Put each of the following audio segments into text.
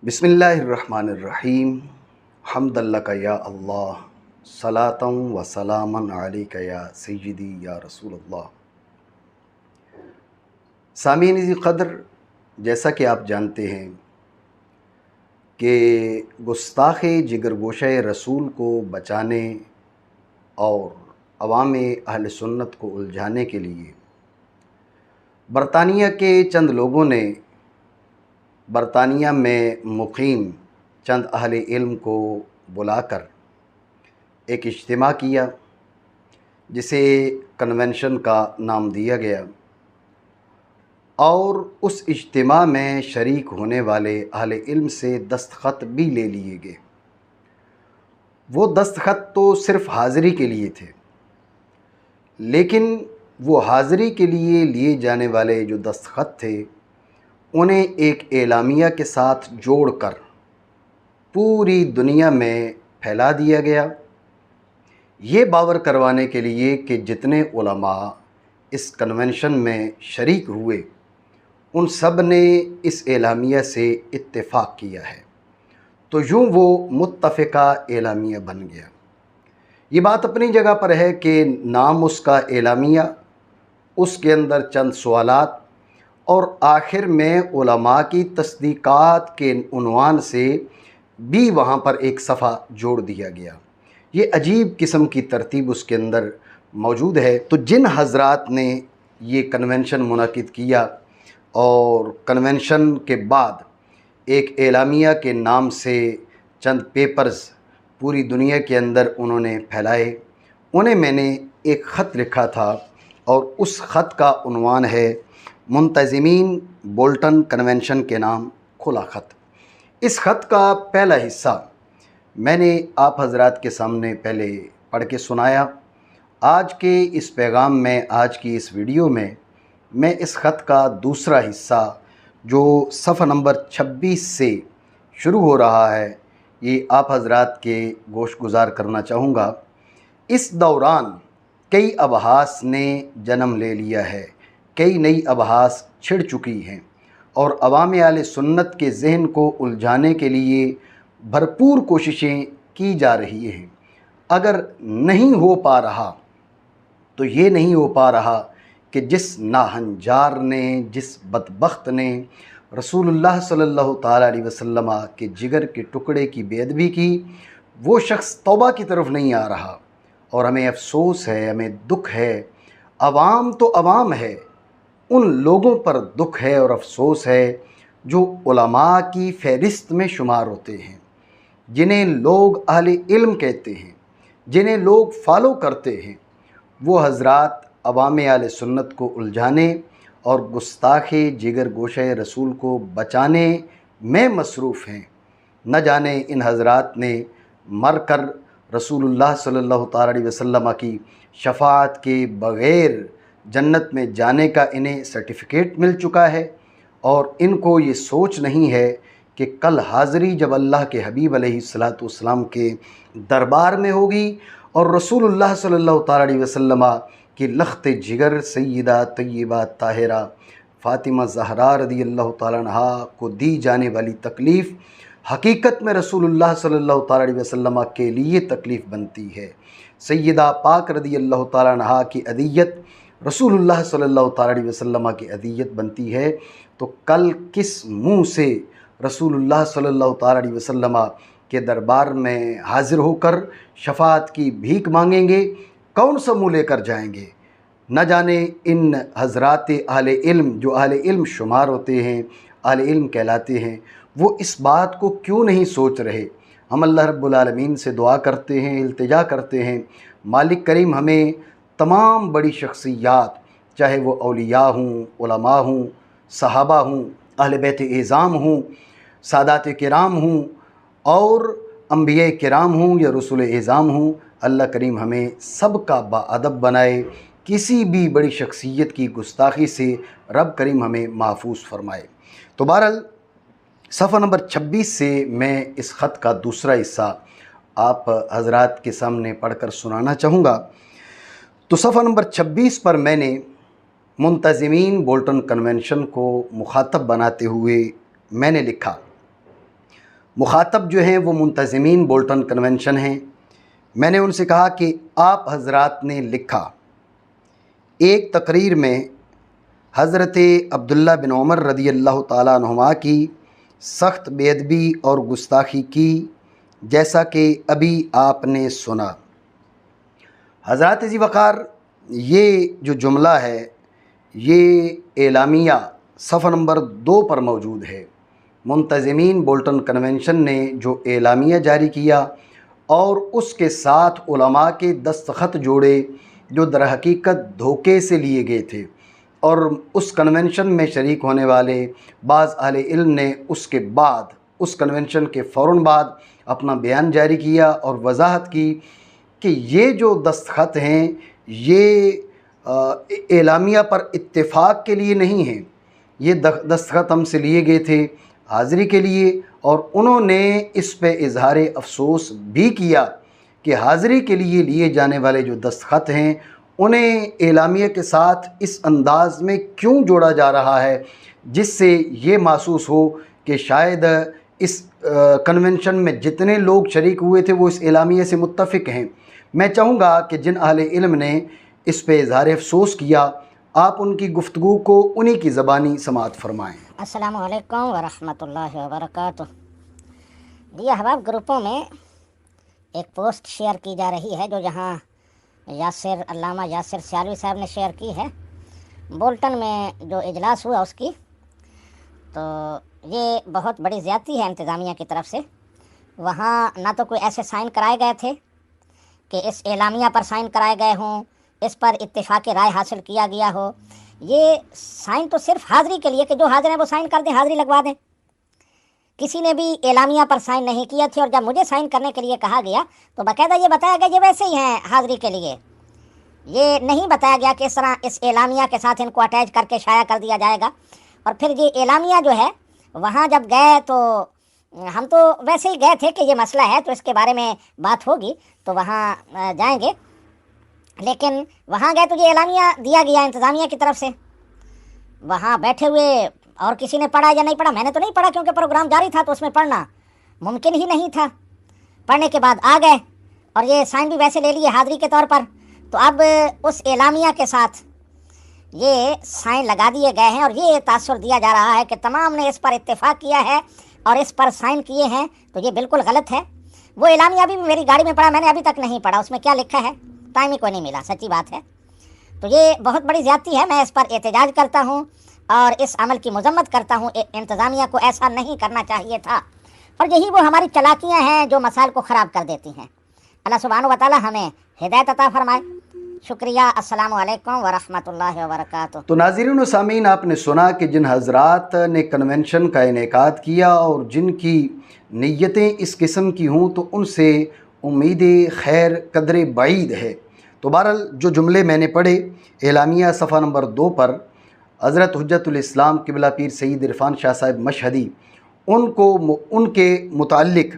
बिस्मिल्लाहिर्रहमानिर्रहीम। हम्दल्लका या अल्लाह, सलातम व सलामन अलैका या सय्यदी या रसूलल्लाह। सामीन क़द्र, जैसा कि आप जानते हैं कि गुस्ताख़ जिगर गोशे रसूल को बचाने और अवाम अहल सुन्नत को उलझाने के लिए बरतानिया के चंद लोगों ने बरतानिया में मुक़ीम चंद अहले इल्म को बुलाकर एक इज्तिमा किया, जिसे कन्वेंशन का नाम दिया गया। और उस इज्तिमा में शरीक होने वाले अहले इल्म से दस्तख़त भी ले लिए गए। वो दस्तख़त तो सिर्फ़ हाज़िरी के लिए थे, लेकिन वो हाज़िरी के लिए जाने वाले जो दस्तख़त थे उन्हें एक एलामिया के साथ जोड़कर पूरी दुनिया में फैला दिया गया, ये बावर करवाने के लिए कि जितने उलमा इस कन्वेंशन में शरीक हुए उन सब ने इस एलामिया से इत्तेफाक किया है। तो यूँ वो मुत्तफ़िका एलामिया बन गया। ये बात अपनी जगह पर है कि नाम उसका एलामिया, उसके अंदर चंद सवालात और आखिर में उलमा की तस्दीक़ात के उन्वान से भी वहाँ पर एक सफ़ा जोड़ दिया गया। ये अजीब किस्म की तरतीब उसके अंदर मौजूद है। तो जिन हज़रात ने ये कन्वेंशन मुनक़िद किया और कन्वेंशन के बाद एक एलामिया के नाम से चंद पेपर्स पूरी दुनिया के अंदर उन्होंने फैलाए, उन्हें मैंने एक ख़त लिखा था और उस ख़त का उन्वान है मुंतज़िमीन बोल्टन कन्वेंशन के नाम खुला ख़त। इस ख़त का पहला हिस्सा मैंने आप हज़रात के सामने पहले पढ़ के सुनाया। आज के इस पैगाम में, आज की इस वीडियो में मैं इस ख़त का दूसरा हिस्सा जो सफ़ा नंबर 26 से शुरू हो रहा है, ये आप हज़रात के गोश गुज़ार करना चाहूँगा। इस दौरान कई अबहास ने जन्म ले लिया है, कई नई अबहास छिड़ चुकी हैं और अवाम अहले सुन्नत के जहन को उलझाने के लिए भरपूर कोशिशें की जा रही हैं। अगर नहीं हो पा रहा तो ये नहीं हो पा रहा कि जिस नाहंजार ने, जिस बदबख्त ने रसूलुल्लाह सल्लल्लाहु ताला अलैहि वसल्लम के जिगर के टुकड़े की बेअदबी की, वो शख्स तौबा की तरफ नहीं आ रहा। और हमें अफसोस है, हमें दुख है। अवाम तो अवाम है, उन लोगों पर दुख है और अफसोस है जो उलमा की फ़हरिस्त में शुमार होते हैं, जिन्हें लोग अहले इल्म कहते हैं, जिन्हें लोग फॉलो करते हैं। वो हज़रात अवाम अहले सुन्नत को उलझाने और गुस्ताख़ जिगर गोशे रसूल को बचाने में मसरूफ़ हैं। न जाने इन हज़रात ने मर कर रसूलुल्लाह सल्लल्लाहु अलैहि वसल्लम की शफ़ाअत के बग़ैर जन्नत में जाने का इन्हें सर्टिफ़िकेट मिल चुका है और इनको ये सोच नहीं है कि कल हाज़िरी जब अल्लाह के हबीब अलैहिस्सलातु वस्सलाम के दरबार में होगी और रसूलुल्लाह सल्लल्लाहु अलैहि वसल्लम की लख्त जिगर सय्यदा तय्यबा ताहिरा फ़ातिमा ज़हरा रज़ियल्लाहु ताला अन्हा को दी जाने वाली तकलीफ़ हकीकत में रसूलुल्लाह सल्लल्लाहु अलैहि वसल्लम के लिए तकलीफ़ बनती है। सय्यदा पाक रज़ियल्लाहु ताला अन्हा की अदियत रसूलुल्लाह सल्लल्लाहु अलैहि वसल्लम की अदियत बनती है। तो कल किस मुँह से रसूलुल्लाह सल्लल्लाहु अलैहि वसल्लम के दरबार में हाज़िर होकर शफ़ाअत की भीख मांगेंगे, कौन सा मुँह लेकर जाएंगे? न जाने इन हज़रात अहले इल्म, जो अहले इल्म शुमार होते हैं, अहले इल्म कहलाते हैं, वो इस बात को क्यों नहीं सोच रहे। हम अल्लाह रब्बुल आलमीन से दुआ करते हैं, इल्तिजा करते हैं, मालिक करीम हमें तमाम बड़ी शख्सियात, चाहे वो औलिया हों, उलमा हों, सहाबा हों, अहले बैत एज़ाम हों, सादात किराम हों और अंबिया किराम हों या रसूल एज़ाम हों, अल्लाह करीम हमें सब का बाअदब बनाए। किसी भी बड़ी शख्सियत की गुस्ताखी से रब करीम हमें महफूज फ़रमाए। तो बहरहाल सफ़ा नंबर 26 से मैं इस ख़त का दूसरा हिस्सा आप हज़रात के सामने पढ़कर सुनाना चाहूँगा। तो सफ़ा नंबर 26 पर मैंने मुंतज़िमीन बोल्टन कन्वेंशन को मुखातब बनाते हुए मैंने लिखा मुखातब जो हैं वो मुंतज़मीन बोल्टन कन्वेंशन हैं। मैंने उनसे कहा कि आप हज़रात ने लिखा एक तकरीर में हज़रत अब्दुल्ला बिन उमर रदी अल्लाह ताला अन्हुमा की सख्त बेअदबी और गुस्ताखी की, जैसा कि अभी आपने सुना। हज़रात जी वक़ार, ये जो जुमला है ये एलामिया सफ़ा नंबर 2 पर मौजूद है। मुंतज़मीन बोल्टन कन्वेंशन ने जो एलामिया जारी किया और उसके साथ उलमा के दस्तखत जोड़े जो दरहकीकत धोखे से लिए गए थे, और उस कन्वेंशन में शरीक होने वाले बाज़ अहले इल्म ने उसके बाद, उस कन्वेंशन के फ़ौरन बाद अपना बयान जारी किया और वजाहत की कि ये जो दस्तखत हैं ये एलामिया पर इत्तेफाक के लिए नहीं हैं, ये दस्तखत हमसे लिए गए थे हाज़िरी के लिए। और उन्होंने इस पे इजहार अफसोस भी किया कि हाज़िरी के लिए लिए जाने वाले जो दस्तखत हैं उन्हें एलामिया के साथ इस अंदाज में क्यों जोड़ा जा रहा है जिससे ये महसूस हो कि शायद इस कन्वेंशन में जितने लोग शरीक हुए थे वो इस एलामिया से मुत्तफ़िक हैं। मैं चाहूँगा कि जिन अहले इल्म ने इस पे इजहार अफसोस किया, आप उनकी गुफ्तगू को उन्हीं की ज़बानी समाअत फरमाएँ। अस्सलामु अलैकुम व रहमतुल्लाहि व बरकातुहू। जी अहबाब, ग्रुपों में एक पोस्ट शेयर की जा रही है जो यहाँ अल्लामा यासिर सियालवी साहब ने शेयर की है, बोल्टन में जो इजलास हुआ उसकी। तो ये बहुत बड़ी ज़्यादती है इंतज़ामिया की तरफ से। वहाँ ना तो कोई ऐसे साइन कराए गए थे कि इस एलामिया पर साइन कराए गए हों, इस पर इत्तेफाक़ राय हासिल किया गया हो। ये साइन तो सिर्फ हाज़िरी के लिए कि जो हाज़िर हैं वो साइन कर दें, हाज़िरी लगवा दें। किसी ने भी एलामिया पर साइन नहीं किए थे, और जब मुझे साइन करने के लिए कहा गया तो बाकायदा ये बताया गया ये वैसे ही हैं हाज़िरी के लिए। ये नहीं बताया गया कि इस तरह इस एलामिया के साथ इनको अटैच करके शाया कर दिया जाएगा। और फिर ये एलामिया जो है, वहाँ जब गए तो हम तो वैसे ही गए थे कि ये मसला है तो इसके बारे में बात होगी तो वहाँ जाएंगे, लेकिन वहाँ गए तो ये एलामिया दिया गया इंतज़ामिया की तरफ से। वहाँ बैठे हुए और किसी ने पढ़ा या नहीं पढ़ा, मैंने तो नहीं पढ़ा क्योंकि प्रोग्राम जारी था तो उसमें पढ़ना मुमकिन ही नहीं था। पढ़ने के बाद आ गए और ये साइन भी वैसे ले लिए हाज़िरी के तौर पर। तो अब उस एलामिया के साथ ये साइन लगा दिए गए हैं और ये तासुर दिया जा रहा है कि तमाम ने इस पर इत्तेफाक किया है और इस पर साइन किए हैं, तो ये बिल्कुल गलत है। वो एलामिया भी मेरी गाड़ी में पड़ा, मैंने अभी तक नहीं पढ़ा उसमें क्या लिखा है, टाइम ही कोई नहीं मिला, सच्ची बात है। तो ये बहुत बड़ी ज़्यादती है, मैं इस पर एहतजाज करता हूँ और इस अमल की मजम्मत करता हूँ। इंतज़ामिया को ऐसा नहीं करना चाहिए था, और यही वो हमारी चालाकियाँ हैं जो मसाइल को ख़राब कर देती हैं। अल्लाह सुब्हानहू व तआला हमें हिदायत अता फरमाए। शुक्रिया। अस्सलामु अलैकुम व रहमतुल्लाहि व बरकातुहू। तो नाज़रीन व सामीन, आपने सुना कि जिन हज़रात ने कन्वेंशन का इनेकाद किया और जिनकी नीयतें इस किस्म की हों तो उनसे उम्मीद खैर कदर बाईद है। तो बहरहाल जो जुमले मैंने पढ़े एलामिया सफ़ा नंबर 2 पर हज़रत हुज्जतुल इस्लाम क़िबला पीर सईद इरफ़ान शाह साहब मशहदी उनके मुताल्लिक़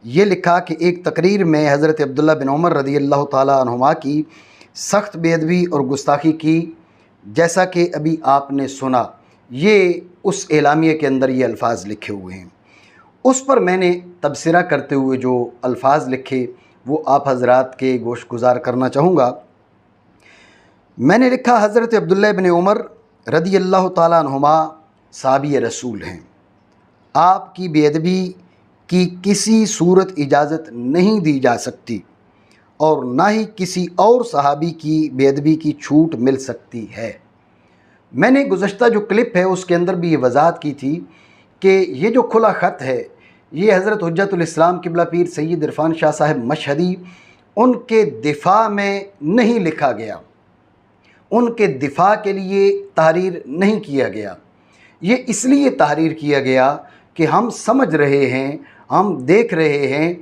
ये लिखा कि एक तकरीर में हज़रत अब्दुल्ला बिन उमर रदी अल्लाह ताला अन्हुमा की सख्त बेअदबी और गुस्ताखी की, जैसा कि अभी आपने सुना। ये उस एलामिया के अंदर ये अल्फाज लिखे हुए हैं। उस पर मैंने तबसरा करते हुए जो अल्फाज लिखे वो आप हज़रात के गोश गुज़ार करना चाहूँगा। मैंने लिखा, हज़रत अब्दुल्ला बिन उमर रदी अल्लाह ताला अन्हुमा साहबी रसूल हैं। आपकी बेअदबी की किसी सूरत इजाज़त नहीं दी जा सकती और ना ही किसी और सहाबी की बेअदबी की छूट मिल सकती है। मैंने गुज़श्ता जो क्लिप है उसके अंदर भी ये वजाहत की थी कि ये जो खुला ख़त है ये हज़रत हुज्जतुल इस्लाम क़िबला पीर सैयद इरफ़ान शाह साहब मशहदी उनके दिफ़ा में नहीं लिखा गया, उनके दिफ़ा के लिए तहरीर नहीं किया गया। ये इसलिए तहरीर किया गया कि हम समझ रहे हैं, हम देख रहे हैं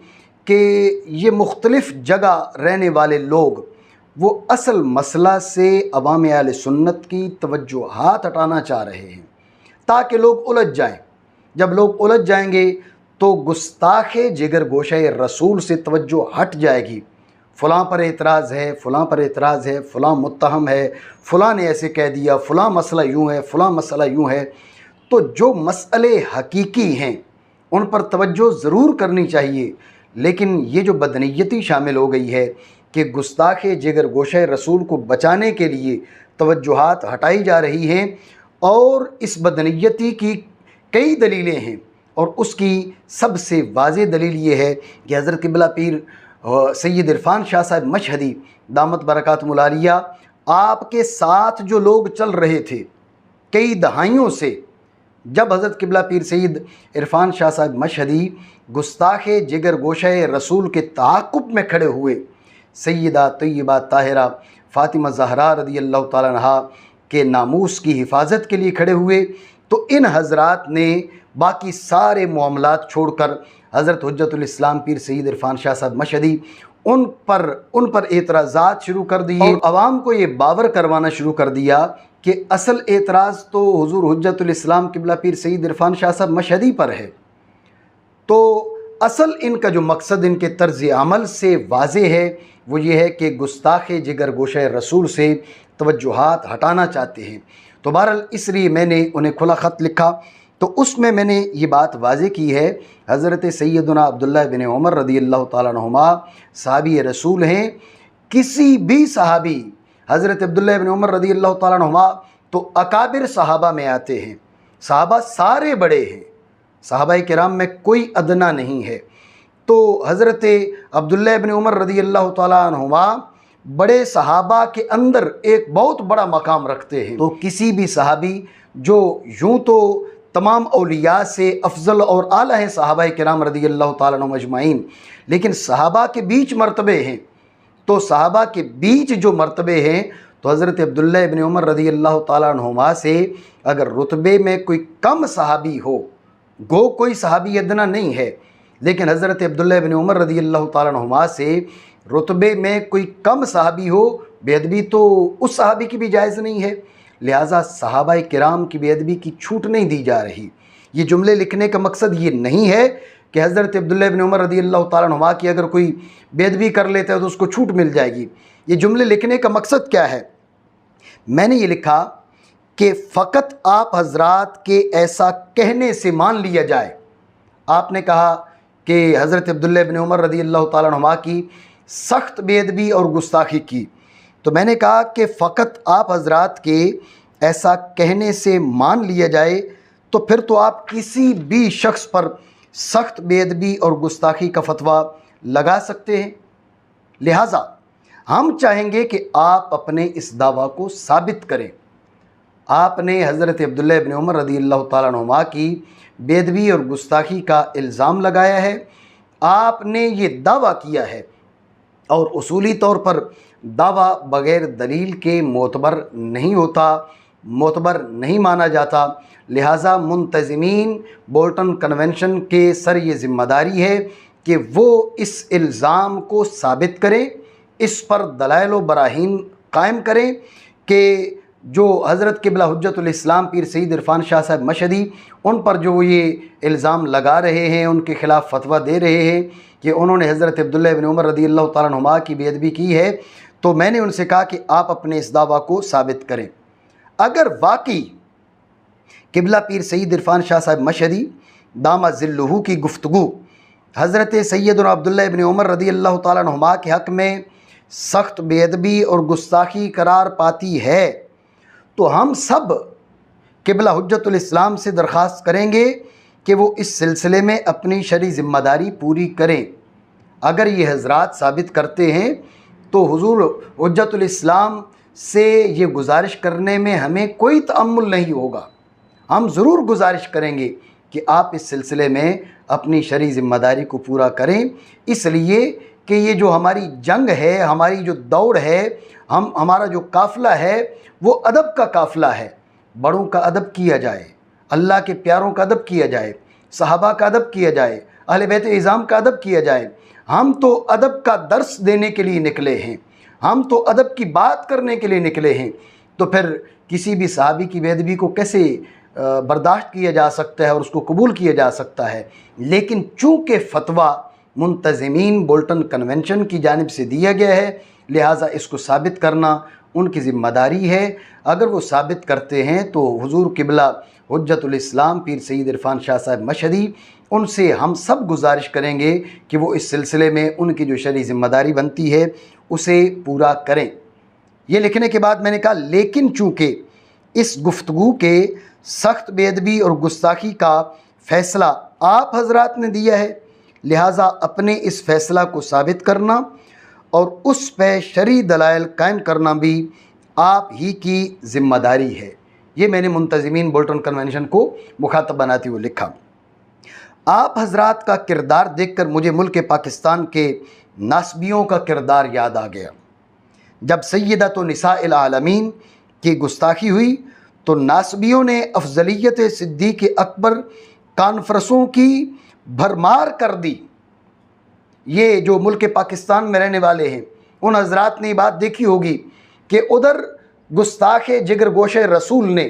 कि ये मुख्तलिफ़ जगह रहने वाले लोग वो असल मसला से अवाम अहले सुन्नत की तवज्जुहात हटाना चाह रहे हैं ताकि लोग उलझ जाएं। जब लोग उलझ जाएंगे तो गुस्ताखे जिगर गोशे रसूल से तवज्जो हट जाएगी। फ़लाँ पर एतराज़ है, फ़लाँ पर एतराज़ है, फ़लाँ मुत्तहम है, फ़लाँ ने ऐसे कह दिया, फ़लाँ मसला यूँ है, फ़लाँ मसला यूँ है। तो जो मसले हकीकी हैं उन पर तवज्जो ज़रूर करनी चाहिए। लेकिन ये जो बदनीयती शामिल हो गई है कि गुस्ताखे जिगर गोशे रसूल को बचाने के लिए तवज्जुहात हटाई जा रही हैं, और इस बदनीयती की कई दलीलें हैं, और उसकी सबसे वाज़ेह दलील ये है कि हज़रत क़िबला पीर सैयद इरफ़ान शाह साहब मशहदी दामत बरकातुहुल आलिया आपके साथ जो लोग चल रहे थे कई दहाइयों से, जब हज़रत क़िबला पीर सैयद इरफ़ान शाह साहब मशहदी गुस्ताखे जिगर गोशे रसूल के ताक़ुब में खड़े हुए, सैयदा तय्यबा ताहिरा फ़ातिमा ज़हरा रज़ियल्लाहु ताला अन्हा के नामूस की हिफाजत के लिए खड़े हुए, तो इन हज़रात ने बाकी सारे मामलात छोड़कर हज़रत हुज्जतुल इस्लाम पीर सैयद इरफ़ान शाह साहब मशहदी उन पर एतराज़ात शुरू कर दिए, और आवाम को ये बावर करवाना शुरू कर दिया कि असल एतराज़ तो हुज़ूर हुज्जतुल इस्लाम क़िबला पीर सैयद इरफ़ान शाह साहब मशहदी पर है। तो असल इनका जो मकसद इनके तर्ज़ अमल से वाज़ेह है वो ये है कि गुस्ताखे जिगर गोशे रसूल से तवज्जुहात हटाना चाहते हैं। तो बहरहाल इसलिए मैंने उन्हें खुला ख़त लिखा, तो उसमें मैंने ये बात वाज़ेह की है, हज़रत सैयदना अब्दुल्लाह बिन उमर रज़ियल्लाहु ताला अन्हुमा सहाबी रसूल हैं। किसी भी सहाबी हज़रत अब्दुल्लाह बिन उमर रज़ियल्लाहु ताला अन्हुमा तो अकाबिर सहाबा में आते हैं, सहाबा सारे बड़े हैं, सहाबा किराम में कोई अदना नहीं है। तो हज़रत अब्दुल्लाह बिन उमर रज़ियल्लाहु ताला अन्हुमा बड़े सहाबा के अंदर एक बहुत बड़ा मकाम रखते हैं। तो किसी भी सहाबी जो यूँ तो तमाम औलिया से अफजल और आला हैं सहाबा किराम रज़ियल्लाहु ताला अन्हुम अजमाइन, लेकिन सहाबा के बीच मर्तबे हैं। तो सहाबा के बीच जो मर्तबे हैं, तो हज़रत अब्दुल्लाह इब्न उमर रज़ियल्लाहु ताला अन्हुमा से अगर रुतबे में कोई कम सहाबी हो, गो कोई सहाबी अदना नहीं है, लेकिन हज़रत अब्दुल्लाह इब्न उमर रज़ियल्लाहु ताला अन्हुमा से रुतबे में कोई कम सहाबी हो, बेअदबी तो उस सहाबी की भी जायज़ नहीं है। लिहाजा सहाबा किराम की बेअदबी की छूट नहीं दी जा रही। ये जुमले लिखने का मकसद ये नहीं है कि हज़रत अब्दुल्लाह इब्न उमर रज़ियल्लाहु ताला अन्हुमा की अगर कोई बेअदबी कर लेता है तो उसको छूट मिल जाएगी। ये जुमले लिखने का मकसद क्या है? मैंने ये लिखा कि फ़कत आप हज़रात के ऐसा कहने से मान लिया जाए। आपने कहा कि हज़रत अब्दुल्लाह इब्न उमर रज़ियल्लाहु ताला अन्हुमा की सख्त बेअदबी और गुस्ताखी की, तो मैंने कहा कि फ़कत आप हज़रात के ऐसा कहने से मान लिया जाए तो फिर तो आप किसी भी शख्स पर सख्त बेअदबी और गुस्ताखी का फतवा लगा सकते हैं। लिहाजा हम चाहेंगे कि आप अपने इस दावा को साबित करें। आपने हज़रत अब्दुल्लाह इब्न उमर रज़ियल्लाहु ताला अन्हुमा की बेअदबी और गुस्ताखी का इल्ज़ाम लगाया है, आपने ये दावा किया है, और उसूली तौर पर दावा बग़ैर दलील के मोतबर नहीं होता, मोतबर नहीं माना जाता। लिहाजा मुंतज़िमीन बोल्टन कन्वेंशन के सर ये ज़िम्मेदारी है कि वो इस इल्ज़ाम को साबित करें, इस पर दलाइल व बराहीन कायम करें कि जो हज़रत क़िबला हुज्जतुल इस्लाम पीर सैयद इरफ़ान शाह साहब मशहदी उन पर जो ये इल्ज़ाम लगा रहे हैं, उनके ख़िलाफ़ फतवा दे रहे हैं कि उन्होंने हज़रत अब्दुल्लाह इब्न उमर रज़ियल्लाहु ताला अन्हुमा की बेअदबी की है, तो मैंने उनसे कहा कि आप अपने इस दावा को साबित करें। अगर वाकई क़िबला पीर सैयद इरफ़ान शाह साहब मशहदी दामा ज़िल्लुहु की गुफ्तगू हज़रत सैयदना अब्दुल्लाह इब्न उमर रज़ियल्लाहु ताला अन्हुमा के हक़ में सख्त बेअदबी और गुस्ताखी करार पाती है, तो हम सब क़िबला हुज्जतुल इस्लाम से दरख्वास्त करेंगे कि वो इस सिलसिले में अपनी शरई ज़िम्मेदारी पूरी करें। अगर ये हज़रात साबित करते हैं तो हुज़ूर हुज्जतुल इस्लाम से ये गुजारिश करने में हमें कोई तअम्मुल नहीं होगा। हम ज़रूर गुजारिश करेंगे कि आप इस सिलसिले में अपनी शरई ज़िम्मेदारी को पूरा करें, इसलिए कि ये जो हमारी जंग है, हमारी जो दौड़ है, हमारा जो काफ़िला है वो अदब का काफ़िला है। बड़ों का अदब किया जाए, अल्लाह के प्यारों का अदब किया जाए, सहाबा का अदब किया जाए, अहले बैत इज़ाम का अदब किया जाए। हम तो अदब का दर्स देने के लिए निकले हैं, हम तो अदब की बात करने के लिए निकले हैं। तो फिर किसी भी सहाबी की बेअदबी को कैसे बर्दाश्त किया जा सकता है और उसको कबूल किया जा सकता है? लेकिन चूँकि फ़तवा मुंतज़िमीन बोल्टन कन्वेंशन की जानिब से दिया गया है, लिहाजा इसको साबित करना उनकी ज़िम्मेदारी है। अगर वो साबित करते हैं तो हुजूर किबला हुज्जतुल इस्लाम पीर सैयद इरफान शाह साहब मशहदी, उनसे हम सब गुजारिश करेंगे कि वो इस सिलसिले में उनकी जो शरई ज़िम्मेदारी बनती है उसे पूरा करें। ये लिखने के बाद मैंने कहा, लेकिन चूँकि इस गुफ्तगू के सख्त बेअदबी और गुस्ताखी का फ़ैसला आप हजरात ने दिया है, लिहाजा अपने इस फ़ैसला को साबित करना और उस पर शरई दलाइल कायम करना भी आप ही की ज़िम्मेदारी है। ये मैंने मुंतज़िमीन बोल्टन कन्वेंशन को मुखातब बनाते हुए लिखा। आप हजरात का किरदार देखकर मुझे मुल्क पाकिस्तान के नासबियों का किरदार याद आ गया। जब सय्यदतु निसाइल आलमीन की गुस्ताखी हुई तो नासबियों ने अफजलियत सिद्दीक़ अकबर कॉन्फ्रेंसों की भरमार कर दी। ये जो मुल्क पाकिस्तान में रहने वाले हैं उन हजरात ने बात देखी होगी कि उधर गुस्ताख जिगर गोश रसूल ने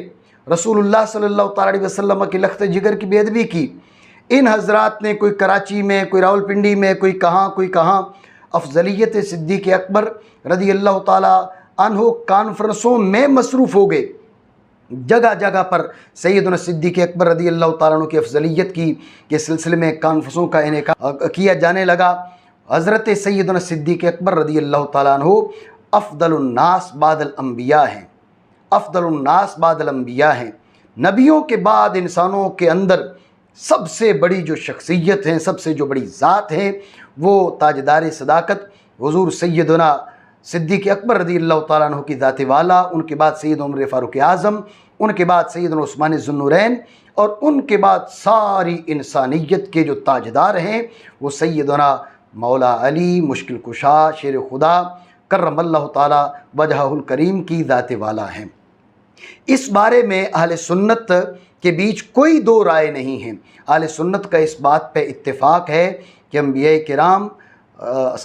रसूलुल्लाह सल्लल्लाहु अलैहि वसल्लम की लख्त जिगर की बेअदबी की। इन हजरात ने कोई कराची में, कोई रावलपिंडी में, कोई कहाँ अफजलियत सिद्दीक़ अकबर रज़ी अल्लाह ताला अन्हु कॉन्फ्रेंसों में मसरूफ़ हो गए। जगह जगह पर सैयदना सिद्दीक़ अकबर रज़ी अल्लाह ताला अन्हु की अफजलियत की के सिलसिले में कॉन्फ्रेंसों का इनेकाद किया जाने लगा। हज़रत सैयदना सिद्दीक़ अकबर रज़ी अल्लाह ताला अन्हु अफ़दलुन्नास बादल अंबिया हैं, अफ़दलुन्नास बादल अंबिया हैं। नबियों के बाद इंसानों के अंदर सबसे बड़ी जो शख्सियत हैं, सबसे जो बड़ी ज़ात है, वो ताजदार सदाकत हुज़ूर सैयदना सिद्दीक़ अकबर रज़ी अल्लाह ताला अन्हु की ज़ात वाला, उनके बाद सैयद उमर फ़ारूक आज़म, उनके बाद सैयदना उस्मान ज़ुन्नूरैन और उनके बाद सारी इंसानियत के जो ताजदार हैं वो सैयदना मौला अली मुश्किल कुशा शेर खुदा करमल्लाहु ताला वजहुल करीम की ज़ात वाला हैं। इस बारे में अहले सुन्नत के बीच कोई दो राय नहीं है। अहले सुन्नत का इस बात पे इत्तेफाक है कि अंबिया किराम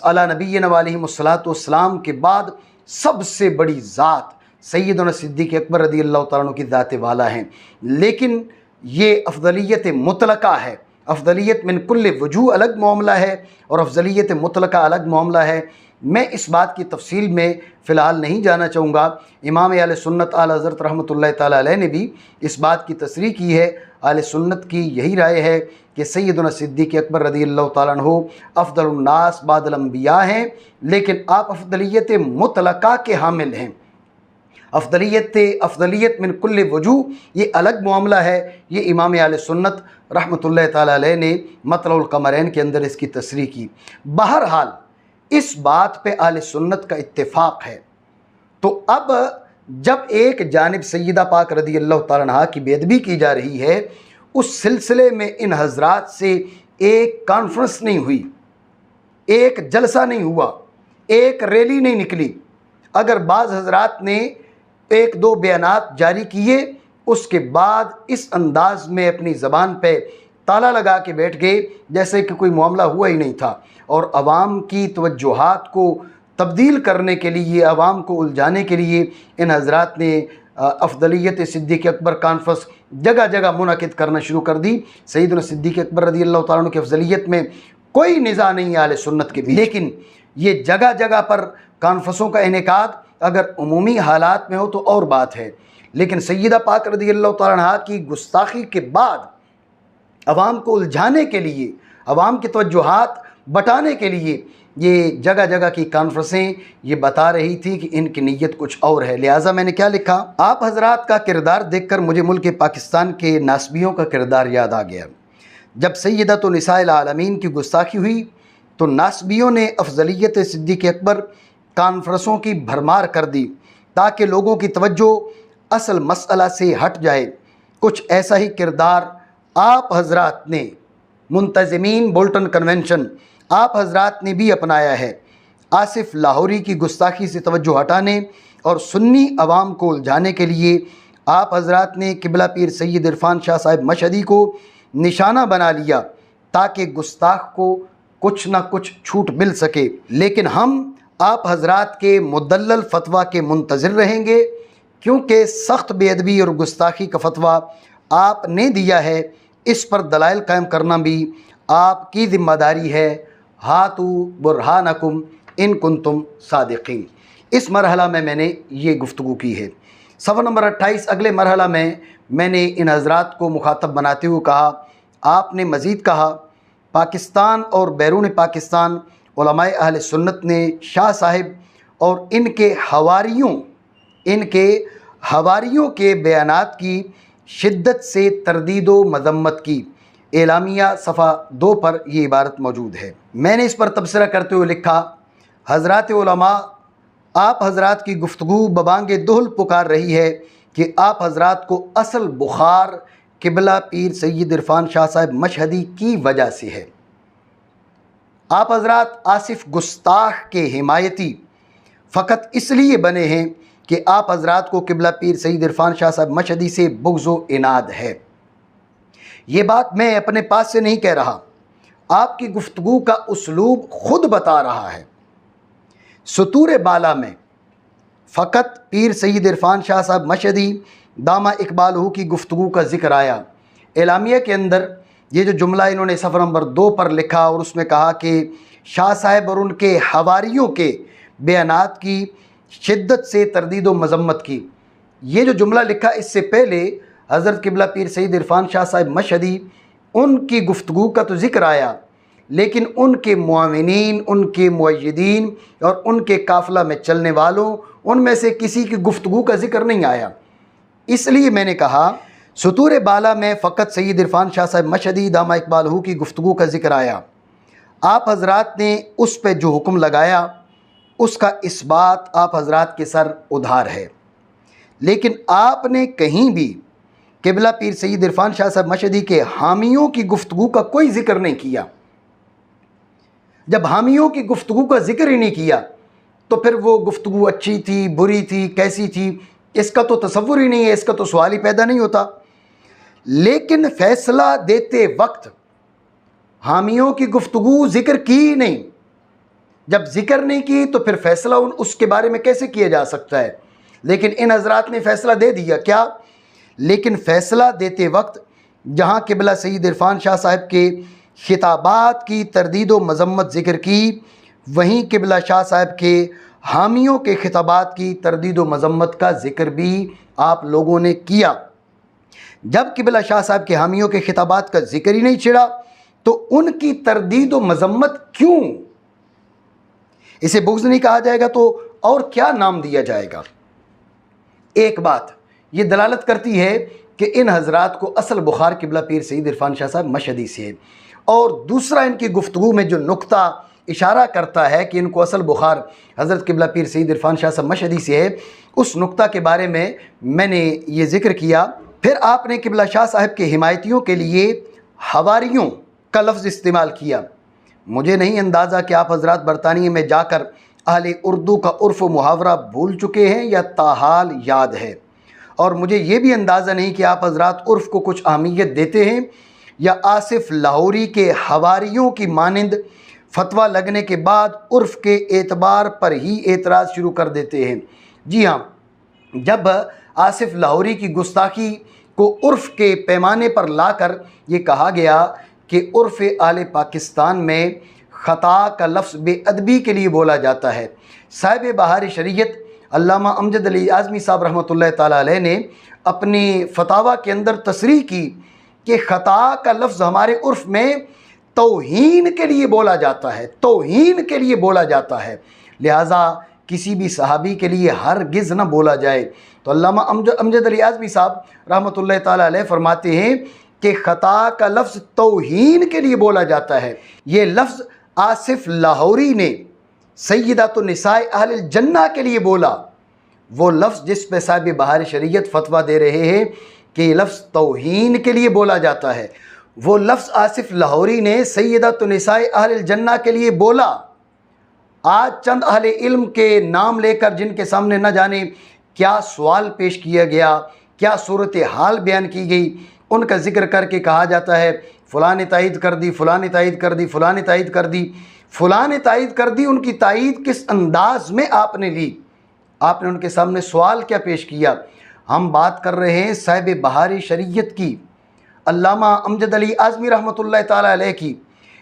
अला नबीना अलैहिमुस्सलातु वस्सलाम के बाद सबसे बड़ी ज़ात सैयदना सिद्दीक़ अकबर रज़ी अल्लाह ताला अन्हु की ज़ात वाला हैं। लेकिन ये अफ़ज़लियत मुतलका है। अफ़ज़लियत मिन कुल्ल वजूह अलग मामला है और अफ़ज़लियत मुतलका अलग मामला है। मैं इस बात की तफसील में फ़िलहाल नहीं जाना चाहूँगा। इमाम अहले सुन्नत आला हज़रत रहमतुल्लाहि ताला अलैह ने भी इस बात की तसरीह की है। अहले सुन्नत की यही राय है कि सैयदना सिद्दीक़ अकबर रज़ी अल्लाह ताला अन्हु अफ़दलुन्नास बादल अंबिया हैं, लेकिन आप अफ़ज़लियत मुतलका के हामिल हैं। अफ़ज़लियत मिन कुल्ल वजूह ये अलग मामला है। ये इमाम अहले सुन्नत रहमतुल्लाहि ताला अलैह ने मतलउल क़मरैन के अंदर इसकी तसरीह की। बहरहाल इस बात पे अहले सुन्नत का इत्तेफाक है। तो अब जब एक जानिब सैयदा पाक रज़ी अल्लाह ताला अन्हा की बेअदबी की जा रही है, उस सिलसिले में इन हजरात से एक कॉन्फ्रेंस नहीं हुई, एक जलसा नहीं हुआ, एक रैली नहीं निकली। अगर बाज़ हजरात ने एक दो बयानात जारी किए, उसके बाद इस अंदाज में अपनी ज़बान पे ताला लगा के बैठ गए जैसे कि कोई मामला हुआ ही नहीं था और आवाम की तवज्जुहात को तब्दील करने के लिए, आवाम को उलझाने के लिए इन हजरात ने अफ़ज़लियत सिद्दीक़ अकबर कॉन्फ्रेंस जगह जगह मुनक़िद करना शुरू कर दी। सैयदना सिद्दीक़ अकबर रज़ी अल्लाह ताला अन्हु की अफ़ज़लियत में कोई निज़ा नहीं है अहले सुन्नत के भी, लेकिन ये जगह जगह पर कॉन्फ्रेंसों का इनेकाद अगर उमूमी हालात में हो तो और बात है। लेकिन सैयदा पाक रज़ी अल्लाह ताला अन्हा की गुस्ताखी के बाद आवाम को उलझाने के लिए, आवाम की तवज्जुहात बटाने के लिए ये जगह जगह की कॉन्फ्रेंसें ये बता रही थी कि इनकी नीयत कुछ और है। लिहाजा मैंने क्या लिखा, आप हजरात का किरदार देखकर मुझे मुल्क पाकिस्तान के नासबियों का किरदार याद आ गया। जब सय्यदतु निसाइल आलमीन की गुस्ताखी हुई तो नासबियों ने अफ़ज़लियत सिद्दीक़ अकबर कॉन्फ्रेंसों की भरमार कर दी ताकि लोगों की तवज्जो असल मसला से हट जाए। कुछ ऐसा ही किरदार आप हजरात ने, मुंतज़िमीन बोल्टन कन्वेंशन, आप हजरात ने भी अपनाया है। आसिफ लाहौरी की गुस्ताखी से तवज्जो हटाने और सुन्नी अवाम को उलझाने के लिए आप हजरात ने किबला पीर सैयद इरफान शाह साहब मशहदी को निशाना बना लिया ताकि गुस्ताख को कुछ ना कुछ छूट मिल सके। लेकिन हम आप हजरात के मुदल्लल फतवा के मुंतज़िर रहेंगे, क्योंकि सख्त बेअदबी और गुस्ताखी का फतवा आपने दिया है। इस पर दलाइल कायम करना भी आपकी ज़िम्मेदारी है। हातु बुरहानकुम इन कुंतुम सादिकीन। इस मरहला में मैंने ये गुफ्तगू की है। सफ़र नंबर 28 अगले मरहला में मैंने इन हज़रात को मुखातब बनाते हुए कहा, आपने मज़ीद कहा, पाकिस्तान और बैरून पाकिस्तान उलमाए अहले सुन्नत ने शाह साहिब और इनके हवारियों के बयानात की शिद्दत से तरदीद व मज़म्मत की। एलामिया सफ़ा 2 पर यह इबारत मौजूद है। मैंने इस पर तबसरा करते हुए लिखा, हज़रात उलमा, आप हज़रात की गुफ्तगू बबांगे दुहल पुकार रही है कि आप हज़रात को असल बुखार किबला पीर सैयद इरफान शाह साहिब मशहदी की वजह से है। आप हज़रात आसिफ गुस्ताख के हिमायती फ़कत इसलिए बने हैं कि आप हज़रात को किबला पीर सैयद इरफान शाह साहिब मशहदी से बुग़्ज़ व इनाद है। ये बात मैं अपने पास से नहीं कह रहा, आपकी गुफ्तगू का उसलूब खुद बता रहा है। सुतूर बाला में फ़कत पीर सैयद इरफान शाह साहब मशहदी दामा इकबालहू की गुफ्तगू का ज़िक्र आया। एलामिया के अंदर ये जो जुमला इन्होंने सफ़र नंबर 2 पर लिखा और उसमें कहा कि शाह साहब और उनके हवारियों के बयानात की शिद्दत से तरदीद व मज़म्मत की, ये जो जुमला लिखा इससे पहले हज़रत किबला पीर सैयद इरफान शाह साहब मशहदी उनकी गुफ्तगू का तो ज़िक्र आया, लेकिन उनके मुआविनीन, उनके मुअय्यदीन और उनके काफ़िला में चलने वालों, उनमें से किसी की गुफ्तगू का ज़िक्र नहीं आया। इसलिए मैंने कहा सुतूर बाला में फ़कत सैयद इरफान शाह साहब मशहदी दामा इकबालहू की गुफ्तगू का ज़िक्र आया। आप हज़रात ने उस पर जो हुक्म लगाया उसका इस्बात आप हज़रात के सर उधार है, लेकिन आपने कहीं भी किबला पीर सैयद इरफान शाह साहब मशहदी के हामियों की गुफ्तगू का कोई ज़िक्र नहीं किया। जब हामियों की गुफ्तगू का ज़िक्र ही नहीं किया तो फिर वो गुफ्तगू अच्छी थी, बुरी थी, कैसी थी, इसका तो तसव्वुर ही नहीं है, इसका तो सवाल ही पैदा नहीं होता। लेकिन फ़ैसला देते वक्त हामियों की गुफ्तगू ज़िक्र की ही नहीं। जब ज़िक्र नहीं की तो फिर फ़ैसला उसके बारे में कैसे किया जा सकता है। लेकिन इन हज़रात ने फ़ैसला दे दिया। क्या? लेकिन फ़ैसला देते वक्त जहाँ किबला सैयद इरफान शाह साहब के खिताबात की तरदीद व मज़म्मत ज़िक्र की, वहीं किबला शाह साहब के हामियों के खिताबात की तरदीद व मज़म्मत का ज़िक्र भी आप लोगों ने किया। जब किबला शाह साहब के हामियों के खिताबात का ज़िक्र ही नहीं छिड़ा तो उनकी तरदीद व मज़म्मत क्यों? इसे बुग़्ज़ नहीं कहा जाएगा तो और क्या नाम दिया जाएगा? एक बात ये दलालत करती है कि इन हज़रात को असल बुखार किबला पीर सैयद इरफान शाह साहब मशहदी से है, और दूसरा इनकी गुफ्तगू में जो नुक्ता इशारा करता है कि इनको असल बुखार हज़रत किबला पीर सैयद इरफान शाह साहब मशहदी से है, उस नुक्ता के बारे में मैंने ये ज़िक्र किया। फिर आपने किबला शाह साहब के हिमायतियों के लिए हवारियों का लफ्ज़ इस्तेमाल किया। मुझे नहीं अंदाज़ा कि आप हज़रात बरतानिया में जाकर अहले उर्दू का उर्फ़ मुहावरा भूल चुके हैं या ताहाल याद है, और मुझे ये भी अंदाज़ा नहीं कि आप हज़रात उर्फ़ को कुछ अहमियत देते हैं या आसिफ लाहौरी के हवारियों की मानंद फतवा लगने के बाद उर्फ़ के एतबार पर ही एतराज़ शुरू कर देते हैं। जी हाँ, जब आसिफ लाहौरी की गुस्ताखी को उर्फ़ के पैमाने पर लाकर ये कहा गया कि उर्फ़ आले पाकिस्तान में ख़ता का लफ्ज़ बेअदबी के लिए बोला जाता है, साहिब बहार शरीयत अल्लामा अमजद अली आज़मी साहब रहमतुल्लाह ताला अलैह ने अपनी फतावा के अंदर तसरीह की कि ख़ता का लफ्ज़ हमारे उर्फ़ में तौहीन के लिए बोला जाता है, तौहीन के लिए बोला जाता है, लिहाजा किसी भी सहाबी के लिए हरगिज़ न बोला जाए। तो अल्लामा अमजद अली आज़मी साहब रहमतुल्लाह ताला अलैह फरमाते हैं कि ख़ता का लफ्ज़ तौहीन के लिए बोला जाता है। ये लफ्ज़ आसिफ लाहौरी ने सय्यदातुन निसाए अहलिल जन्ना के लिए बोला, वो लफ्ज़ जिस पे साहिब बहार शरीयत फतवा दे रहे हैं कि ये लफ्ज़ तौहीन के लिए बोला जाता है, वो लफ्ज़ आसिफ लाहौरी ने सय्यदातुन निसाए अहलिल जन्ना के लिए बोला। आज चंद अहले इल्म के नाम लेकर जिनके सामने न जाने क्या सवाल पेश किया गया, क्या सूरत हाल बयान की गई, उनका ज़िक्र करके कहा जाता है फ़लाँ ने तायीद कर दी, फ़लाँ ने तायीद कर दी, फ़लाँ ने तायीद कर दी, फ़लाँ ने तायीद कर दी। उनकी तायीद किस अंदाज़ में आपने ली? आपने उनके सामने सवाल क्या पेश किया? हम बात कर रहे हैं साहिब बहार शरीयत की, अल्लामा अमजद अली आज़मी रहमतुल्लाह ताला अलैह की,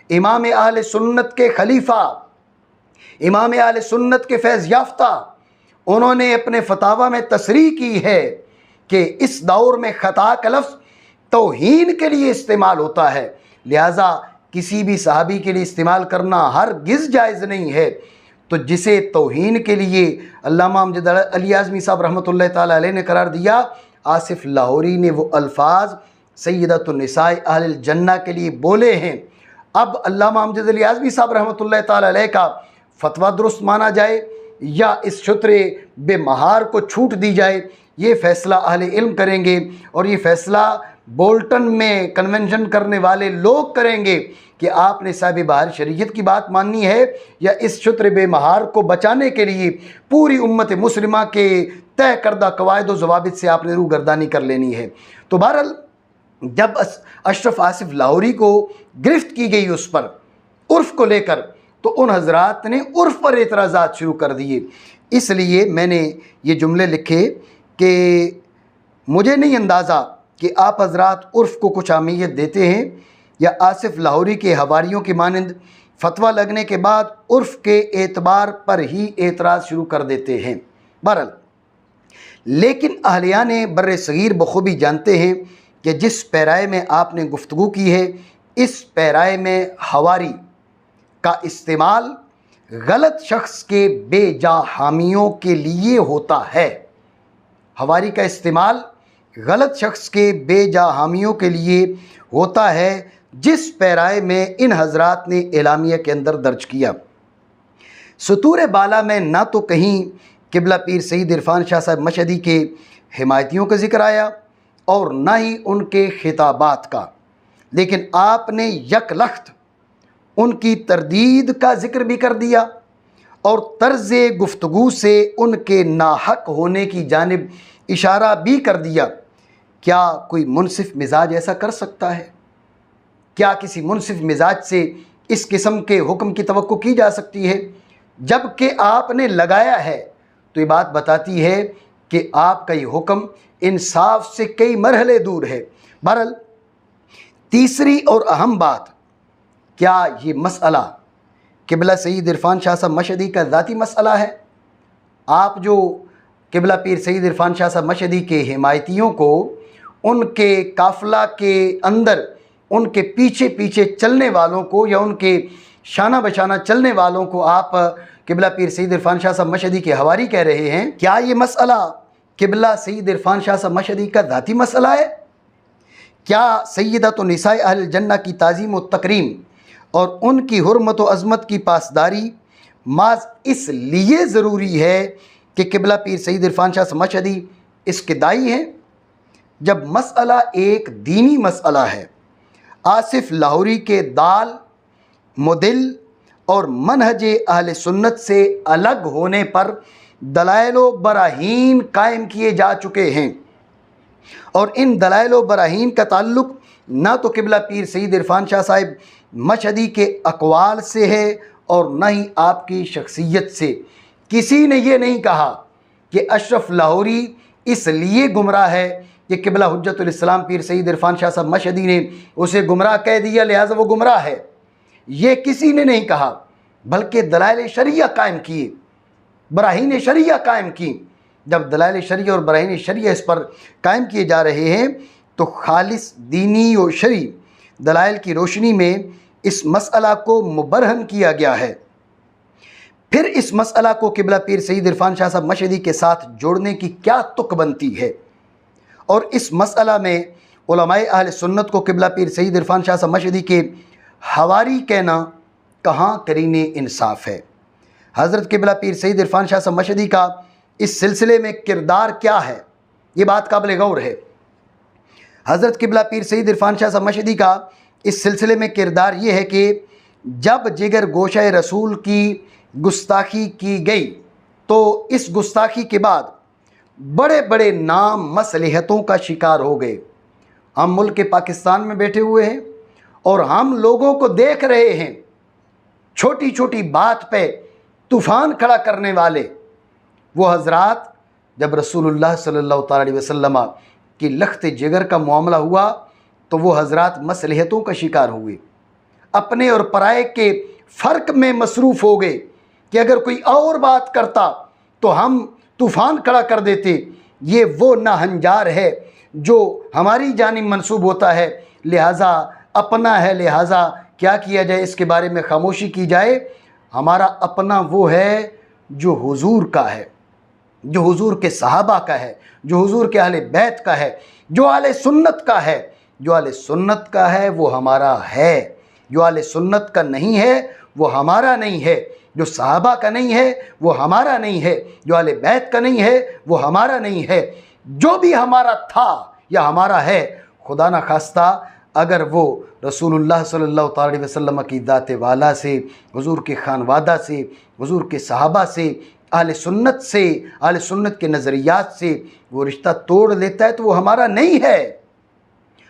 इमाम अहले सुन्नत के खलीफा, इमाम अहले सुन्नत के फैज़ याफ्ता, उन्होंने अपने फतावा में तसरीह की है कि इस दौर में खता का लफ्ज़ तौहीन के लिए इस्तेमाल होता है, लिहाजा किसी भी सहाबी के लिए इस्तेमाल करना हरगिज़ जायज़ नहीं है। तो जिसे तौहीन के लिए अल्लामा अमजद अली आज़मी साहब रहमतुल्लाह ताला अलैह ने करार दिया, आसिफ लाहौरी ने वो अल्फाज सय्यदतुन्निसाए अहलिल जन्ना के लिए बोले हैं। अब अल्लामा अमजद अली आज़मी साहब रहमतुल्लाह ताला अलैह का फतवा दुरुस्त माना जाए या इस शुत्रे बेमहार को छूट दी जाए, ये फ़ैसला अहले इल्म करेंगे। और ये फ़ैसला बोल्टन में कन्वेंशन करने वाले लोग करेंगे कि आपने साहिब बहार शरीयत की बात माननी है या इस शुत्र बेमहार को बचाने के लिए पूरी उम्मत मुस्लिमा के तय करदा कवायद व ज़वाबित से आपने रूगर्दानी कर लेनी है। तो बहरहाल जब अशरफ आसिफ लाहौरी को गिरफ्त की गई उस पर उर्फ़ को लेकर, तो उन हजरात ने उर्फ़ पर एतराज़ात शुरू कर दिए। इसलिए मैंने ये जुमले लिखे कि मुझे नहीं अंदाज़ा कि आप हजरात उर्फ़ को कुछ अहमियत देते हैं या आसिफ लाहौरी के हवारियों की मानंद फतवा लगने के बाद उर्फ़ के एतबार पर ही एतराज़ शुरू कर देते हैं। बहरहाल लेकिन अहलियान बर्र सगीर बखूबी जानते हैं कि जिस पैराए में आपने गुफ्तगू की है, इस पैराए में हवारी का इस्तेमाल गलत शख्स के बेजा हामियों के लिए होता है। हवारी का इस्तेमाल गलत शख्स के बेजा हामियों के लिए होता है, जिस पैराए में इन हजरात ने एलामिया के अंदर दर्ज किया। सतूर बाला में ना तो कहीं किबला पीर सईद इरफान शाह साहब मशहदी के हिमायतियों का जिक्र आया और ना ही उनके खिताबात का, लेकिन आपने यकलख्त उनकी तरदीद का जिक्र भी कर दिया और तर्ज़ गुफ्तगू से उनके नाहक होने की जानिब इशारा भी कर दिया। क्या कोई मुनसिफ मिजाज ऐसा कर सकता है? क्या किसी मुनसिफ मिजाज से इस किस्म के हुक्म की तवक्को की जा सकती है? जबकि आपने लगाया है तो ये बात बताती है कि आपका ये हुक्म इंसाफ से कई मरहले दूर है। बहरहाल तीसरी और अहम बात, क्या ये मसला किबला सईद इरफान शाह साहब मशहदी का ज़ाती मसला है? आप जो किबला पीर सईद इरफान शाह साहब मशहदी के हिमायतियों को उनके काफ़िला के अंदर उनके पीछे पीछे चलने वालों को या उनके शाना बशाना चलने वालों को आप किबला पीर सईद इरफान शाह साहब मशहदी के हवारी कह रहे हैं, क्या ये मसला किबला सईद इरफान शाह साहब मशहदी का ज़ाती मसला है? क्या सय्यदतुन्निसाए अहलिल जन्ना की ताज़ीम व तकरीम और उनकी हुर्मत व अज़मत की पासदारी माज़ इसलिए ज़रूरी है कि किबला पीर सईद इरफान शाह साहब मशहदी इसके दाई हैं? जब मसला एक दीनी मसला है, आसिफ लाहौरी के दाल मुदिल और मनहज अहले सुन्नत से अलग होने पर दलाइल बराहीन कायम किए जा चुके हैं और इन दलाइल बराहीन का ताल्लुक़ ना तो किबला पीर सईद इरफान शाह साहिब मशहदी के अक़वाल से है और न ही आपकी शख्सियत से। किसी ने ये नहीं कहा कि अशरफ लाहौरी इसलिए गुमराह है कि किबला हुज्जतुल इस्लाम पीर सईद इरफान शाह साहब मशहदी ने उसे गुमराह कह दिया लिहाजा वो गुमराह है। ये किसी ने नहीं कहा, बल्कि दलाइल शरिया कायम किए, बराहीन शरिया कायम की। जब दलाइल शरिया और बराहीन शरिया इस पर कायम किए जा रहे हैं तो खालिस दीनी और शरी दलाइल की रोशनी में इस मसला को मुबरहन किया गया है। फिर इस मसला को किबला पीर सईद इरफान शाह साहब मशहदी के साथ जोड़ने की क्या तुक बनती है? और इस मसला में उलमाए अहले सुन्नत को किबला पीर सईद इरफान शाह साहब मशहदी के हवारी कहना कहाँ करीने इंसाफ है? हज़रत किबला पीर सईद इरफान शाह साहब मशहदी का इस सिलसिले में किरदार क्या है, ये बात काबिल गौर है। हज़रत किबला पीर सईद इरफान शाह साहब मशहदी का इस सिलसिले में किरदार ये है कि जब जिगर गोशा रसूल की गुस्ताखी की गई तो इस गुस्ताखी के बाद बड़े बड़े नाम मसलहतों का शिकार हो गए। हम मुल्क पाकिस्तान में बैठे हुए हैं और हम लोगों को देख रहे हैं, छोटी छोटी बात पे तूफ़ान खड़ा करने वाले वो हज़रात, जब रसूलुल्लाह सल्लल्लाहु अलैहि वसल्लम की लख्त जिगर का मामला हुआ तो वो हज़रात मसलहतों का शिकार हुए, अपने और पराए के फ़र्क में मसरूफ़ हो गए कि अगर कोई और बात करता तो हम तूफ़ान खड़ा कर देते। ये वो नाहंजार है जो हमारी जानिब मंसूब होता है, लिहाजा अपना है, लिहाजा क्या किया जाए, इसके बारे में खामोशी की जाए। हमारा अपना वो है जो हुजूर का है, जो हुजूर के सहाबा का है, जो हुजूर के अहले बैत का है, जो अहले सुन्नत का है। जो अहले सुन्नत का है वो हमारा है, जो अहले सुन्नत का नहीं है वो हमारा नहीं है, जो सहाबा का नहीं है वो हमारा नहीं है, जो अहले बैत का नहीं है वो हमारा नहीं है। जो भी हमारा था या हमारा है, खुदा न खास्ता अगर वो रसूलुल्लाह सल्लल्लाहु अलैहि वसल्लम की दाते वाला से, हुजूर के खानवादा से, हुजूर के सहाबा से, अहले सुन्नत से, अहले सुन्नत के नज़रियात से वो रिश्ता तोड़ लेता है तो वो हमारा नहीं है,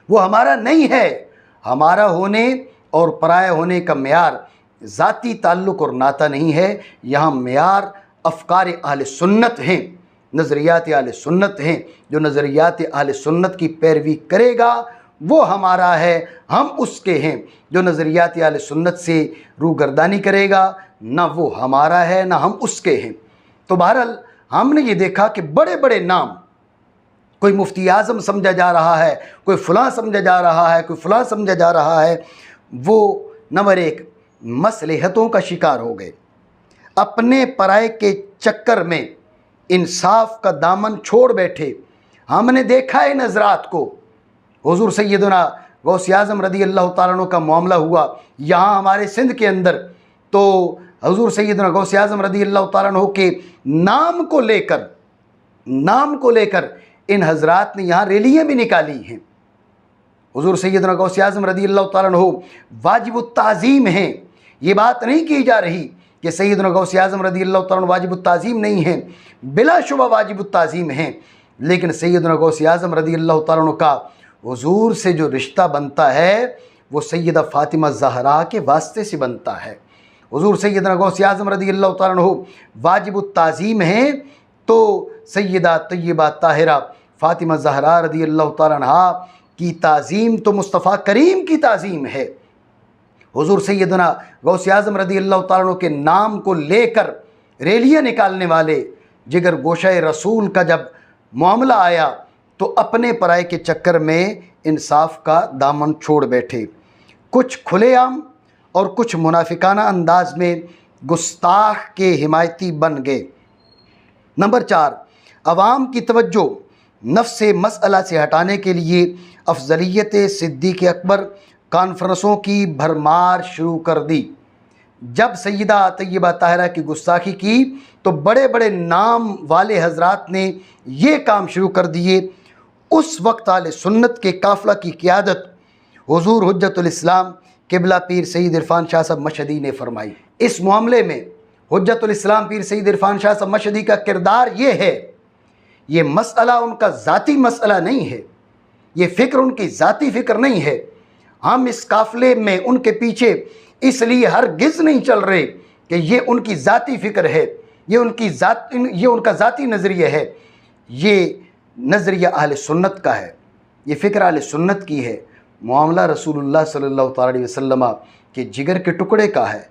वो हमारा नहीं है। हमारा होने और पराया होने का मेयार ज़ाती ताल्लुक़ और नाता नहीं है। यहाँ मेयार अफ़कार अहले सुन्नत हैं, नज़रियात अहले सुन्नत हैं। जो नज़रियात अहले सुन्नत की पैरवी करेगा वो हमारा है, हम उसके हैं। जो नज़रियात अहले सुन्नत से रूगर्दानी करेगा ना वो हमारा है ना हम उसके हैं। तो बहरहाल हमने ये देखा कि बड़े बड़े नाम, कोई मुफ्ती आज़म समझा जा रहा है, कोई फ़लाँ समझा जा रहा है, कोई फ़लाँ समझा जा रहा है, वो नंबर एक मसलहतों का शिकार हो गए। अपने पराये के चक्कर में इंसाफ का दामन छोड़ बैठे। हमने देखा है नज़रात को, हुज़ूर सैयदना गौस आज़म रज़ी अल्लाह तआला अन्हु का मामला हुआ यहाँ हमारे सिंध के अंदर, तो हुज़ूर सैयदना गौस आज़म रज़ी अल्लाह तआला अन्हु के नाम को लेकर इन हज़रात ने यहाँ रैलियाँ भी निकाली हैं। हुज़ूर सैयदना गौस आज़म रज़ी अल्लाह तआला अन्हु वाजिबुत ताज़ीम हैं। ये बात नहीं की जा रही कि सैयदना गौस आज़म रज़ी अल्लाह तआला अन्हु वाजिबुत ताज़ीम नहीं हैं, बिलाशुबा वाजिबुत ताज़ीम हैं। लेकिन सैयदना गौस आज़म रज़ी अल्लाह तआला अन्हु का हुज़ूर से जो रिश्ता बनता है वो सैयदा फ़ातिमा ज़हरा के वास्ते से बनता है। हुज़ूर सैयदना गौस आज़म रज़ी अल्लाह तआला अन्हु वाजिबुत ताज़ीम हैं, तो सैयदा तय्यबा ताहिरा फ़ातिमा ज़हरा रज़ी अल्लाह तआला अन्हा की ताज़ीम तो मुस्तफ़ा करीम की ताज़ीम है। हुज़ूर सैयदना गौस आज़म रज़ी अल्लाह तआला अन्हु के नाम को लेकर रैलियाँ निकालने वाले जिगर गोशाए रसूल का जब मामला आया तो अपने पराये के चक्कर में इंसाफ का दामन छोड़ बैठे। कुछ खुलेआम और कुछ मुनाफिकाना अंदाज में गुस्ताख के हिमायती बन गए। नंबर 4, अवाम की तवज्जो नफ्स मसअला से हटाने के लिए अफजलियत सिद्दीक़ अकबर कॉन्फ्रेंसों की भरमार शुरू कर दी। जब सैयदा तय्यबा ताहिरा की गुस्ताखी की तो बड़े बड़े नाम वाले हजरात ने ये काम शुरू कर दिए। उस वक्त आले सुन्नत के काफ़िला की क़ियादत हुज़ूर हुज्जतुल इस्लाम क़िबला पीर सईद इरफ़ान शाह साहब मशहदी ने फरमाई। इस मामले में हुज्जतुल इस्लाम पीर सईद इरफ़ान शाह साहब मशहदी का किरदार ये है, ये मसला उनका ज़ाती मसला नहीं है, ये फ़िक्र उनकी ज़ाती फ़िक्र नहीं है। हम इस काफ़िले में उनके पीछे इसलिए हरगिज़ नहीं चल रहे कि ये उनकी ज़ाती फ़िक्र है, ये उनका ज़ाती नज़रिया है। ये नज़रिया अहले सुन्नत का है, ये फ़िक्र अहले सुन्नत की है। मामला रसूलुल्लाह सल्लल्लाहु अलैहि वसल्लम के जिगर के टुकड़े का है।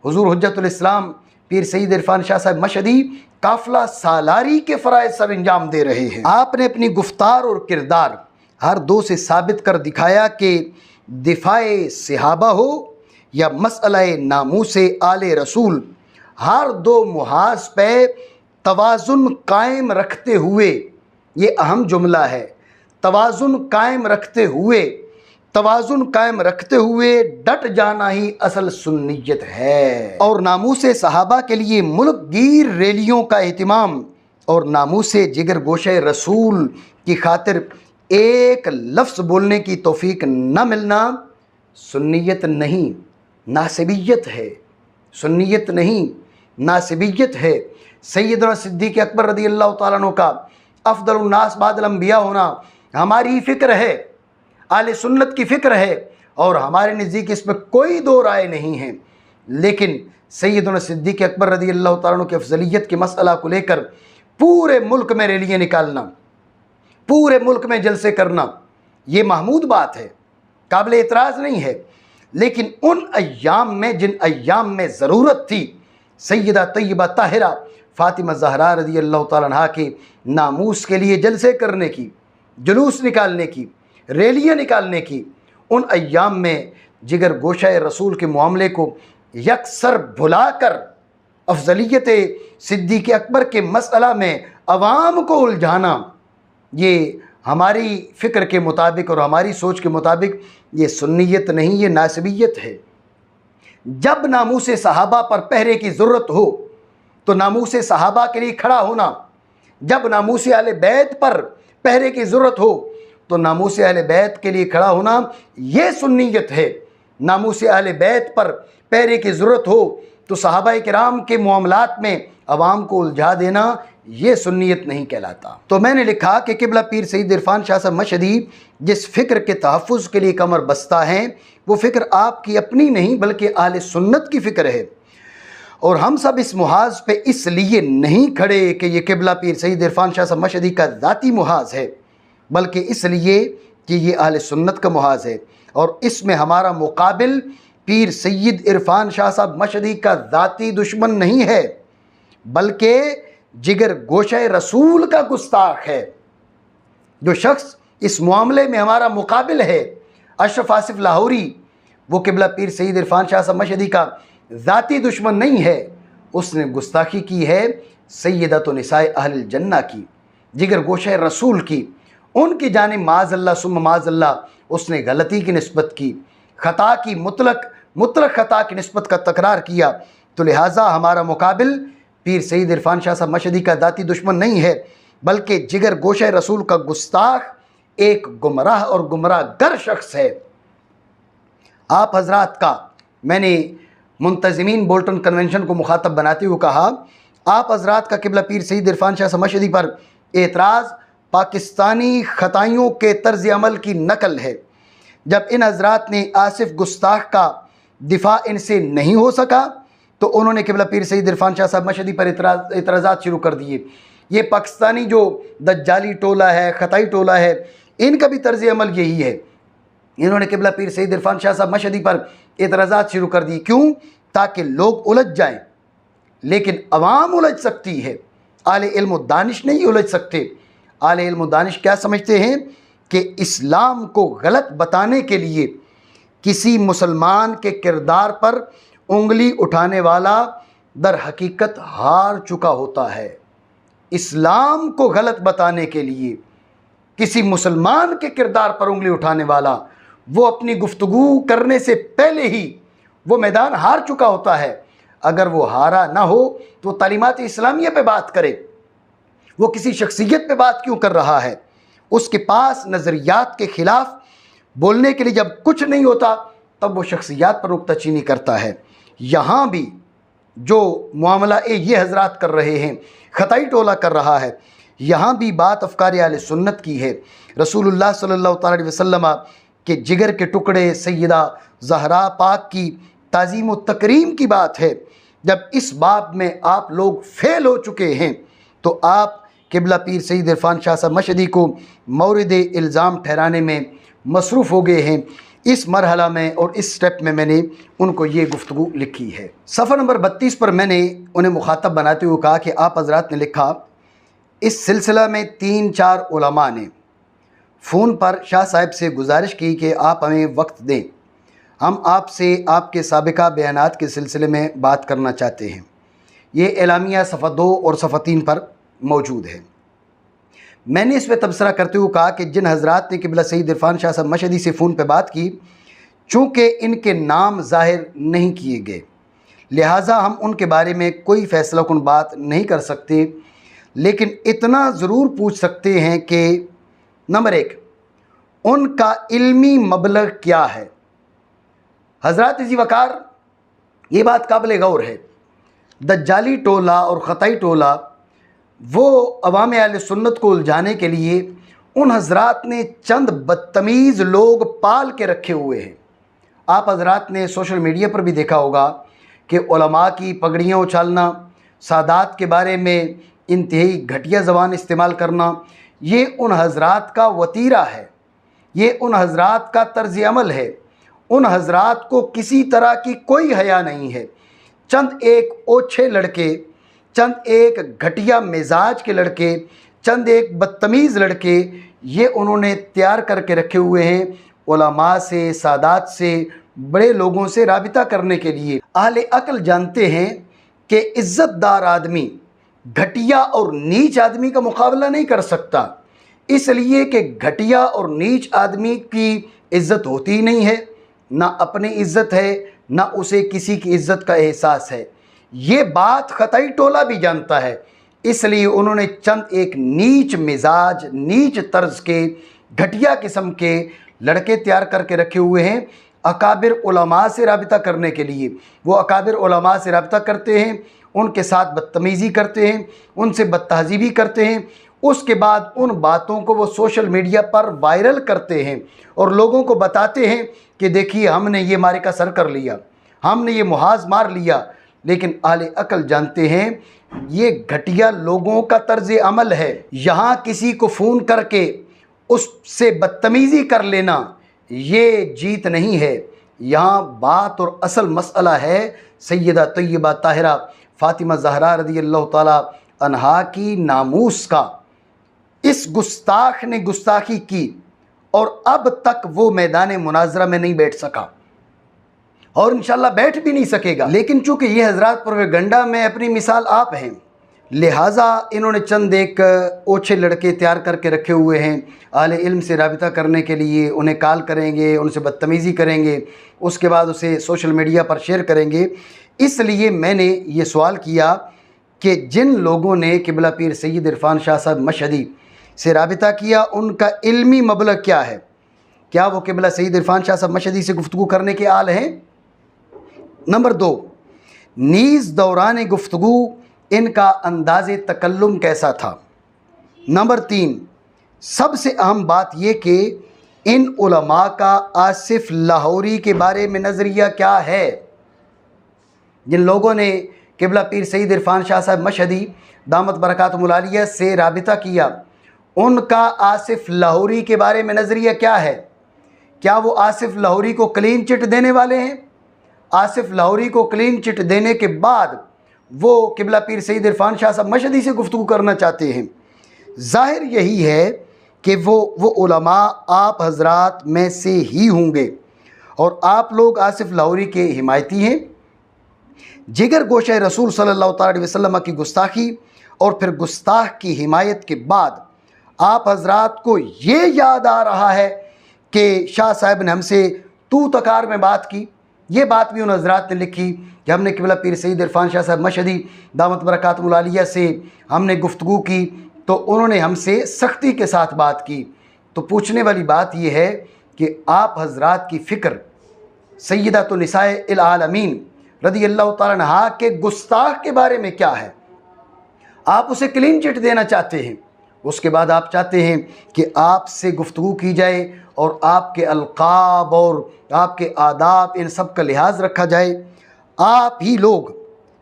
हुज़ूर हुज्जतुल इस्लाम पीर सईद इरफ़ान शाह साहब मशहदी काफ़िला सालारी के फ़राइज़ सर अंजाम दे रहे हैं। आपने अपनी गुफ्तार और किरदार हर दो से साबित कर दिखाया कि दिफ़ाए सहाबा हो या मसअले नामूसे आले रसूल, हर दो मुहाज पे तवाज़ुन कायम रखते हुए, ये अहम जुमला है, तवाज़ुन कायम रखते हुए डट जाना ही असल सुन्नियत है। और नामूसे सहाबा के लिए मुल्क गिर रैलियों का एहतिमाम और नामूसे जिगर गोशे रसूल की खातिर एक लफ्ज़ बोलने की तौफीक न मिलना सुन्नियत नहीं नासिबियत है, सुन्नियत नहीं नासिबियत है। सैयदना सिद्दीक़ अकबर रज़ी अल्लाह तआला अन्हु का अफ़दलुन नास बादल अंबिया होना हमारी फ़िक्र है, आले सुन्नत की फ़िक्र है और हमारे नज़दीक इस पर कोई दो राय नहीं है। लेकिन सैयदना सिद्दीक़ अकबर रज़ी अल्लाह तआला अन्हु की अफजलियत के मसला को लेकर पूरे मुल्क में रैलियाँ निकालना, पूरे मुल्क में जलसे करना, ये महमूद बात है, काबिल एतराज़ नहीं है। लेकिन उन अय्याम में जिन अय्याम में ज़रूरत थी, सैयदा तय्यबा ताहिरा फ़ातिमा ज़हरा रज़ी अल्लाह ताला अन्हा के नामूस के लिए जलसे करने की, जुलूस निकालने की, रैलियाँ निकालने की, उन अय्याम में जिगर गोशाए रसूल के मामले को यकसर भुलाकर अफजलियत सिद्दीक़ अकबर के मसला में अवाम को उलझाना, ये हमारी फ़िक्र के मुताबिक और हमारी सोच के मुताबिक ये सुन्नियत नहीं, ये नासिबियत है। जब नामूस सहाबा पर पहरे की ज़रूरत हो तो नामूस सहाबा के लिए खड़ा होना, जब नामूस अहले बैत पर पहरे की ज़रूरत हो तो नामूस अहले बैत के लिए खड़ा होना, ये सुन्नियत है। नामूस अहले बैत पर पहरे की ज़रूरत हो तो सहाबाए किराम के मामलात में अवाम को उलझा देना, ये सुन्नियत नहीं कहलाता। तो मैंने लिखा कि किबला पीर सईद इरफान शाह साहब मशहदी जिस फ़िक्र के तहफ़्फ़ुज़ के लिए कमर बस्ता हैं, वो फ़िक्र आपकी अपनी नहीं बल्कि आले सुन्नत की फ़िक्र है। और हम सब इस मुहाज़ पे इसलिए नहीं खड़े कि ये किबला पीर सईद इरफान शाह साहब मशहदी का ज़ाती मुहाज़ है, बल्कि इसलिए कि ये आले सुन्नत का मुहाज़ है और इसमें हमारा मुकाबिल पीर सैयद इरफान शाह साहब मशहदी का ज़ाती दुश्मन नहीं है, बल्कि जिगर गोशे रसूल का गुस्ताख है। जो शख्स इस मामले में हमारा मुकाबिल है, अशरफ आसिफ लाहौरी, वो किबला पीर सईद इरफान शाह साहब मशहदी का ज़ाती दुश्मन नहीं है, उसने गुस्ताखी की है सैयदत निसाए अहल जन्ना की, जिगर गोशे रसूल की, उनकी जानिब माज़ल्ला सुम्मा माज़ल्ला उसने गलती की निस्बत की, ख़ता की, मुतलक ख़ता की निस्बत का तकरार किया। तो लिहाजा हमारा मुकाबिल पीर सईद इरफान शाह साहब मशहदी का ज़ाती दुश्मन नहीं है, बल्कि जिगर गोशे रसूल का गुस्ताख एक गुमराह और गुमराह गर शख्स है। आप हजरात का मैंने मुंतज़िमीन बोल्टन कन्वेंशन को मुखातब बनाते हुए कहा, आप हजरात का किबला पीर सईद इरफान शाह साहब मशहदी पर एतराज़ पाकिस्तानी ख़ताइयों के तर्ज़ अमल की नकल है। जब इन हजरात ने आसिफ गुस्ताख का दिफा इनसे नहीं हो सका तो उन्होंने किबला पीर सईद इरफान शाह साहब मशहदी पर एतराज़ात शुरू कर दिए। ये पाकिस्तानी जो दज्जाली टोला है, ख़ताई टोला है, इनका भी तर्ज़ अमल यही है। इन्होंने किबला पीर सईद इरफान शाह साहब मशहदी पर एतराज़ात शुरू कर दी। क्यों? ताकि लोग उलझ जाएं, लेकिन अवाम उलझ सकती है, आले इल्म दानिश नहीं उलझ सकते। आले इल्म दानिश क्या समझते हैं कि इस्लाम को गलत बताने के लिए किसी मुसलमान के किरदार पर उंगली उठाने वाला दर हकीकत हार चुका होता है। इस्लाम को गलत बताने के लिए किसी मुसलमान के किरदार पर उंगली उठाने वाला, वो अपनी गुफ्तगू करने से पहले ही वो मैदान हार चुका होता है। अगर वो हारा ना हो तो तालीमात इस्लामिया पे बात करे, वो किसी शख्सियत पे बात क्यों कर रहा है? उसके पास नज़रियात के ख़िलाफ़ बोलने के लिए जब कुछ नहीं होता तब वो शख्सियात पर रुकताचीनी करता है। यहाँ भी जो मामला ये हजरात कर रहे हैं, ख़ताई टोला कर रहा है, यहाँ भी बात अफ़कार आले सुन्नत की है। रसूलुल्लाह सल्लल्लाहु अलैहि वसल्लम के जिगर के टुकड़े सैयदा ज़हरा पाक की ताज़ीम व तकरीम की बात है। जब इस बाब में आप लोग फ़ेल हो चुके हैं तो आप किबला पीर सईद इरफान शाह साहब मशहदी को मौरिद इल्ज़ाम ठहराने में मसरूफ़ हो गए हैं। इस मरहला में और इस स्टेप में मैंने उनको ये गुफ्तगू लिखी है। सफ़र नंबर 32 पर मैंने उन्हें मुखातब बनाते हुए कहा कि आप हज़रात ने लिखा, इस सिलसिला में 3-4 उलमा ने फ़ोन पर शाह साहब से गुजारिश की कि आप हमें वक्त दें, हम आपसे आपके साबिका बयानात के सिलसिले में बात करना चाहते हैं। ये एलामिया सफ़ा 2 और सफ़ा 3 पर मौजूद है। मैंने इस पर तबसरा करते हुए कहा कि जिन हजरात ने किबला सईद इरफान शाह साहब मशहदी से फ़ोन पर बात की, चूँकि इनके नाम ज़ाहिर नहीं किए गए, लिहाजा हम उनके बारे में कोई फ़ैसला कुन बात नहीं कर सकते, लेकिन इतना ज़रूर पूछ सकते हैं कि नंबर 1, उनका इल्मी मबलग क्या है। हजरात इसी वकार ये बात काबिल गौर है, दज्जाली टोला और ख़ताई टोला वो अवाम अहले सुन्नत को उलझाने के लिए उन हजरात ने चंद बदतमीज़ लोग पाल के रखे हुए हैं। आप हजरात ने सोशल मीडिया पर भी देखा होगा कि उलमा की पगड़ियाँ उछालना, सादात के बारे में इंतहाई घटिया ज़बान इस्तेमाल करना, ये उन हजरात का वतीरा है, ये उन हजरात का तर्ज़ अमल है। उन हजरात को किसी तरह की कोई हया नहीं है। चंद एक ओछे लड़के, चंद एक घटिया मिजाज के लड़के, चंद एक बदतमीज़ लड़के, ये उन्होंने तैयार करके रखे हुए हैं उलमा से, सादात से, बड़े लोगों से राबिता करने के लिए। अहले अक्ल जानते हैं कि इज़्ज़तदार आदमी घटिया और नीच आदमी का मुकाबला नहीं कर सकता, इसलिए कि घटिया और नीच आदमी की इज़्ज़त होती ही नहीं है, ना अपनी इज़्ज़त है, ना उसे किसी की इज़्ज़त का एहसास है। ये बात ख़तई टोला भी जानता है, इसलिए उन्होंने चंद एक नीच मिजाज, नीच तर्ज के, घटिया किस्म के लड़के तैयार करके रखे हुए हैं अकाबिर उलमा से राबिता करने के लिए। वो अकाबिर उलमा से राबिता करते हैं, उनके साथ बदतमीज़ी करते हैं, उनसे बदतहज़ीबी करते हैं, उसके बाद उन बातों को वो सोशल मीडिया पर वायरल करते हैं और लोगों को बताते हैं कि देखिए हमने ये मारिका सर कर लिया, हमने ये मुहाज मार लिया। लेकिन अहले अक्ल जानते हैं ये घटिया लोगों का तर्ज अमल है। यहाँ किसी को फ़ोन करके उससे बदतमीज़ी कर लेना ये जीत नहीं है। यहाँ बात और असल मसला है सैयदा तय्यबा ताहिरा फ़ातिमा ज़हरा रज़ी अल्लाह ताला अन्हा की नामूस का। इस गुस्ताख ने गुस्ताखी की और अब तक वो मैदान मुनाजरा में नहीं बैठ सका और इंशाल्लाह बैठ भी नहीं सकेगा। लेकिन चूँकि ये हज़रात प्रोपेगेंडा में अपनी मिसाल आप हैं, लिहाजा इन्होंने चंद एक ओछे लड़के तैयार करके रखे हुए हैं अहले इल्म से राबिता करने के लिए। उन्हें कॉल करेंगे, उनसे बदतमीज़ी करेंगे, उसके बाद उसे सोशल मीडिया पर शेयर करेंगे। इसलिए मैंने ये सवाल किया कि जिन लोगों ने किबला पीर सैयद इरफान शाह साहब मशहदी से राबिता किया उनका इल्मी मबलग क्या है? क्या वो किबला सैयद इरफान शाह साहब मशहदी से गुफ्तगू करने के आल हैं? नंबर 2, नीज़ दौरान गुफ्तगू इनका अंदाज़े तकल्लुम कैसा था? नंबर 3, सबसे अहम बात ये कि इन उलमा का आसिफ लाहौरी के बारे में नज़रिया क्या है? जिन लोगों ने किबला पीर सैयद इरफान शाह साहब मशहदी दामत बरकातुहुल आलिया से राबिता किया, उनका आसिफ लाहौरी के बारे में नज़रिया क्या है? क्या वो आसिफ लाहौरी को क्लीन चिट देने वाले हैं? आसिफ लाहौरी को क्लीन चिट देने के बाद वो किबला पीर सैयद इरफान शाह साहब मशहदी से गुफ्तगू करना चाहते हैं। ज़ाहिर यही है कि वो उलमा आप हजरात में से ही होंगे और आप लोग आसिफ लाहौरी के हिमायती हैं। जिगर गोशे रसूल सल्लल्लाहु अलैहि वसल्लम की गुस्ताखी और फिर गुस्ताख की हिमायत के बाद आप हजरात को ये याद आ रहा है कि शाह साहब ने हमसे तू तकार में बात की। ये बात भी उन हजरात ने लिखी कि हमने किबला पीर सैयद इरफान शाह साहब मशहदी दामत बरकातुहुल आलिया से हमने गुफ्तगू की तो उन्होंने हमसे सख्ती के साथ बात की। तो पूछने वाली बात यह है कि आप हजरात की फ़िक्र सैयदतुन निसाइल आलमीन रज़ी अल्लाह तआला अन्हा के गुस्ताख के बारे में क्या है? आप उसे क्लीन चिट देना चाहते हैं, उसके बाद आप चाहते हैं कि आपसे गुफ्तगू की जाए और आपके अलक़ाब और आपके आदाब इन सब का लिहाज रखा जाए। आप ही लोग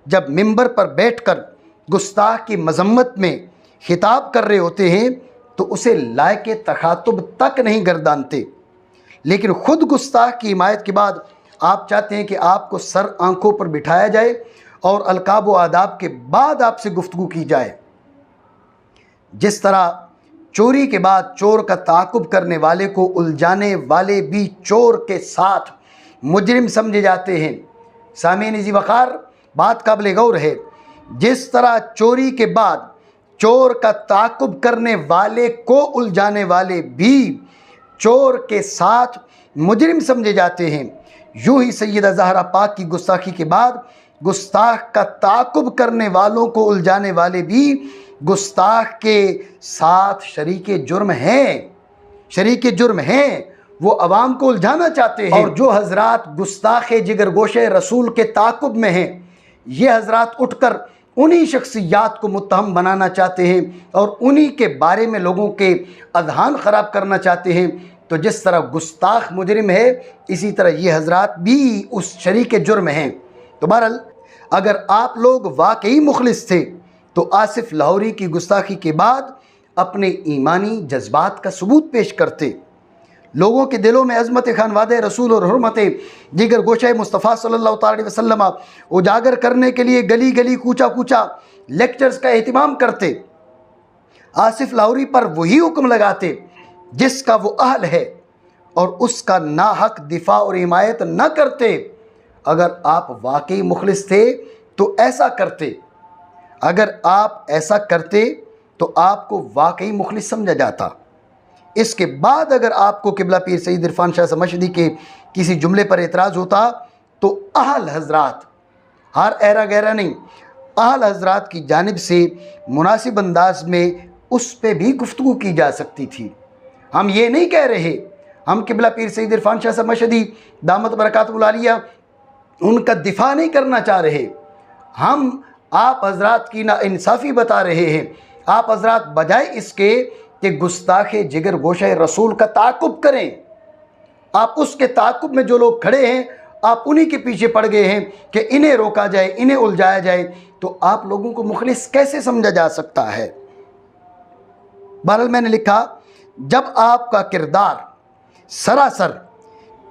जब मिंबर पर बैठकर गुस्ताख की मजम्मत में खिताब कर रहे होते हैं तो उसे लायके तखातुब तक नहीं गर्दानते, लेकिन ख़ुद गुस्ताख की हिमायत के बाद आप चाहते हैं कि आपको सर आंखों पर बिठाया जाए और अलक़ाब व आदाब के बाद आपसे गुफ्तगू की जाए। जिस तरह चोरी के बाद चोर का ताक़ुब करने वाले को उलझाने वाले भी चोर के साथ मुजरिम समझे जाते हैं। सामीन जी वक़ार, बात काबिल गौर है। जिस तरह चोरी के बाद चोर का ताक़ुब करने वाले को उलझाने वाले भी चोर के साथ मुजरिम समझे जाते हैं, यूँ ही सैयदा ज़हरा पाक की गुस्ताखी के बाद गुस्ताख का ताक़ुब करने वालों को उलझाने वाले भी गुस्ताख के साथ शरीके जुर्म हैं, शरीके जुर्म हैं। वो अवाम को उलझाना चाहते हैं। और जो हजरात गुस्ताखे जिगर गोशे रसूल के ताक़ुब में हैं, ये हजरात उठकर उन्हीं शख्सियात को मुत्तहम बनाना चाहते हैं और उन्हीं के बारे में लोगों के अज़हान ख़राब करना चाहते हैं। तो जिस तरह गुस्ताख मुजरिम है, इसी तरह ये हजरात भी उस शरीके जुर्म हैं। तो बहरहाल अगर आप लोग वाकई मुखलिस थे तो आसिफ लाहौरी की गुस्ताखी के बाद अपने ईमानी जज्बात का सबूत पेश करते। लोगों के दिलों में अज़मत खानवादे रसूल और हुर्मत जिगर गोशे मुस्तफ़ा सल्लल्लाहु अलैहि वसल्लम उजागर करने के लिए गली गली कूचा कूचा लेक्चर्स का एहतमाम करते। आसिफ लाहौरी पर वही हुक्म लगाते जिसका वो अहल है और उसका नाहक दिफा और हिमायत न करते। अगर आप वाकई मुखलिस थे तो ऐसा करते। अगर आप ऐसा करते तो आपको वाकई मुखलिस समझा जाता। इसके बाद अगर आपको किबला पीर सईद इरफान शाह समशदी के किसी जुमले पर एतराज़ होता तो अहल हजरात, हर एरा गहरा नहीं, अहल हजरात की जानिब से मुनासिब अंदाज में उस पर भी गुफ्तगू की जा सकती थी। हम ये नहीं कह रहे, हम किबला पीर सईद इरफान शाह समशदी दामत बरकातुहुल आलिया उनका दिफा नहीं करना चाह रहे। हम आप हजरात की नाइंसाफ़ी बता रहे हैं। आप हजरात बजाय इसके कि गुस्ताखे जिगर गोशे रसूल का ताक़ुब करें, आप उसके ताक़ुब में जो लोग खड़े हैं आप उन्हीं के पीछे पड़ गए हैं कि इन्हें रोका जाए, इन्हें उलझाया जाए। तो आप लोगों को मुखलिस कैसे समझा जा सकता है? बहरहाल मैंने लिखा, जब आपका किरदार सरासर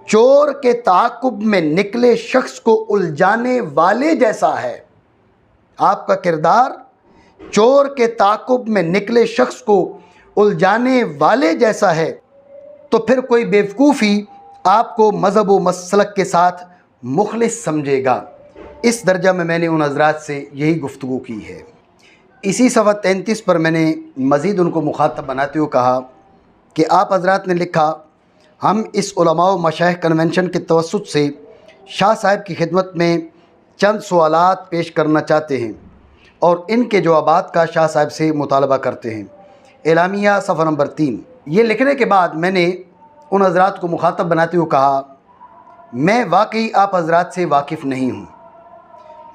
चोर के ताक़ुब में निकले शख्स को उलझाने वाले जैसा है, आपका किरदार चोर के ताक़ुब में निकले शख्स को उलझाने वाले जैसा है, तो फिर कोई बेवकूफ़ी आपको मज़हब व मसलक के साथ मुखलिस समझेगा। इस दर्जा में मैंने उन हज़रात से यही गुफ्तगू की है। इसी सफ़ा 33 पर मैंने मज़ीद उनको मुखातब बनाते हुए कहा कि आप हज़रात ने लिखा, हम इस उलमा व मशाइख कन्वेंशन के तवस्सुत से शाह साहब की खिदमत में चंद सवालात पेश करना चाहते हैं और इनके जवाबात का शाह साहब से मुतालबा करते हैं। एलामिया सफ़ा नंबर 3। ये लिखने के बाद मैंने उन हज़रात को मुखातब बनाते हुए कहा, मैं वाकई आप हज़रात से वाकिफ़ नहीं हूँ,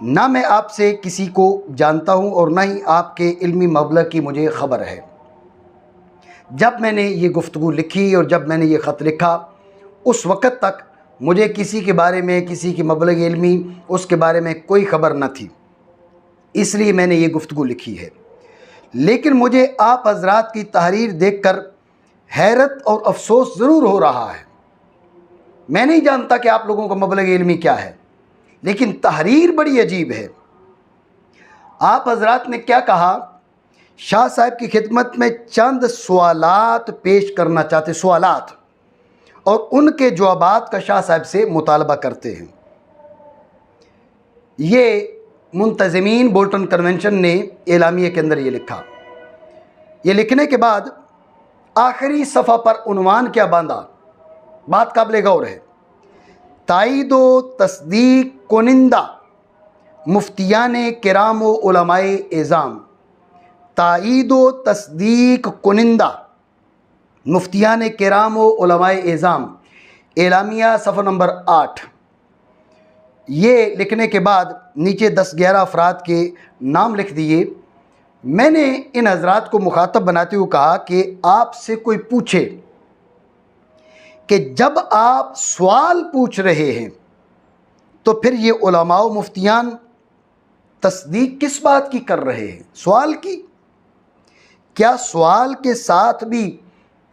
ना मैं आपसे किसी को जानता हूँ और ना ही आपके इल्मी मबलग की मुझे ख़बर है। जब मैंने ये गुफ्तगू लिखी और जब मैंने ये ख़त लिखा, उस वक़्त तक मुझे किसी के बारे में, किसी की मबलग इल्मी उसके बारे में कोई ख़बर न थी, इसलिए मैंने ये गुफ्तगू लिखी है। लेकिन मुझे आप हज़रात की तहरीर देखकर हैरत और अफसोस ज़रूर हो रहा है। मैं नहीं जानता कि आप लोगों का मबलग इल्मी क्या है, लेकिन तहरीर बड़ी अजीब है। आप हज़रात ने क्या कहा, शाह साहब की खिदमत में चंद सवालात पेश करना चाहते, सवालात, और उनके जवाबात का शाह साहब से मुतालबा करते हैं। ये मुंतज़मीन बोल्टन कन्वेंशन ने एलामिया के अंदर ये लिखा। ये लिखने के बाद आखिरी सफ़ा पर उन्वान क्या बांधा, बात काबिल गौर है। ताईदो तस्दीक कुनिंदा मुफ्तियाने किराम व उलमाए एज़ाम, ताईदो तस्दीक कुनिंदा मुफ्तियाने किराम व उलमाए एज़ाम, एलामिया सफ़ा नंबर 8। ये लिखने के बाद नीचे 10-11 अफराद के नाम लिख दिए। मैंने इन हज़रात को मुखातब बनाते हुए कहा कि आपसे कोई पूछे कि जब आप सवाल पूछ रहे हैं तो फिर ये उलमा व मुफ्तियान तस्दीक किस बात की कर रहे हैं? सवाल की। क्या सवाल के साथ भी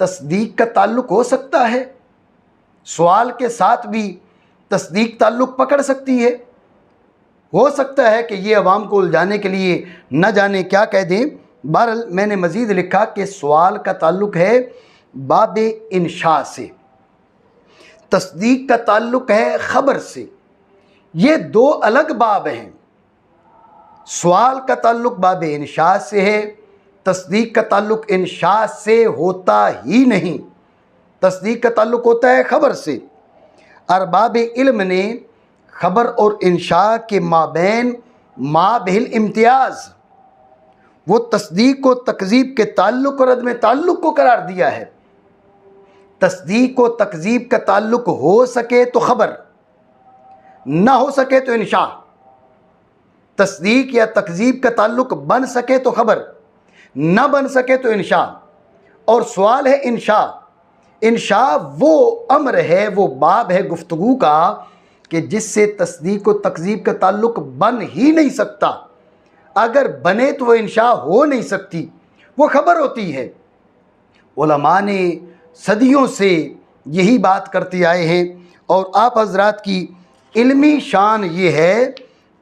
तस्दीक का ताल्लुक़ हो सकता है? सवाल के साथ भी तस्दीक ताल्लुक़ पकड़ सकती है? हो सकता है कि ये अवाम को उलझाने के लिए न जाने क्या कह दें। बहरहाल मैंने मज़ीद लिखा कि सवाल का ताल्लुक़ है बाब इंशा से, तस्दीक का ताल्लुक़ है ख़बर से। ये दो अलग बाब हैं। सवाल का ताल्लुक़ बाब इंशा से है, तस्दीक का ताल्लुक़ इंशा से होता ही नहीं। तस्दीक का ताल्लुक़ होता है ख़बर से। अरबाब इल्म ने ख़बर और इंशा के माबैन माबिल इम्तियाज़, वो तस्दीक को तकज़ीब के ताल्लुक़ और अदम ताल्लुक़ को करार दिया है। तस्दीक को तकज़ीब का ताल्लुक़ हो सके तो ख़बर, ना हो सके तो इंशा। तस्दीक या तकज़ीब का ताल्लुक़ बन सके तो ख़बर, ना बन सके तो इंशा। और सवाल है इंशा। इंशा वो अम्र है, वो बाब है गुफ्तगू का कि जिससे तस्दीक व तकज़ीब का ताल्लुक़ बन ही नहीं सकता। अगर बने तो वो इंशा हो नहीं सकती, वो ख़बर होती है। उलमा ने सदियों से यही बात करते आए हैं। और आप हजरात की इल्मी शान ये है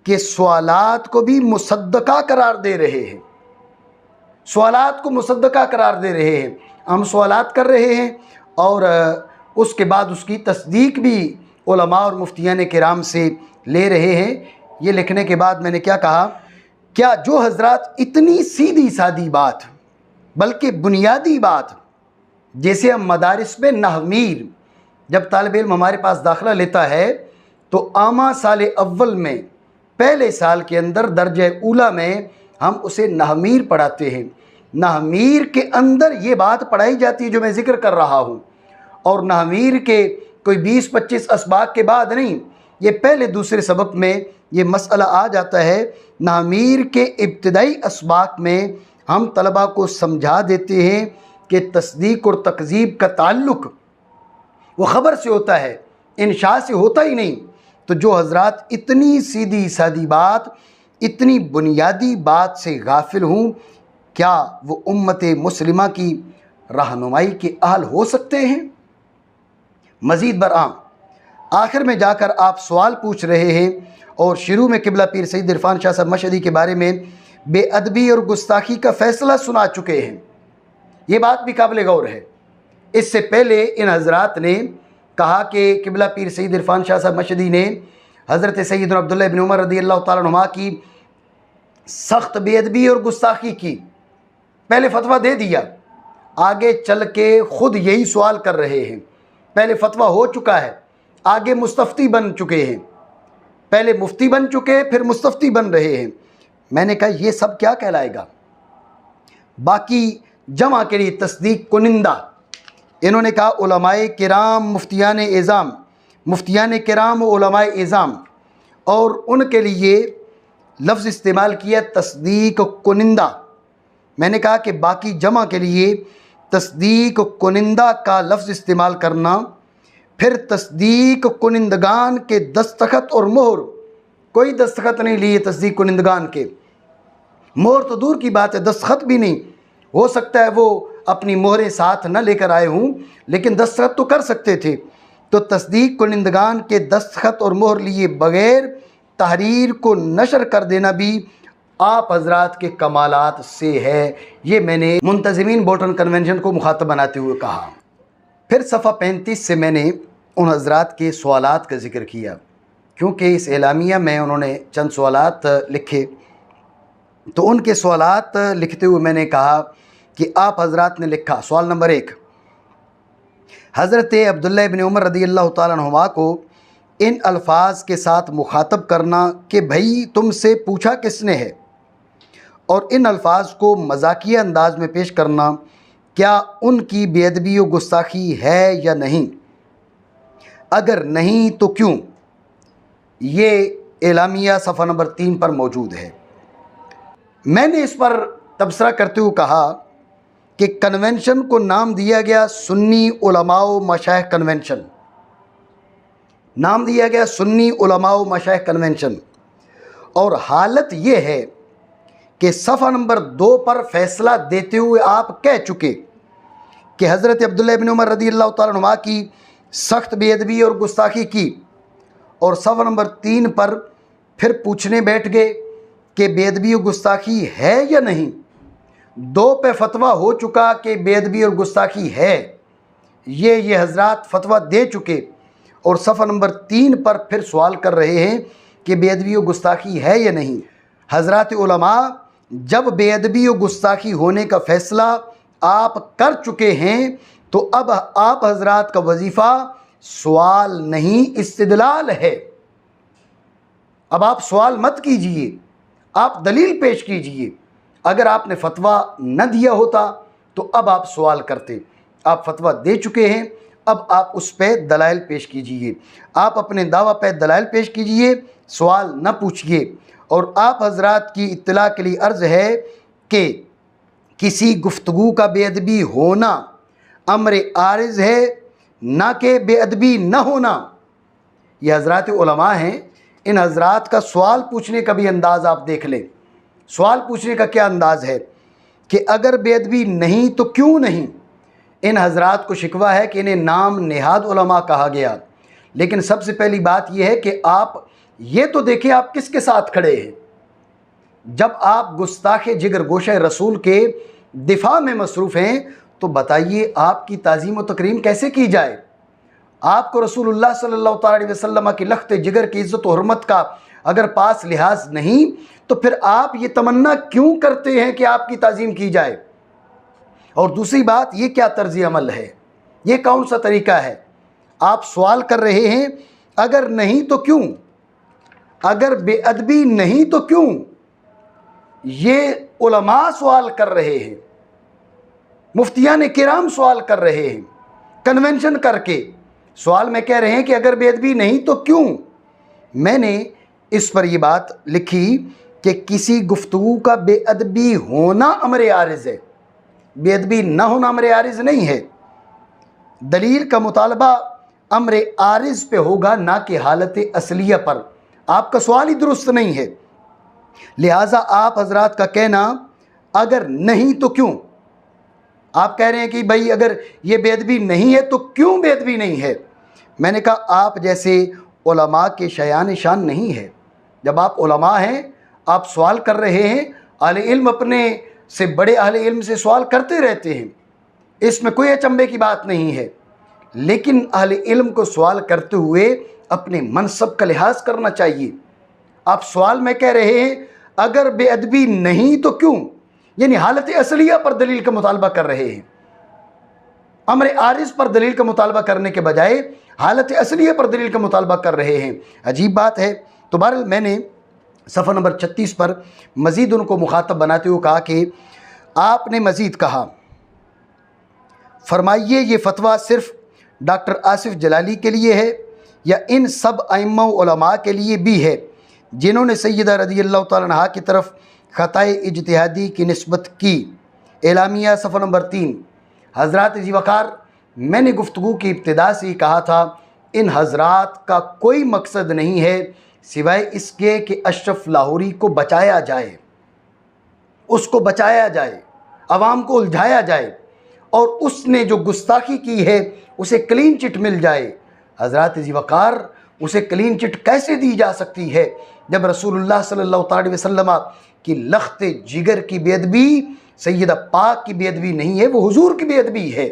कि सवालात को भी मुसद्दका करार दे रहे हैं, सवालात को मुसद्दका करार दे रहे हैं। हम सवालात कर रहे हैं और उसके बाद उसकी तस्दीक भी उलमा और मुफ्तियान किराम से ले रहे हैं। ये लिखने के बाद मैंने क्या कहा, क्या जो हजरात इतनी सीधी सादी बात, बल्कि बुनियादी बात, जैसे हम मदारिस में नहमीर, जब तालिब इल्म हमारे पास दाखिला लेता है तो आमा साल अव्वल में पहले साल के अंदर दर्जे ऊला में हम उसे नहमीर पढ़ाते हैं। नहमीर के अंदर ये बात पढ़ाई जाती है जो मैं ज़िक्र कर रहा हूँ, और नहमीर के कोई 20-25 असबाक के बाद नहीं, ये पहले दूसरे सबक में ये मसला आ जाता है। नहमीर के इब्तदाई असबाक में हम तलबा को समझा देते हैं कि तस्दीक और तकज़ीब का ताल्लुक़ वो ख़बर से होता है, इंशा से होता ही नहीं। तो जो हजरात इतनी सीधी सादी बात, इतनी बुनियादी बात से गाफिल हूँ, क्या वो उम्मत मुस्लिमा की रहनुमाई के अहल हो सकते हैं? मज़ीद बरआम आखिर में जाकर आप सवाल पूछ रहे हैं और शुरू में किबला पीर सईद इरफान शाह साहब मशहदी के बारे में बेअदबी और गुस्ताखी का फ़ैसला सुना चुके हैं। ये बात भी काबिल गौर है। इससे पहले इन हजरात ने कहा कि किबला पीर सईद इरफान शाह साहब मशहदी ने हज़रत सैयदना अब्दुल्लाह इब्न उमर रज़ियल्लाहु ताला अन्हुमा की सख्त बेअदबी और गुस्ताखी की। पहले फतवा दे दिया, आगे चल के ख़ुद यही सवाल कर रहे हैं। पहले फतवा हो चुका है, आगे मुस्तफ्ती बन चुके हैं, पहले मुफ्ती बन चुके फिर मुस्तफ्ती बन रहे हैं। मैंने कहा ये सब क्या कहलाएगा? बाकी जमा के लिए तस्दीक कुनिंदा, इन्होंने कहा उलमाए किराम मुफ्तियान इज़ाम, मुफ्तियान किराम उलमाए इज़ाम, और उनके लिए लफ्ज़ इस्तेमाल किया तस्दीक कुनिंदा। मैंने कहा कि बाकी जमा के लिए तस्दीक कुनिंदा का लफ्ज़ इस्तेमाल करना, फिर तस्दीक कुनिंदगान के दस्तखत और मोहर, कोई दस्तखत नहीं लिए तस्दीक कुनिंदगान के, मोहर तो दूर की बात है, दस्तखत भी नहीं। हो सकता है वो अपनी मोहरें साथ न लेकर आए हूँ, लेकिन दस्तखत तो कर सकते थे। तो तस्दीक कुनिंदगान के दस्तखत और मोहर लिए बग़ैर तहरीर को नशर कर देना भी आप हजरात के कमालात से है। ये मैंने मुंतज़मीन बोल्टन कन्वेंशन को मुखातब बनाते हुए कहा। फिर सफ़ा 35 से मैंने उन हजरात के सवालात का ज़िक्र किया, क्योंकि इस एलामिया में उन्होंने चंद सवालात लिखे। तो उनके सवालात लिखते हुए मैंने कहा कि आप हजरात ने लिखा, सवाल नंबर 1, हज़रत अब्दुल्लाह इब्न उमर रज़ियल्लाहु ताला अन्हुमा को इन अल्फाज के साथ मुखातब करना कि भाई तुमसे पूछा किसने है, और इन अल्फाज को मजाकिया अंदाज में पेश करना, क्या उनकी बेअदबी व गुस्ताखी है या नहीं? अगर नहीं तो क्यों? ये एलामिया सफ़ा नंबर 3 पर मौजूद है। मैंने इस पर तबसरा करते हुए कहा कि कन्वेंशन को नाम दिया गया सुन्नी उलमाओ मशाइख कन्वेंशन, नाम दिया गया सुन्नी उलमाओ मशाइख कन्वेंशन, और हालत ये है कि सफ़ा नंबर 2 पर फैसला देते हुए आप कह चुके कि हज़रत अब्दुल्लाह इब्न उमर रज़ियल्लाहु ताला अन्हुमा की सख्त बेअदबी और गुस्ताखी की, और सफ़ा नंबर 3 पर फिर पूछने बैठ गए कि बेअदबी और गुस्ताखी है या नहीं। 2 पे फतवा हो चुका कि बेअदबी और गुस्ताखी है, ये हजरात फतवा दे चुके, और सफ़ा नंबर 3 पर फिर सवाल कर रहे हैं कि बेअदबी और गुस्ताखी है या नहीं। हजरात उलमा जब बेअदबी और गुस्ताखी होने का फ़ैसला आप कर चुके हैं तो अब आप हजरात का वजीफ़ा सवाल नहीं इस्तिदलाल है। अब आप सवाल मत कीजिए, आप दलील पेश कीजिए। अगर आपने फतवा न दिया होता तो अब आप सवाल करते। आप फतवा दे चुके हैं, अब आप उस पर दलाइल पेश कीजिए, आप अपने दावा पर दलाइल पेश कीजिए, सवाल न पूछिए। और आप हजरात की इत्तला के लिए अर्ज़ है कि किसी गुफ्तगू का बेअदबी होना अम्र आरिज़ है, ना कि बेअदबी न होना। ये हजरात उलमा हैं, इन हजरात का सवाल पूछने का भी अंदाज़ आप देख लें। सवाल पूछने का क्या अंदाज़ है कि अगर बेअदबी नहीं तो क्यों नहीं? इन हजरात को शिकवा है कि इन्हें नाम नेहाद उलमा कहा गया। लेकिन सबसे पहली बात यह है कि आप ये तो देखें आप किसके साथ खड़े हैं। जब आप गुस्ताखे जिगर गोशे रसूल के दिफा में मसरूफ़ हैं तो बताइए आपकी ताज़ीम व तकरीम कैसे की जाए। आपको रसूलुल्लाह सल्लल्लाहु अलैहि वसल्लम की लख्त जिगर की इज़्ज़त व हुर्मत का अगर पास लिहाज नहीं तो फिर आप ये तमन्ना क्यों करते हैं कि आपकी ताज़ीम की जाए। और दूसरी बात, ये क्या तर्ज़ अमल है, ये कौन सा तरीका है। आप सवाल कर रहे हैं अगर नहीं तो क्यों, अगर बेअदबी नहीं तो क्यों। ये उलमा सवाल कर रहे हैं, मुफ्तियान किराम सवाल कर रहे हैं, कन्वेंशन करके सवाल में कह रहे हैं कि अगर बेअदबी नहीं तो क्यों। मैंने इस पर यह बात लिखी कि किसी गुफ्तगू का बेअदबी होना अमर आरिज़ है, बेअदबी ना होना अमर आरिज़ नहीं है। दलील का मुतालबा अमर आरिज़ पे होगा ना कि हालत असलिया पर। आपका सवाल ही दुरुस्त नहीं है। लिहाजा आप हजरात का कहना अगर नहीं तो क्यों, आप कह रहे हैं कि भाई अगर ये बेअदबी नहीं है तो क्यों बेअदबी नहीं है। मैंने कहा आप जैसे उलमा के शयान शान नहीं है। जब आप उलमा हैं, आप सवाल कर रहे हैं, अहले इल्म अपने से बड़े अहले इल्म से सवाल करते रहते हैं, इसमें कोई अचंभे की बात नहीं है। लेकिन अहले इल्म को सवाल करते हुए अपने मनसब का लिहाज करना चाहिए। आप सवाल में कह रहे हैं अगर बेअदबी नहीं तो क्यों, यानी हालत असलिया पर दलील का मुतालबा कर रहे हैं। अमर आरिज़ पर दलील का मुतालबा करने के बजाय हालत असलिया पर दलील का मुतालबा कर रहे हैं। अजीब बात है। तो बहरहाल मैंने सफ़ा नंबर 36 पर मज़ीद उनको मुखातब बनाते हुए कहा कि आपने मज़ीद कहा, फरमाइए ये फतवा सिर्फ़ डॉक्टर आसिफ जलाली के लिए है या इन सब अइम्मा उलमा के लिए भी है जिन्होंने सैयदा रज़ियल्लाहु तआला अन्हा की तरफ ख़ताए इज्तिहादी की निस्बत की। एलामिया सफ़ा नंबर 3। हज़रात जी वक़ार, मैंने गुफ्तगू की इब्तिदा से ही कहा था इन हज़रात का कोई मकसद नहीं है सिवाय इसके कि अशरफ लाहौरी को बचाया जाए, उसको बचाया जाए, आवाम को उलझाया जाए और उसने जो गुस्ताखी की है उसे क्लीन चिट मिल जाए। हज़रात जी वक़ार, उसे क्लीन चिट कैसे दी जा सकती है जब रसूलुल्लाह सल्लल्लाहु अलैहि वसल्लम की लख्त जिगर की बेअदबी सैयदा पाक की बेअदबी नहीं है, वो हुजूर की बेअदबी है।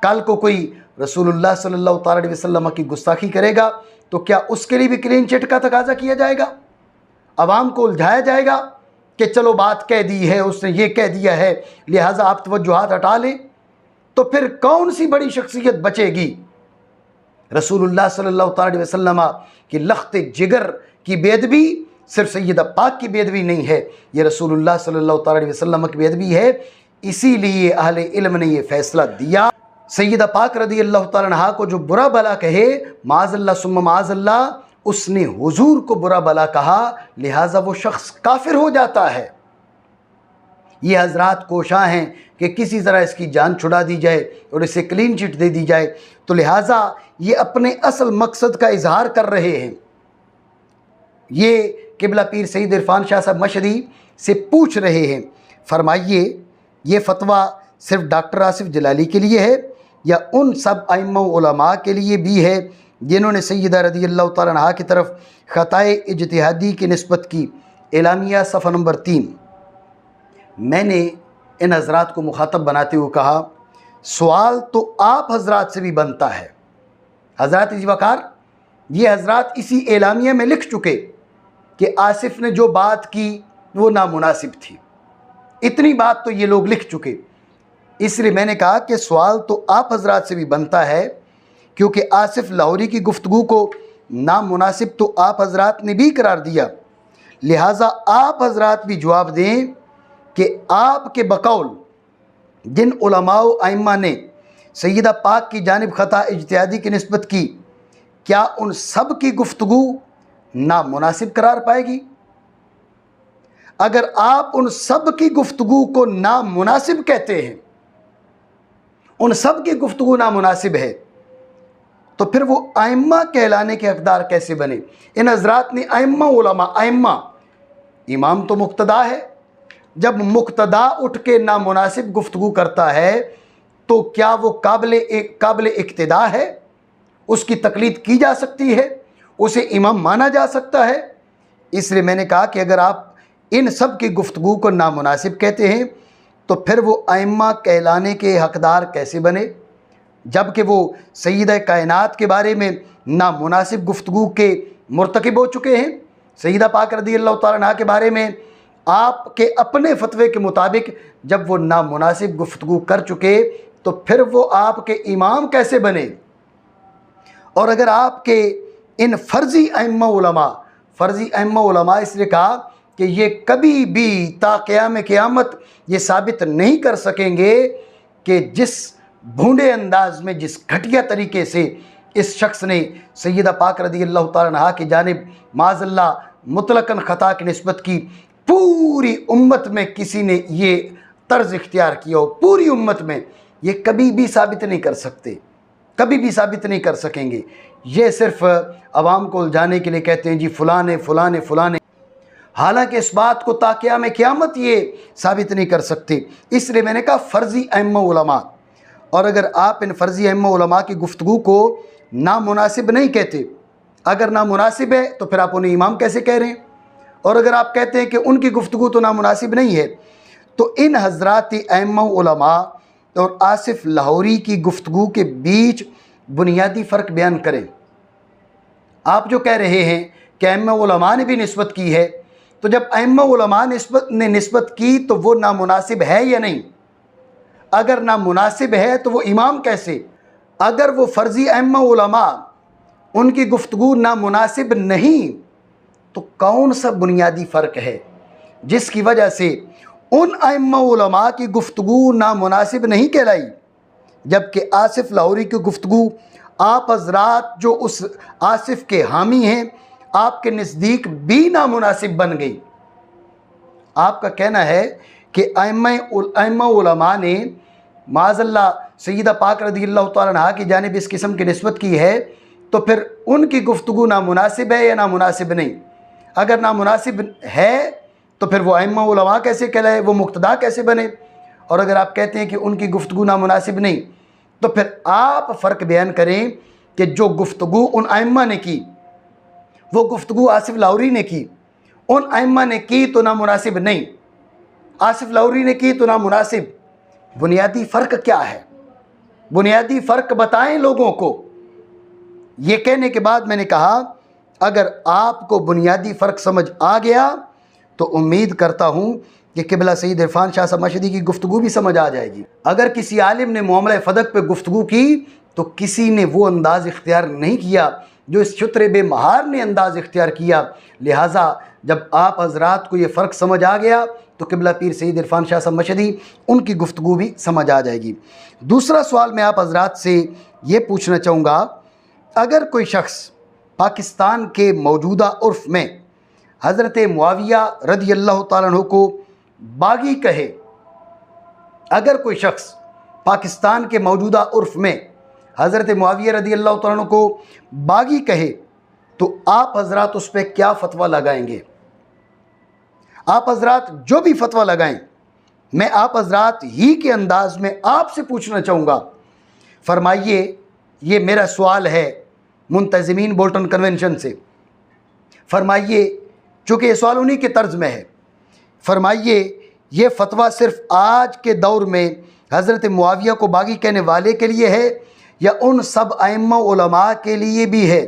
कल को कोई रसूलुल्लाह सल्लल्लाहु अलैहि वसल्लम की गुस्ताखी करेगा तो क्या उसके लिए भी क्लीन चिट का तकाजा किया जाएगा? आवाम को उलझाया जाएगा कि चलो बात कह दी है, उसने ये कह दिया है, लिहाजा आप तवज्जुहात हटा लें, तो फिर कौन सी बड़ी शख्सियत बचेगी? रसूलुल्लाह सल्लल्लाहु अलैहि वसल्लम की लख्त जिगर की बेअदबी सिर्फ सैयदा पाक की बेअदबी नहीं है, ये रसूलुल्लाह सल्लल्लाहु अलैहि वसल्लम की बेअदबी है। इसीलिए अहले इल्म ने यह फैसला दिया, सैयदा पाक रज़ियल्लाहु तआला अन्हा को जो बुरा भला कहे, माज़अल्लाह सुम्मा माज़अल्लाह, उसने हुजूर को बुरा भला कहा, लिहाजा वो शख्स काफिर हो जाता है। ये हजरात कोशां हैं कि किसी तरह इसकी जान छुड़ा दी जाए और इसे क्लीन चिट दे दी जाए, तो लिहाजा ये अपने असल मकसद का इजहार कर रहे हैं। ये किबला पीर सईद इरफान शाह साहब मशरी से पूछ रहे हैं, फरमाइए ये फतवा सिर्फ डॉक्टर आसिफ जलाली के लिए है या उन सब अइम्मा उलमा के लिए भी है जिन्होंने सैयदा रज़ियल्लाहु तआला अन्हा की तरफ ख़ताए इज्तिहादी की निस्बत की। एलामिया सफ़ा नंबर 3। मैंने इन हज़रात को मुखातब बनाते हुए कहा, सवाल तो आप हज़रात से भी बनता है। हज़रात जी वक़ार, ये हज़रात इसी एलामिया में लिख चुके कि आसिफ ने जो बात की वो नामुनासिब थी। इतनी बात तो ये लोग लिख चुके। इसलिए मैंने कहा कि सवाल तो आप हज़रात से भी बनता है, क्योंकि आसिफ लाहौरी की गुफ्तगू को नामुनासिब तो आप हज़रात ने भी करार दिया। लिहाजा आप हज़रात भी जवाब दें कि आपके बकौल जिन उलमाओ अइम्मा ने सैयदा पाक की जानिब ख़ता इज्तिहादी की निस्बत की, क्या उन सब की गुफ्तगू नामुनासिब करार पाएगी? अगर आप उन सब की गुफ्तगू को नामुनासिब कहते हैं, उन सब की गुफ्तगू नामुनासिब है, तो फिर वो अइम्मा कहलाने के हकदार कैसे बने? इन हज़रात ने अइम्मा उलमा, अइम्मा, इमाम तो मुक्तदा है। जब मुक्तदा उठ के नामुनासिब गुफ्तगू करता है तो क्या वो काबिल इक्तिदा है? उसकी तकलीद की जा सकती है? उसे इमाम माना जा सकता है? इसलिए मैंने कहा कि अगर आप इन सब की गुफ्तगू को नामुनासिब कहते हैं तो फिर वो अइम्मा कहलाने के हकदार कैसे बने, जबकि वो सय्यदा कायनात के बारे में नामुनासिब गुफ्तगू के मुर्तकिब हो चुके हैं। सय्यदा पाक रज़ी अल्लाह तआला अन्हा के बारे में आपके अपने फतवे के मुताबिक जब वो नामुनासिब गुफ्तगू कर चुके तो फिर वो आपके इमाम कैसे बने? और अगर आपके इन फ़र्ज़ी अइम्मा उलमा इसलिए कहा कि ये कभी भी ता क़याम क़यामत ये साबित नहीं कर सकेंगे कि जिस भूंडे अंदाज में, जिस घटिया तरीके से इस शख्स ने सय्यदा पाक रज़ी अल्लाह तआला अन्हा की जानिब माज़अल्लाह मुतलकन ख़ता की निस्बत की, पूरी उम्मत में किसी ने ये तर्ज इख्तियार किया हो, पूरी उम्मत में, ये कभी भी साबित नहीं कर सकते, कभी भी साबित नहीं कर सकेंगे। ये सिर्फ अवाम को उलझाने के लिए कहते हैं जी फ़लाँ ने, हालांकि इस बात को ता क़याम क़यामत ये साबित नहीं कर सकते। इसलिए मैंने कहा फ़र्ज़ी अइम्मा उलमा, और अगर आप इन फ़र्ज़ी अइम्मा उलमा की गुफ्तगू को नामुनासिब नहीं कहते, अगर नामुनासिब है तो फिर आप उन्हें इमाम कैसे कह रहे हैं? और अगर आप कहते हैं कि उनकी गुफ्तगू तो नामुनासिब नहीं है, तो इन हज़रात अइम्मा उलमा और आसिफ़ लाहौरी की गुफ्तगू के बीच बुनियादी फ़र्क बयान करें। आप जो कह रहे हैं कि अइम्मा उलमा ने भी निस्बत की है, तो जब अइम्मा उलमा ने निस्बत की तो वो नामुनासिब है या नहीं? अगर नामुनासिब है तो वो इमाम कैसे? अगर वो फ़र्ज़ी अइम्मा उलमा उनकी गुफ्तगू नामुनासिब नहीं तो कौन सा बुनियादी फ़र्क है जिसकी वजह से उन अइम्मा उलमा की गुफ्तगू नामुनासिब नहीं कहलाई, जबकि आसिफ़ लाहौरी की गुफ्तगू आप हज़रात जो उस आसिफ़ के हामी हैं आपके नज़दीक भी नामुनासिब बन गई। आपका कहना है कि अइम्मा उलमा ने माज़अल्लाह सय्यदा पाक रज़ी अल्लाह तआला अन्हा की जानिब इस किस्म की निस्बत की है, तो फिर उनकी गुफ्तगू नामुनासिब है या नामुनासिब नहीं? अगर नामुनासिब है तो फिर वो अइम्मा उलमा कैसे कहलाए, वो मुक्तदा कैसे बने? और अगर आप कहते हैं कि उनकी गुफ्तगू नामुनासिब नहीं, तो फिर आप फ़र्क बयान करें कि जो गुफ्तगू उन अइम्मा ने की, वो गुफ्तगू आसिफ़ लाहौरी ने की, उन अइम्मा ने की तो नामुनासिब नहीं, आसिफ़ लाहौरी ने की तो नामुनासिब। बुनियादी फ़र्क क्या है? बुनियादी फ़र्क बताएं लोगों को। ये कहने के बाद मैंने कहा अगर आपको बुनियादी फ़र्क समझ आ गया तो उम्मीद करता हूँ कि क़िबला सईद इरफ़ान शाह साहब मशहदी की गुफ्तगू भी समझ आ जाएगी। अगर किसी आलिम ने मामला फ़दक पे गुफ्तगू की तो किसी ने वो अंदाज़ इख्तियार नहीं किया जो इस शुत्र बेमहार ने अंदाज़ इख्तियार किया। लिहाजा जब आप हज़रात को ये फ़र्क समझ आ गया तो क़िबला पीर सईद इरफ़ान शाह साहब मशहदी उनकी गुफ्तगू भी समझ आ जाएगी। दूसरा सवाल मैं आप हज़रात से ये पूछना चाहूँगा, अगर कोई शख्स पाकिस्तान के मौजूदा उर्फ़ में हज़रत मुआविया रज़ी अल्लाह तआला अन्हु को बागी कहे, अगर कोई शख्स पाकिस्तान के मौजूदा उर्फ़ में हज़रत मुआविया रज़ी अल्लाह तआला अन्हु को बागी कहे तो आप हज़रात उस पर क्या फ़तवा लगाएंगे? आप हज़रात जो भी फ़तवा लगाएं, मैं आप हज़रात ही के अंदाज़ में आपसे पूछना चाहूँगा। फरमाइए, ये मेरा सवाल है मुंतज़िमीन बोल्टन कन्वेंशन से। फरमाइए, चूँकि ये सवाल उन्हीं के तर्ज में है, फरमाइए ये फ़तवा सिर्फ़ आज के दौर में हज़रत मुआविया को बागी कहने वाले के लिए है या उन सब अइम्मा उलमा के लिए भी है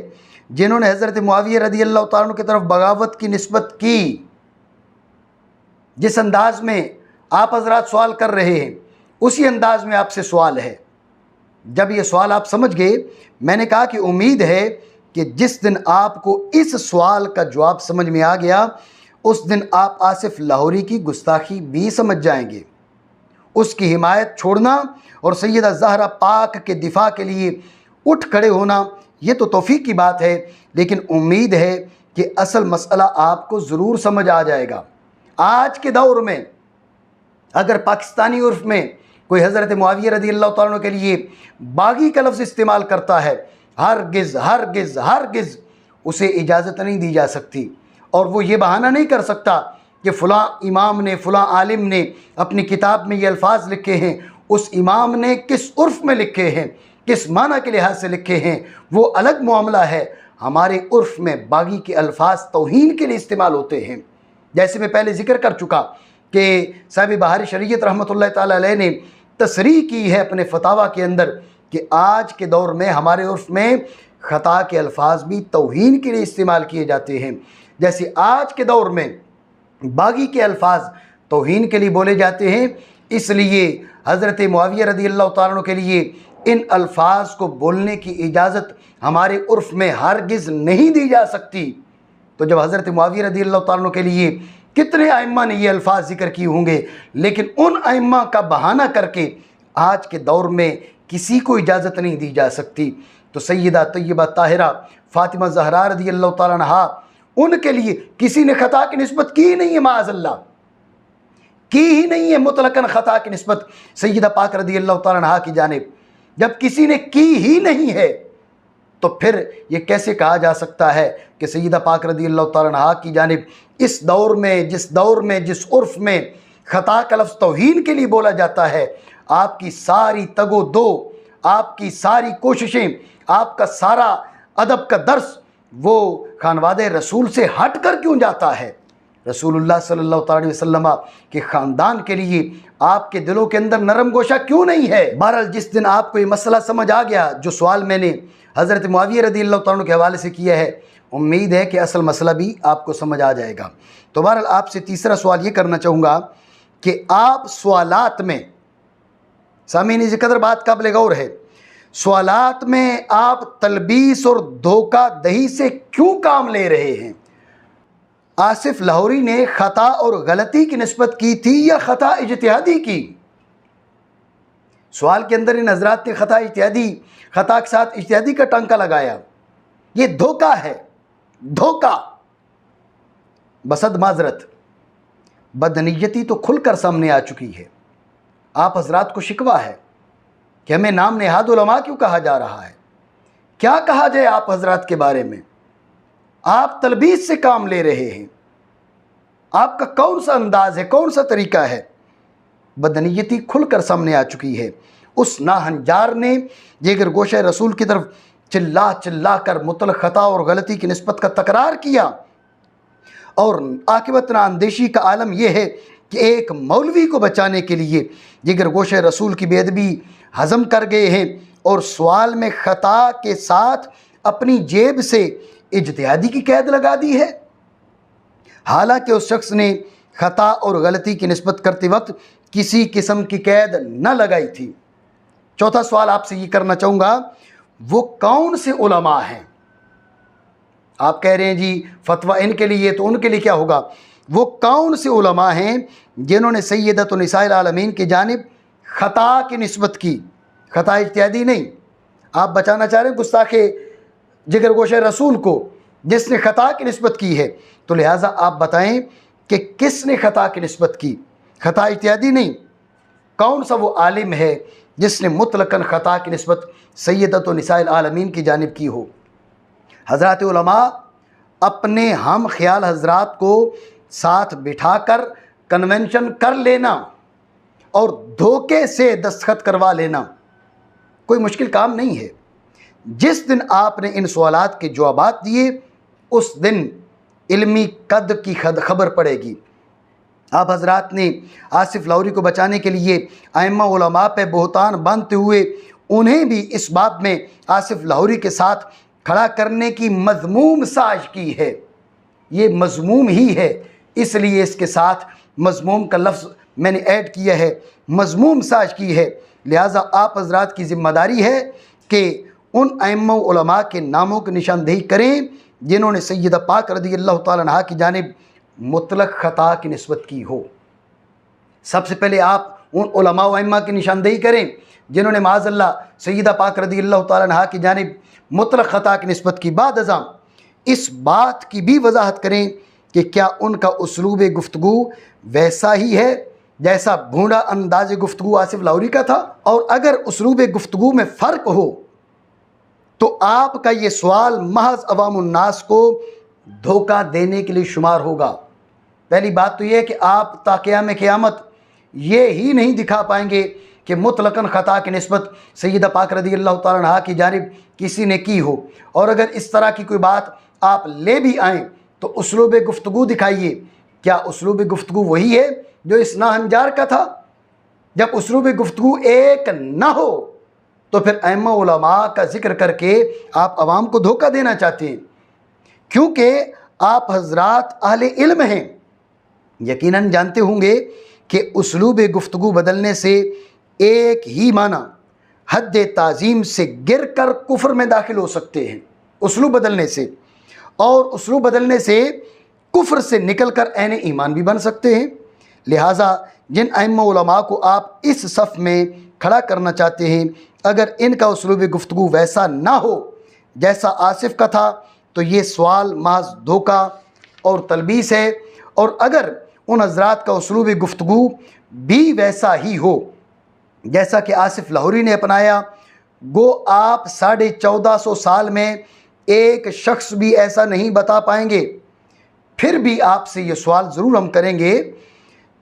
जिन्होंने हज़रत मुआविया रज़ी अल्लाह तआला अन्हु की तरफ बगावत की निस्बत की? जिस अंदाज़ में आप हज़रात सवाल कर रहे हैं उसी अंदाज़ में आपसे सवाल है। जब ये सवाल आप समझ गए, मैंने कहा कि उम्मीद है कि जिस दिन आपको इस सवाल का जवाब समझ में आ गया उस दिन आप आसिफ़ लाहौरी की गुस्ताखी भी समझ जाएंगे। उसकी हिमायत छोड़ना और सैयदा ज़हरा पाक के दिफा के लिए उठ खड़े होना ये तो तौफीक की बात है, लेकिन उम्मीद है कि असल मसला आपको ज़रूर समझ आ जाएगा। आज के दौर में अगर पाकिस्तानी उर्फ़ में कोई हज़रत मुआविया रज़ी अल्लाह तआला अन्हु के लिए बागी का लफ्ज़ इस्तेमाल करता है, हरगिज़ हरगिज़ हरगिज़ उसे इजाज़त नहीं दी जा सकती। और वो ये बहाना नहीं कर सकता कि फ़लाँ इमाम ने, फ़लाँ आलिम ने अपनी किताब में ये अल्फाज लिखे हैं, उस इमाम ने किस उर्फ में लिखे हैं, किस माना के लिहाज से लिखे हैं, वो अलग मामला है। हमारे उर्फ में बागी के अल्फाज तौहीन के लिए इस्तेमाल होते हैं। जैसे मैं पहले जिक्र कर चुका कि साहिब बहारी शरीयत रहमतुल्लाह ताला अलैह ने तसरीह की है अपने फतावा के अंदर कि आज के दौर में हमारे उर्फ में ख़ता के अल्फाज भी तौहीन के लिए इस्तेमाल किए जाते हैं। जैसे आज के दौर में बागी के अल्फाज तौहीन के लिए बोले जाते हैं, इसलिए हज़रत मुआविया रज़ियल्लाहु ताला अन्हु के लिए इन अल्फाज को बोलने की इजाज़त हमारे उर्फ में हरगिज़ नहीं दी जा सकती। तो जब हज़रत मुआविया रज़ियल्लाहु ताला अन्हु के लिए कितने आइम्मा ने ये अल्फाज जिक्र किए होंगे, लेकिन उन आइम्मा का बहाना करके आज के दौर में किसी को इजाज़त नहीं दी जा सकती। तो सैयदा तय्यबा ताहिरा फ़ातिमा ज़हरा रज़ियल्लाहु ताला अन्हा, उनके लिए किसी ने ख़ता की निस्बत की ही नहीं है, माअज़ल्लाह की ही नहीं है मुतलकन ख़ता की निस्बत सैयदा पाक रज़ियल्लाहु ताला अन्हा की जानिब। जब किसी ने की ही नहीं है तो फिर ये कैसे कहा जा सकता है कि सैयदा पाक रज़ियल्लाहु ताला अन्हा की जानिब इस दौर में, जिस उर्फ़ में ख़ता का लफ्ज़ तौहीन के लिए बोला जाता है, आपकी सारी तगो दो, आपकी सारी कोशिशें, आपका सारा अदब का दर्स वो खानवादे रसूल से हट कर क्यों जाता है? रसूलुल्लाह सल्लल्लाहु अलैहि वसल्लम के ख़ानदान के लिए आपके दिलों के अंदर नरम गोशा क्यों नहीं है? बहरहाल जिस दिन आपको ये मसला समझ आ गया, जो सवाल मैंने हज़रत मुआविया रज़ियल्लाहु ताला अन्हु के हवाले से किया है, उम्मीद है कि असल मसला भी आपको समझ आ जाएगा। तो बहरहाल आपसे तीसरा सवाल ये करना चाहूँगा कि आप सवालात में, सामीन इस कदर बात काबिल गौर है, सवालात में आप तलबीस और धोखा दही से क्यों काम ले रहे हैं? आसिफ लाहौरी ने ख़ता और गलती की निस्बत की थी या ख़ता इज्तिहादी की? सवाल के अंदर इन हज़रात ने ख़ता इज्तिहादी, ख़ता के साथ इज्तिहादी का टांका लगाया। ये धोखा है, धोखा। बसद माजरत बदनीयती तो खुलकर सामने आ चुकी है। आप हज़रात को शिकवा है कि हमें नाम नेहाद उलमा क्यों कहा जा रहा है? क्या कहा जाए आप हज़रात के बारे में? आप तलबीस से काम ले रहे हैं। आपका कौन सा अंदाज़ है, कौन सा तरीका है? बदनीयती खुलकर सामने आ चुकी है। उस नाहंजार ने जिगर गोशे रसूल की तरफ चिल्ला चिल्ला कर मुतलक ख़ता और गलती की निस्बत का तकरार किया, और आकिबत नाअंदेशी का आलम यह है कि एक मौलवी को बचाने के लिए जिगर गोशे रसूल की बेअदबी हज़म कर गए हैं और सवाल में ख़ता के साथ अपनी जेब से इज्तिहादी की कैद लगा दी है, हालांकि उस शख्स ने ख़ता और गलती की निस्बत करते वक्त किसी किस्म की कैद न लगाई थी। चौथा सवाल आपसे ये करना चाहूँगा, वो कौन से उलमा हैं? आप कह रहे हैं जी फतवा इनके लिए, तो उनके लिए क्या होगा? वो कौन से उलमा हैं जिन्होंने सैयदतुन निसाइल आलमीन की जानिब ख़ता की निस्बत की? ख़ता इज्तिहादी नहीं, आप बचाना चाह रहे हैं गुस्ताखे जिगर गोशे रसूल को जिसने ख़ता की निस्बत की है। तो लिहाजा आप बताएं कि किसने ख़ता की निस्बत की? ख़ता इज्तिहादी नहीं। कौन सा वो आलिम है जिसने मुतलकन ख़ता की निस्बत सैयदतुन निसाइल आलमीन की जानिब की हो? हज़रात उलमा अपने हम ख्याल हज़रात को साथ बिठाकर कन्वेंशन कर लेना और धोखे से दस्तखत करवा लेना कोई मुश्किल काम नहीं है। जिस दिन आपने इन सवालात के जवाबात दिए, उस दिन इल्मी कद की खबर पड़ेगी। आप हज़रात ने आसिफ लाहौरी को बचाने के लिए आइम्मा उलमा पे बोहतान बांधते हुए उन्हें भी इस बात में आसिफ लाहौरी के साथ खड़ा करने की मज़मूम साज़ की है। ये मज़मूम ही है, इसलिए इसके साथ मज़मूम का लफ्ज़ मैंने ऐड किया है, मज़मूम साज़ की है। लिहाजा आप हज़रात की ज़िम्मेदारी है कि उन आइम्मा उलमा के नामों की निशानदेही करें जिन्होंने सैयदा पाक रज़ियल्लाहु ताला अन्हा की जानिब मुतलक ख़ता की निस्बत की हो। सबसे पहले आप उन उलमा व आइम्मा की निशानदेही करें जिन्होंने माज़अल्लाह सैयदा पाक रज़ियल्लाहु ताला अन्हा की जानिब मुतलक ख़ता की निस्बत की। बाद अज़ां इस बात की भी वजाहत करें कि क्या उनका उसलूब गुफ्तगू वैसा ही है जैसा भूंडा अंदाज़ गुफ्तगू आसिफ लाहौरी का था, और अगर उसलूब गुफ्तगू में फ़र्क हो तो आपका ये सवाल महज अवामुन्नास को धोखा देने के लिए शुमार होगा। पहली बात तो यह है कि आप ता क़याम क़यामत ये ही नहीं दिखा पाएंगे कि मुतलकन ख़ता की निस्बत सैयदा पाक रज़ी अल्लाह तआला अन्हा की जानिब किसी ने की हो, और अगर इस तरह की कोई बात आप ले भी आएँ तो उसलूब गुफ्तगू दिखाइए। क्या उसलूब गुफ्तगू वही है जो इस नाहंजार का था? जब उसलूब गुफ्तगू एक ना हो तो फिर अइम्मा उलमा का जिक्र करके आप आवाम को धोखा देना चाहते हैं, क्योंकि आप हजरात अहले इल्म हैं, यकीनन जानते होंगे कि उसलूब गुफ्तगू बदलने से एक ही माना हद ताज़ीम से गिर कर कुफ्र में दाखिल हो सकते हैं उसलूब बदलने से, और उसलूब बदलने से कुफ्र से निकल कर ऐन ईमान भी बन सकते हैं। लिहाजा जिन अइम्मा उलमा को आप इस सफ़ में खड़ा करना चाहते हैं, अगर इनका उसलूब गुफ्तगू वैसा ना हो जैसा आसिफ का था तो ये सवाल महज धोखा और तलबीस है, और अगर उन हजरात का उसलूब गुफ्तगू भी वैसा ही हो जैसा कि आसिफ लाहौरी ने अपनाया, गो आप 1450 साल में एक शख्स भी ऐसा नहीं बता पाएंगे। फिर भी आपसे ये सवाल ज़रूर हम करेंगे,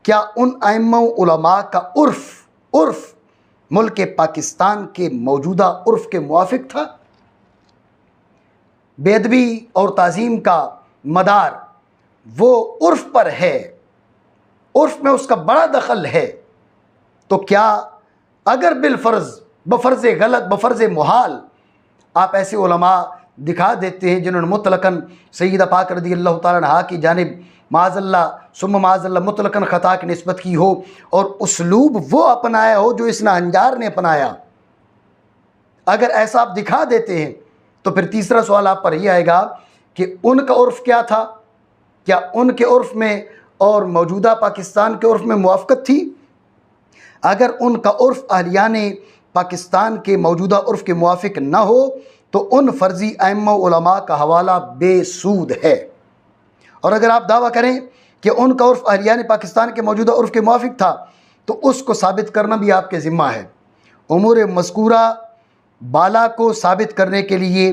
क्या उन अइम्मा उलमा का उर्फ़ मुल्क पाकिस्तान के मौजूदा उर्फ़ के मुआफिक था? बेअदबी और ताज़ीम का मदार वो उर्फ़ पर है, उर्फ़ में उसका बड़ा दखल है। तो क्या अगर बिलफ़र्ज़ बफ़र्ज़ गलत बफ़र्ज़ मुहाल आप ऐसे उलमा दिखा देते हैं जिन्होंने मुतलकन सैयदा पाक रज़ी अल्लाह तआला अन्हा की जानिब माज़अल्लाह सुम्मा माज़अल्लाह मुतलकन ख़ता की निस्बत की हो और उसलूब वो अपनाया हो जो इस नाहंजार ने अपनाया, अगर ऐसा आप दिखा देते हैं तो फिर तीसरा सवाल आप पर यह आएगा कि उनका उर्फ़ क्या था? क्या उनके उर्फ़ में और मौजूदा पाकिस्तान के उर्फ़ में मुवाफ़क़त थी? अगर उनका उर्फ़ अहलियान पाकिस्तान के मौजूदा उर्फ़ के मुवाफ़िक ना हो तो उन फ़र्ज़ी अइम्मा उलमा का हवाला बेसूद है। और अगर आप दावा करें कि उनका उर्फ़ अहलियान पाकिस्तान के मौजूदा उर्फ़ के मुवाफ़िक था तो उसको साबित करना भी आपके ज़िम्मा है। उमूर मज़कूरा बाला को साबित करने के लिए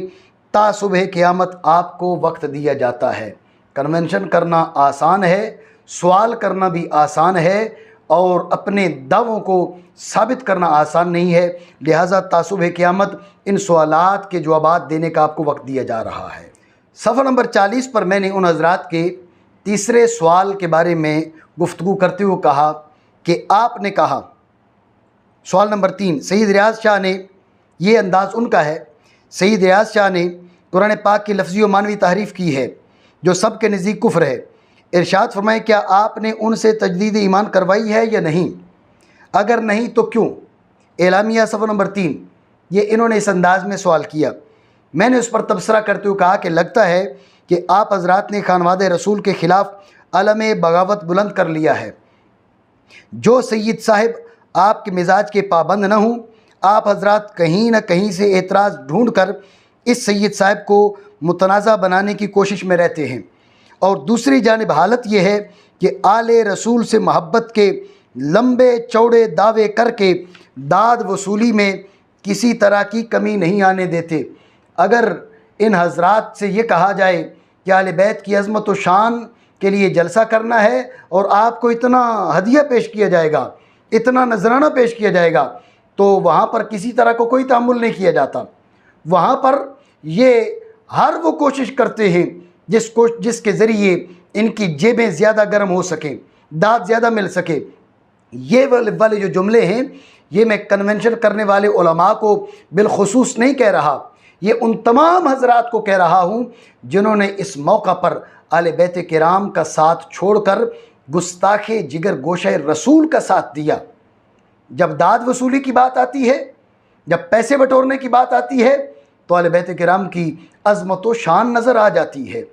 ता सुबह क़यामत आपको वक्त दिया जाता है। कन्वेंशन करना आसान है, सवाल करना भी आसान है, और अपने दावों को साबित करना आसान नहीं है। लिहाजा ता सुबह क़यामत इन सवालात के जवाबात देने का आपको वक्त दिया जा रहा है। सफ़ा नंबर 40 पर मैंने उन हज़रात के तीसरे सवाल के बारे में गुफ्तगू करते हुए कहा कि आपने कहा, सवाल नंबर 3, सैयद रियाज़ शाह ने, ये अंदाज़ उनका है, सैयद रियाज़ शाह ने कुरान पाक की लफ्ज़ी व मानवी तहरीफ़ की है जो सब के नज़दीक कुफ्र है। इरशाद फरमाएं, क्या आपने उनसे तजदीद ईमान करवाई है या नहीं? अगर नहीं तो क्यों? एलामिया सफ़ा नंबर 3, ये इन्होंने इस अंदाज़ में सवाल किया। मैंने उस पर तबसरा करते हुए कहा कि लगता है कि आप हज़रात ने खानवादे रसूल के ख़िलाफ़ अलम बगावत बुलंद कर लिया है। जो सैयद साहिब आपके मिजाज के पाबंद न हों, आप हज़रात कहीं न कहीं से एतराज़ ढूँढ कर इस सैयद साहिब को मुतनाज़ा बनाने की कोशिश में रहते हैं, और दूसरी जानिब हालत यह है कि आले रसूल से मोहब्बत के लंबे चौड़े दावे करके दाद वसूली में किसी तरह की कमी नहीं आने देते। अगर इन हज़रात से ये कहा जाए कि आले बैत की अज़मत व शान के लिए जलसा करना है और आपको इतना हदिया पेश किया जाएगा, इतना नजराना पेश किया जाएगा, तो वहाँ पर किसी तरह को कोई तहम्मुल नहीं किया जाता। वहाँ पर ये हर वो कोशिश करते हैं जिसके ज़रिए इनकी जेबें ज़्यादा गर्म हो सकें, दाद ज़्यादा मिल सके। ये वाले जो जुमले हैं, ये मैं कन्वेंशन करने वाले उलमा को बिलखुसूस नहीं कह रहा, ये उन तमाम हज़रात को कह रहा हूँ जिन्होंने इस मौका पर आले बैत किराम का साथ छोड़कर गुस्ताखे जिगर गोशे रसूल का साथ दिया। जब दाद वसूली की बात आती है, जब पैसे बटोरने की बात आती है, तो आले बैत किराम की अज़मत व शान नज़र आ जाती है।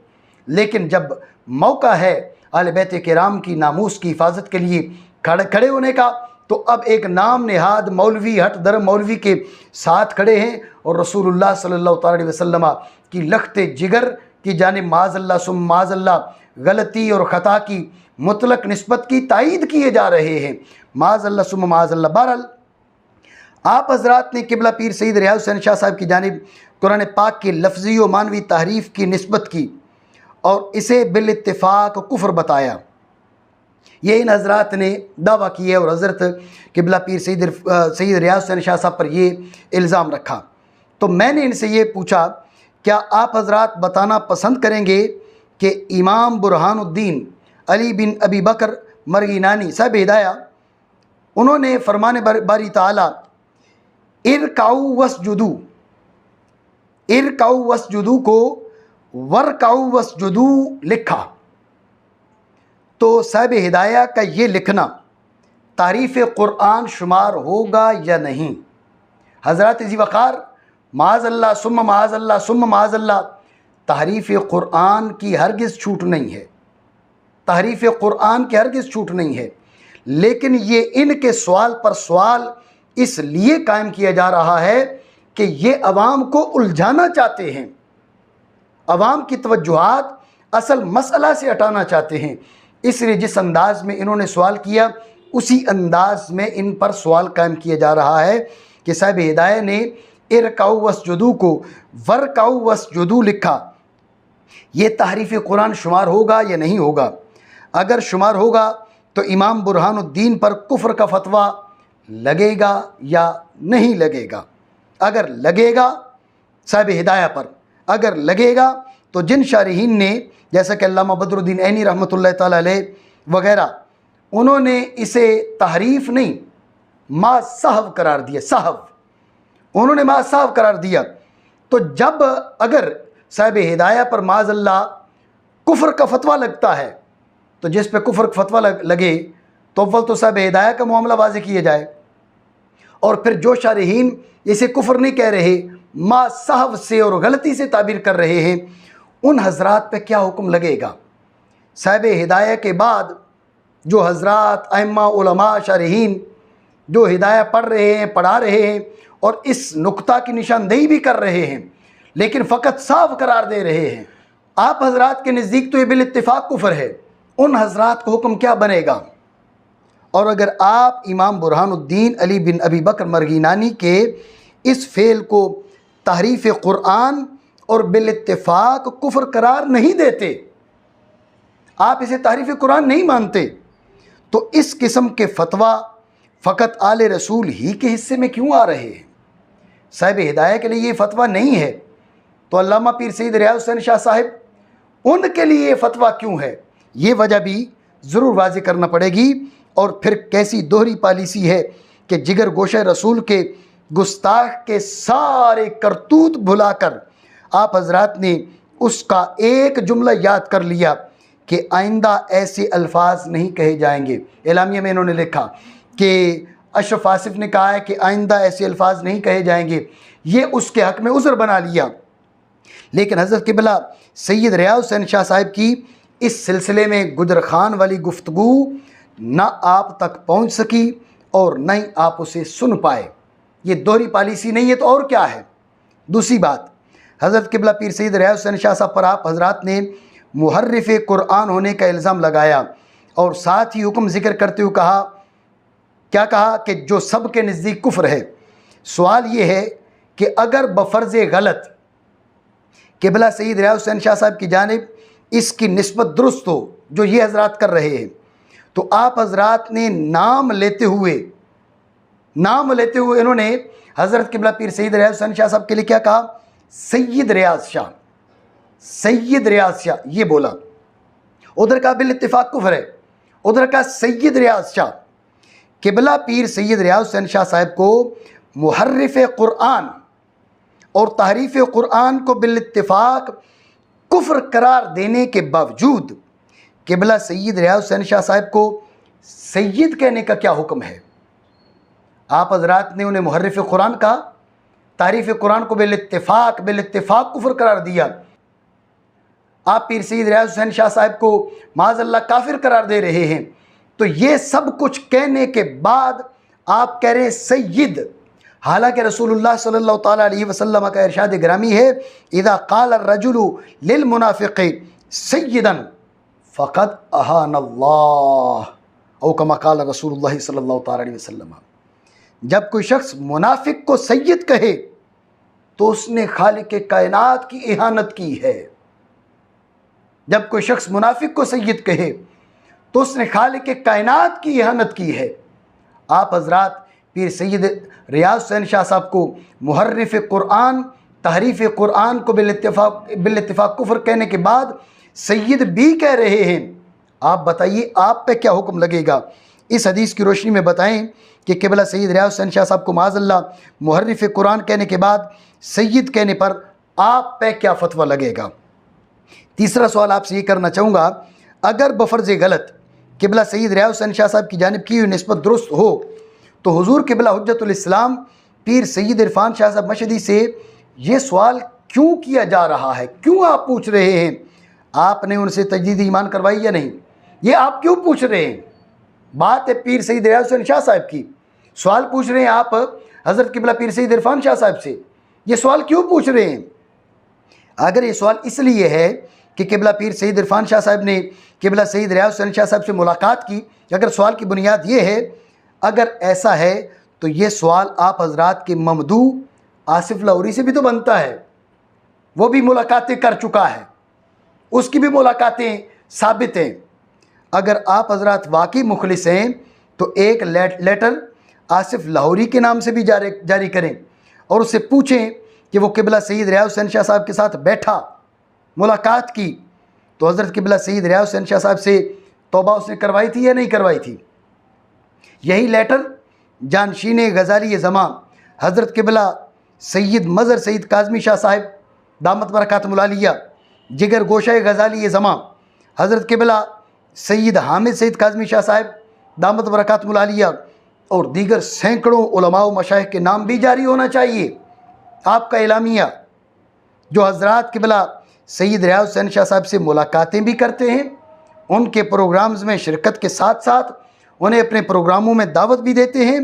लेकिन जब मौका है आले बैत किराम की नामूस की हिफाजत के लिए खड़े होने का, तो अब एक नाम नेहाद मौलवी हट दर मौलवी के साथ खड़े हैं और रसूलुल्लाह सल्लल्लाहु अलैहि वसल्लम की लख्ते जिगर की जानिब माज़अल्लाह सुम माज़अल्लाह गलती और ख़ता की मुतलक निस्बत की तायीद किए जा रहे हैं। माज़अल्लाह सुम माज़अल्लाह। बहरहाल आप हज़रात ने किबला पीर सैयद रियाज़ हुसैन शाह साहब की जानिब कुरान पाक की लफ्ज़ी व मानवी तहरीफ़ की निस्बत की और इसे बिल इत्तिफ़ाक़ कुफ्र बताया। ये इन हजरात ने दावा किया और हज़रत किबला पीर सैयद रियाज हुसैन शाह साहब पर ये इल्ज़ाम रखा। तो मैंने इनसे ये पूछा, क्या आप हजरात बताना पसंद करेंगे कि इमाम बुरहानुद्दीन अली बिन अबी बकर मरगीनानी साहब हिदाया, उन्होंने फरमान बारी ताला इरकाऊ वसजुदू को वरकाऊ वसजुदू लिखा, तो साहिब हिदाया का ये लिखना तारीफ़ कुरान शुमार होगा या नहीं? हज़रत जी वक़ार माज़अल्लाह सुम्मा माज़अल्लाह सुम्मा माज़अल्लाह, तारीफ़ कुरान की हरगिज़ छूट नहीं है, तारीफ़ कुरान की हरगिज़ छूट नहीं है। लेकिन ये इनके सवाल पर सवाल इसलिए कायम किया जा रहा है कि ये अवाम को उलझाना चाहते हैं, अवाम की तवज्जुहात असल मसला से हटाना चाहते हैं। इसलिए जिस अंदाज में इन्होंने सवाल किया उसी अंदाज में इन पर सवाल कायम किया जा रहा है कि साहिब हिदाया ने इरकाऊ वसजुदू को वरकाऊ वसजुदू लिखा, ये तहरीफ़ कुरान शुमार होगा या नहीं होगा? अगर शुमार होगा तो इमाम बुरहानुद्दीन पर कुफ्र का फतवा लगेगा या नहीं लगेगा? अगर लगेगा साहिब हिदाया पर, अगर लगेगा तो जिन शारहीन ने जैसा कि अल्लामा बदरुद्दीन ऐनी रहमतुल्लाह ताला अलैह वगैरह, उन्होंने इसे तहरीफ नहीं मा सहव करार दिया, सहव उन्होंने मा सहव करार दिया। तो जब अगर साहिब हिदाया पर माज़अल्लाह कुफ्र का फतवा लगता है, तो जिस पे कुफ्र का फतवा लगे तो अव्वल तो साहिब हिदाया का मामला वाज़ेह किया जाए, और फिर जो शारहीन इसे कुफ्र नहीं कह रहे, मा सहव से और गलती से ताबीर कर रहे हैं, उन हजरात पे क्या हुक्म लगेगा? साहिब हिदाया के बाद जो हजरात अइम्मा उलमा शारहीन जो हिदाया पढ़ रहे हैं, पढ़ा रहे हैं और इस नुक्ता की निशानदेही भी कर रहे हैं, लेकिन फ़कत साफ करार दे रहे हैं, आप हजरात के नज़दीक तो ये बिल इत्तिफाक कुफ्र है, उन हजरात को हुक्म क्या बनेगा? और अगर आप इमाम बुरहानुद्दीन अली बिन अबी बकर मरगीनानी के इस फ़ेल को तहरीफ़ कुरान और बिल इत्तिफाक कुफ्र करार नहीं देते, आप इसे तहरीफ़ कुरान नहीं मानते, तो इस किस्म के फतवा फ़कत आले रसूल ही के हिस्से में क्यों आ रहे हैं? साहिब हिदाया के लिए ये फतवा नहीं है तो अल्लामा पीर सैयद रियाज हुसैन शाह साहिब उनके लिए ये फतवा क्यों है? ये वजह भी ज़रूर वाज़ेह करना पड़ेगी। और फिर कैसी दोहरी पॉलिसी है कि जिगर गोशे रसूल के गुस्ताख के सारे करतूत भुलाकर आप हजरात ने उसका एक जुमला याद कर लिया कि आइंदा ऐसे अल्फाज नहीं कहे जाएंगे। एलामिया में इन्होंने लिखा कि अशरफ आसिफ ने कहा है कि आइंदा ऐसे अल्फाज नहीं कहे जाएंगे, ये उसके हक़ में उज़र बना लिया। लेकिन हज़रत किबला सैयद रियाज हुसैन शाह साहिब की इस सिलसिले में गुजर खान वाली गुफ्तगू ना आप तक पहुँच सकी और न ही आप उसे सुन पाए। ये दोहरी पॉलिसी नहीं है तो और क्या है? दूसरी बात, हज़रत किबला पीर सैयद रियाज हुसैन शाह साहब पर आप हजरात ने मुहर्रिफ़ कुरान होने का इल्ज़ाम लगाया और साथ ही हुक्म ज़िक्र करते हुए कहा, क्या कहा कि जो सब के नज़दीक कुफ्र है। सवाल ये है कि अगर बफ़र्ज़ गलत किबला सैयद रियाज हुसैन शाह साहब की जानिब इसकी निस्बत दुरुस्त हो जो ये हजरात कर रहे हैं, तो आप हजरात ने नाम लेते हुए इन्होंने हज़रत किबला पीर सैयद रियाज हुसैन शाह साहब के लिए क्या कहा? सैयद रियाज शाह, सैयद रियाज शाह ये बोला। उधर का बिल इत्तिफाक कुफ्र है, उधर का सैयद रियाज शाह। किबला पीर सैयद रियाज हुसैन शाह साहब को मुहर्रिफ़ कुरान और तहरीफ़ कुरान को बिल इत्तिफाक कुफ्र करार देने के बावजूद किबला सैयद रियाज हुसैन शाह साहब को सैयद कहने का क्या हुक्म है? आप हजरात ने उन्हें मुहर्रिफ़ कुरान कहा, तारीफ़ कुरान को बिल इत्तिफाक कुफ्र करार दिया। आप पीर सैयद रियाज हुसैन शाह साहब को माज़अल्लाह काफिर करार दे रहे हैं। तो ये सब कुछ कहने के बाद आप कह रहे हैं सैयद, हालांकि रसूलुल्लाह सल्लल्लाहु ताला अलैहि वसल्लम का इरशाद गिरामी है, इज़ा क़ाल अर्रजुलु लिल मुनाफ़िक़ि सय्यदन फ़क़द अहानल्लाह औ कमा क़ाल रसूलुल्लाह सल्लल्लाहु ताला अलैहि वसल्लम। जब कोई शख्स मुनाफिक को सैयद कहे तो उसने खालिक कायनात की इहानत की है। जब कोई शख्स मुनाफिक को सैयद कहे तो उसने खालिक कायनात की इहानत की है। आप हजरात पीर सैयद रियाज हुसैन शाह साहब को मुहर्रिफ कुरान, तहरीफ कुरान को बिल इत्तिफाक कुफ्र कहने के बाद सैयद भी कह रहे हैं। आप बताइए आप पे क्या हुक्म लगेगा? इस हदीस की रोशनी में बताएं कि क़िबला सैयद रियाज हुसैन शाह साहब को माज़अल्लाह मुहर्रिफ कुरान कहने के बाद सैयद कहने पर आप पे क्या फतवा लगेगा? तीसरा सवाल आपसे ये करना चाहूँगा, अगर बफर्ज़ गलत क़िबला सैयद रियाज हुसैन शाह साहब की जानिब की हुई निस्बत दुरुस्त हो तो हुजूर क़िबला हुज्जतुल इस्लाम पीर सैयद इरफान शाह साहब मशहदी से ये सवाल क्यों किया जा रहा है? क्यों आप पूछ रहे हैं? आपने उनसे तजदीद ईमान करवाई या नहीं? ये आप क्यों पूछ रहे हैं? बात है पीर सैयद रियाज हुसैन शाह साहब की, सवाल पूछ रहे हैं आप हज़रत क़िबला पीर सैयद इरफान शाह साहब से। ये सवाल क्यों पूछ रहे हैं? अगर ये सवाल इसलिए है कि क़िबला पीर सैयद इरफान शाह साहब ने क़िबला सैयद रियाज हुसैन शाह साहब से मुलाकात की, अगर सवाल की बुनियाद ये है, अगर ऐसा है तो ये सवाल आप हजरात के ममदू आसिफ लाहौरी से भी तो बनता है। वो भी मुलाकातें कर चुका है, उसकी भी मुलाकातें साबित हैं। अगर आप हजरात वाकई मुखलिस हैं तो एक लेटर आसिफ लाहौरी के नाम से भी जारी करें और उससे पूछें कि वो क़िबला सैयद रियाज हुसैन शाह साहब के साथ बैठा, मुलाकात की, तो हज़रत क़िबला सैयद रियाज हुसैन शाह साहब से तौबा उसने करवाई थी या नहीं करवाई थी? यही लेटर जानशीन गज़ाली ज़मा हज़रत क़िबला सैयद मज़हर सईद काज़मी शाह साहब दामत बरकातुहुल आलिया, जिगर गोशा गज़ाली ज़मा हज़रत क़िबला सैयद हामिद सईद काज़मी शाह साहब दामत बरकातुहुल आलिया और दीगर सैकड़ों उलमा व मशाइख के नाम भी जारी होना चाहिए। आपका एलामिया जो हज़रात क़िबला सैयद रियाज हुसैन शाह साहब से मुलाकातें भी करते हैं, उनके प्रोग्राम्स में शिरकत के साथ साथ उन्हें अपने प्रोग्रामों में दावत भी देते हैं,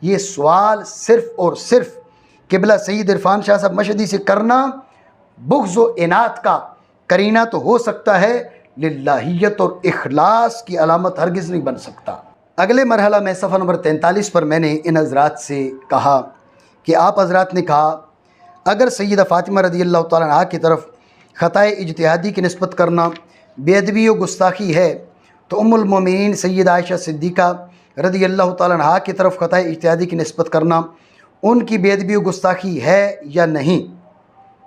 ये सवाल सिर्फ़ और सिर्फ क़िबला सैयद इरफान शाह साहब मशहदी से करना बुग़्ज़ व इनात का करीना तो हो सकता है, लिल्लाहियत और इखलास की अलामत हरगिज़ नहीं बन सकता। अगले मरहला में सफ़ा नंबर 43 पर मैंने इन हज़रात से कहा कि आप हज़रात ने कहा अगर सैयदा फ़ातिमा रज़ियल्लाहु तआला अन्हा की तरफ ख़ताए इज्तिहादी की निस्बत करना बेअदबी व गुस्ताखी है तो उम्मुल मोमिनीन सैयदा आयशा सिद्दीक़ा रज़ियल्लाहु तआला अन्हा की तरफ ख़ताए इज्तिहादी की निस्बत करना उनकी बेअदबी व गुस्ताखी है या नहीं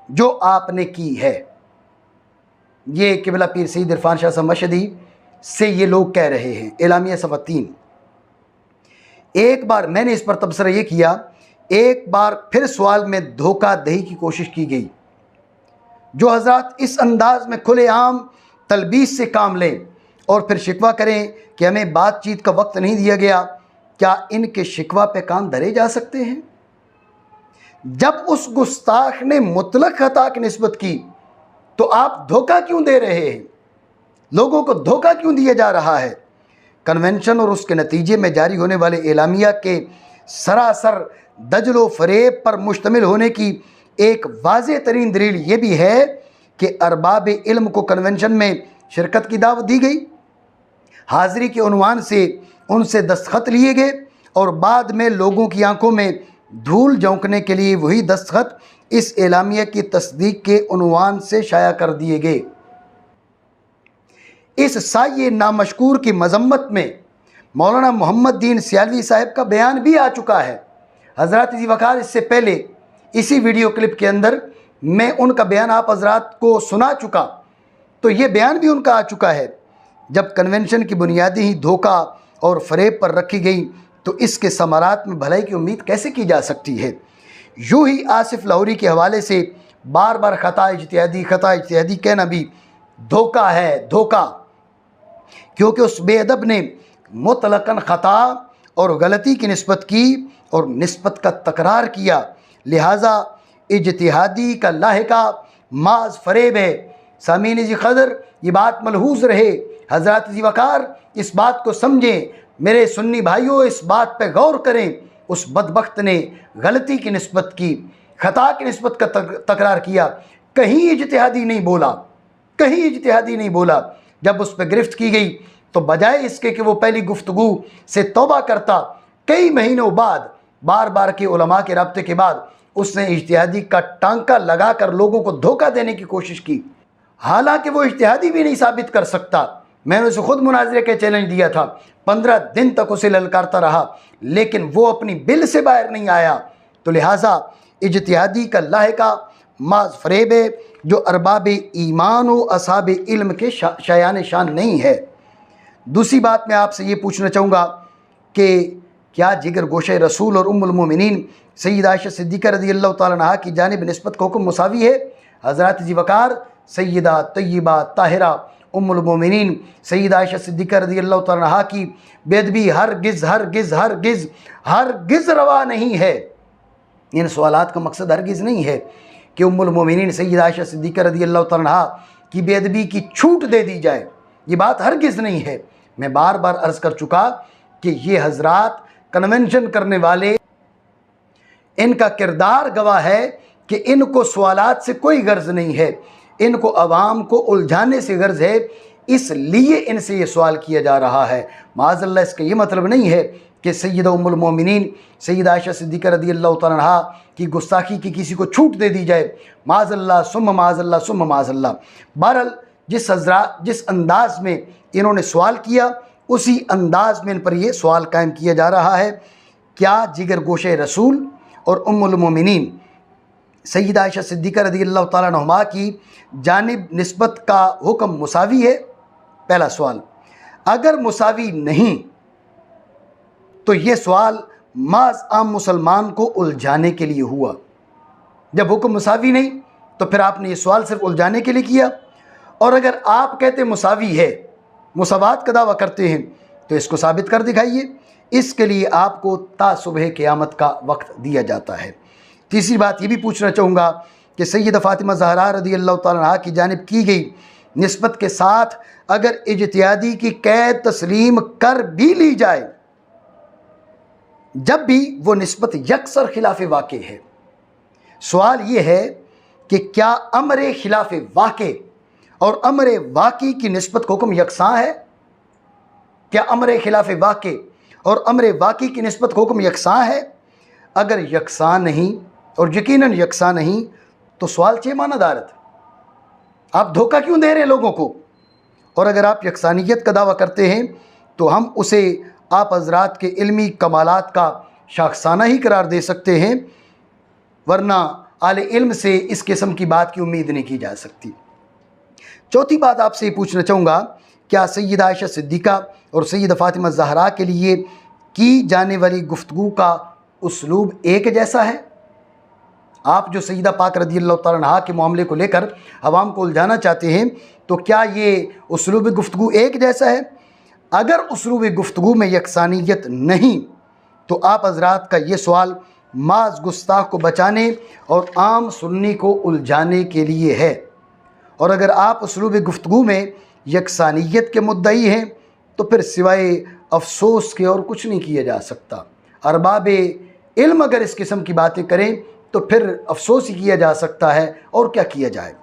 जो आपने की है? ये क़िबला पीर सैयद इरफान शाह साहब मशहदी से ये लोग कह रहे हैं। एलामिया सफ़ा 3। एक बार मैंने इस पर तबसरा ये किया, एक बार फिर सवाल में धोखा दही की कोशिश की गई। जो हज़रात इस अंदाज में खुलेआम तलबीस से काम लें और फिर शिकवा करें कि हमें बातचीत का वक्त नहीं दिया गया, क्या इनके शिकवा पे कान धरे जा सकते हैं? जब उस गुस्ताख ने मुतलक खता की निस्बत की तो आप धोखा क्यों दे रहे हैं? लोगों को धोखा क्यों दिया जा रहा है? कन्वेंशन और उसके नतीजे में जारी होने वाले एलामिया के सरासर दजलो फरेब पर मुश्तमिल होने की एक वाज़ेह तरीन दलील ये भी है कि अरबाब इल्म को कन्वेंशन में शिरकत की दावत दी गई, हाज़िरी के उन्वान से उनसे दस्तखत लिए गए और बाद में लोगों की आंखों में धूल झोंकने के लिए वही दस्तखत इस एलामिया की तस्दीक के उन्वान से शाया कर दिए गए। इस साये नामशकूर की मजम्मत में मौलाना मोहम्मद दीन सियालवी साहब का बयान भी आ चुका है। हज़रात जी वक़ार इससे पहले इसी वीडियो क्लिप के अंदर मैं उनका बयान आप हज़रात को सुना चुका, तो ये बयान भी उनका आ चुका है। जब कन्वेंशन की बुनियादी ही धोखा और फरेब पर रखी गई तो इसके समारात में भलाई की उम्मीद कैसे की जा सकती है? यूँ ही आसिफ लाहौरी के हवाले से बार बार खता इज्तिहादी कहना भी धोखा है, धोखा, क्योंकि उस बेअदब ने मुतलकन ख़ता और गलती की निस्बत की और निस्बत का तकरार किया, लिहाजा इज्तिहादी का लाहिका माज फरेब है। सामीन जी क़दर ये बात मलहूज़ रहे, हज़रात जी वक़ार इस बात को समझें, मेरे सुन्नी भाइयों इस बात पे गौर करें। उस बदबख्त ने गलती की निस्बत की, ख़ता की निस्बत का तकरार किया, कहीं इज्तिहादी नहीं बोला, कहीं इज्तिहादी नहीं बोला। जब उस पर गिरफ्त की गई तो बजाय इसके कि वो पहली गुफ्तगू से तौबा करता, कई महीनों बाद बार बार के उलमा के रब्ते के बाद उसने इज्तिहादी का टांका लगा कर लोगों को धोखा देने की कोशिश की। हालांकि वो इज्तिहादी भी नहीं साबित कर सकता, मैंने उसे खुद मुनाजरे के चैलेंज दिया था, 15 दिन तक उसे ललकारता रहा, लेकिन वो अपनी बिल से बाहर नहीं आया। तो लिहाजा इज्तिहादी का लाहिका माज फरेब है जो अरबाब ईमान व असाब इल्म के शायान शान नहीं है। दूसरी बात मैं आपसे ये पूछना चाहूँगा कि क्या जिगर गोशे रसूल और उम्मुल मोमिनीन सैयदा आयशा सिद्दीक़ा रज़ियल्लाहु तआला अन्हा की जानिब निस्बत का हुक्म मुसावी है? हज़रात जी वक़ार सैयदा तय्यबा ताहिरा उम्मुल मोमिनीन सैयदा आयशा सिद्दीक़ा रज़ियल्लाहु तआला अन्हा की बेदबी हरगिज़ हरगिज़ हरगिज़ हरगिज़ रवा नहीं है। इन सवालात का मकसद हरगिज़ नहीं है कि उम्मुल मोमिनीन सैयदा आयशा सिद्दीक़ा रज़ियल्लाहु तआला अन्हा की बेदबी की छूट दे दी जाए, ये बात हरगिज़ नहीं है। मैं बार बार अर्ज़ कर चुका कि ये हज़रात कन्वेंशन करने वाले, इनका किरदार गवाह है कि इनको सवालात से कोई गर्ज़ नहीं है, इनको अवाम को उलझाने से गर्ज़ है, इसलिए इनसे ये सवाल किया जा रहा है। माज़अल्लाह इसका ये मतलब नहीं है कि सैयदा उम्मुल मोमिनीन सैयदा आयशा सिद्दीक़ा रज़ियल्लाहु तआला अन्हा की गुस्ताखी की किसी को छूट दे दी जाए। माज़अल्लाह सुम्मा माज़अल्लाह सुम्मा माज़अल्लाह। बहरहाल जिस अंदाज़ में इन्होंने सवाल किया उसी अंदाज़ में इन पर यह सवाल कायम किया जा रहा है, क्या जिगर गोशे रसूल और उम्मुल मोमिनीन सैयदा आयशा सिद्दीक़ा रज़ियल्लाहु तआला अन्हा की जानिब निस्बत का हुक्म मुसावी है? पहला सवाल। अगर मुसावी नहीं तो ये सवाल माज़ आम मुसलमान को उलझाने के लिए हुआ। जब हुक्म मुसावी नहीं तो फिर आपने ये सवाल सिर्फ उलझाने के लिए किया, और अगर आप कहते मुसावी है, मुसावात का दावा करते हैं, तो इसको साबित कर दिखाइए। इसके लिए आपको ता सुबह क़यामत का वक्त दिया जाता है। तीसरी बात ये भी पूछना चाहूँगा कि सैयदा फ़ातिमा ज़हरा रज़ियल्लाहु तआला अन्हा की जानिब की गई निस्बत के साथ अगर इज्तिहादी की कैद तस्लीम कर भी ली जाए, जब भी वो निस्बत यकसर खिलाफ वाक़े है, सवाल ये है कि क्या अमर खिलाफ वाक़े और अमर वाक़ी की निस्बत का हुक्म यकसां है? क्या अमर खिलाफ वाक़े और अमर वाक़ी की निस्बत का हुक्म यकसां है? अगर यकसां नहीं और यकीनन यकसां नहीं तो सवाल चे मानादारत, आप धोखा क्यों दे रहे हैं लोगों को? और अगर आप यकसानियत का दावा करते हैं तो हम उसे आप हज़रात के इल्मी कमालात का शाखसाना ही करार दे सकते हैं, वरना आले इल्म से इस किस्म की बात की उम्मीद नहीं की जा सकती। चौथी बात आपसे ये पूछना चाहूँगा, क्या सैयदा आयशा सिद्दीक़ा और सैयदा फ़ातिमा ज़हरा के लिए की जाने वाली गुफ्तगू का उसलूब एक जैसा है? आप जो सैयदा पाक रज़ियल्लाहु तआला अन्हा के मामले को लेकर अवाम को उलझाना चाहते हैं, तो क्या ये उसलूब गुफ्तगू एक जैसा है? अगर उसलूब गुफ्तगू में यकसानियत नहीं तो आप हज़रात का ये सवाल माज़ गुस्ताख को बचाने और आम सुन्नी को उलझाने के लिए है। और अगर आप उसलूब गुफ्तगू में यकसानियत के मुद्दई हैं तो फिर सिवाय अफसोस के और कुछ नहीं किया जा सकता। अरबाब इल्म अगर इस किस्म की बातें करें तो फिर अफसोस ही किया जा सकता है, और क्या किया जाए।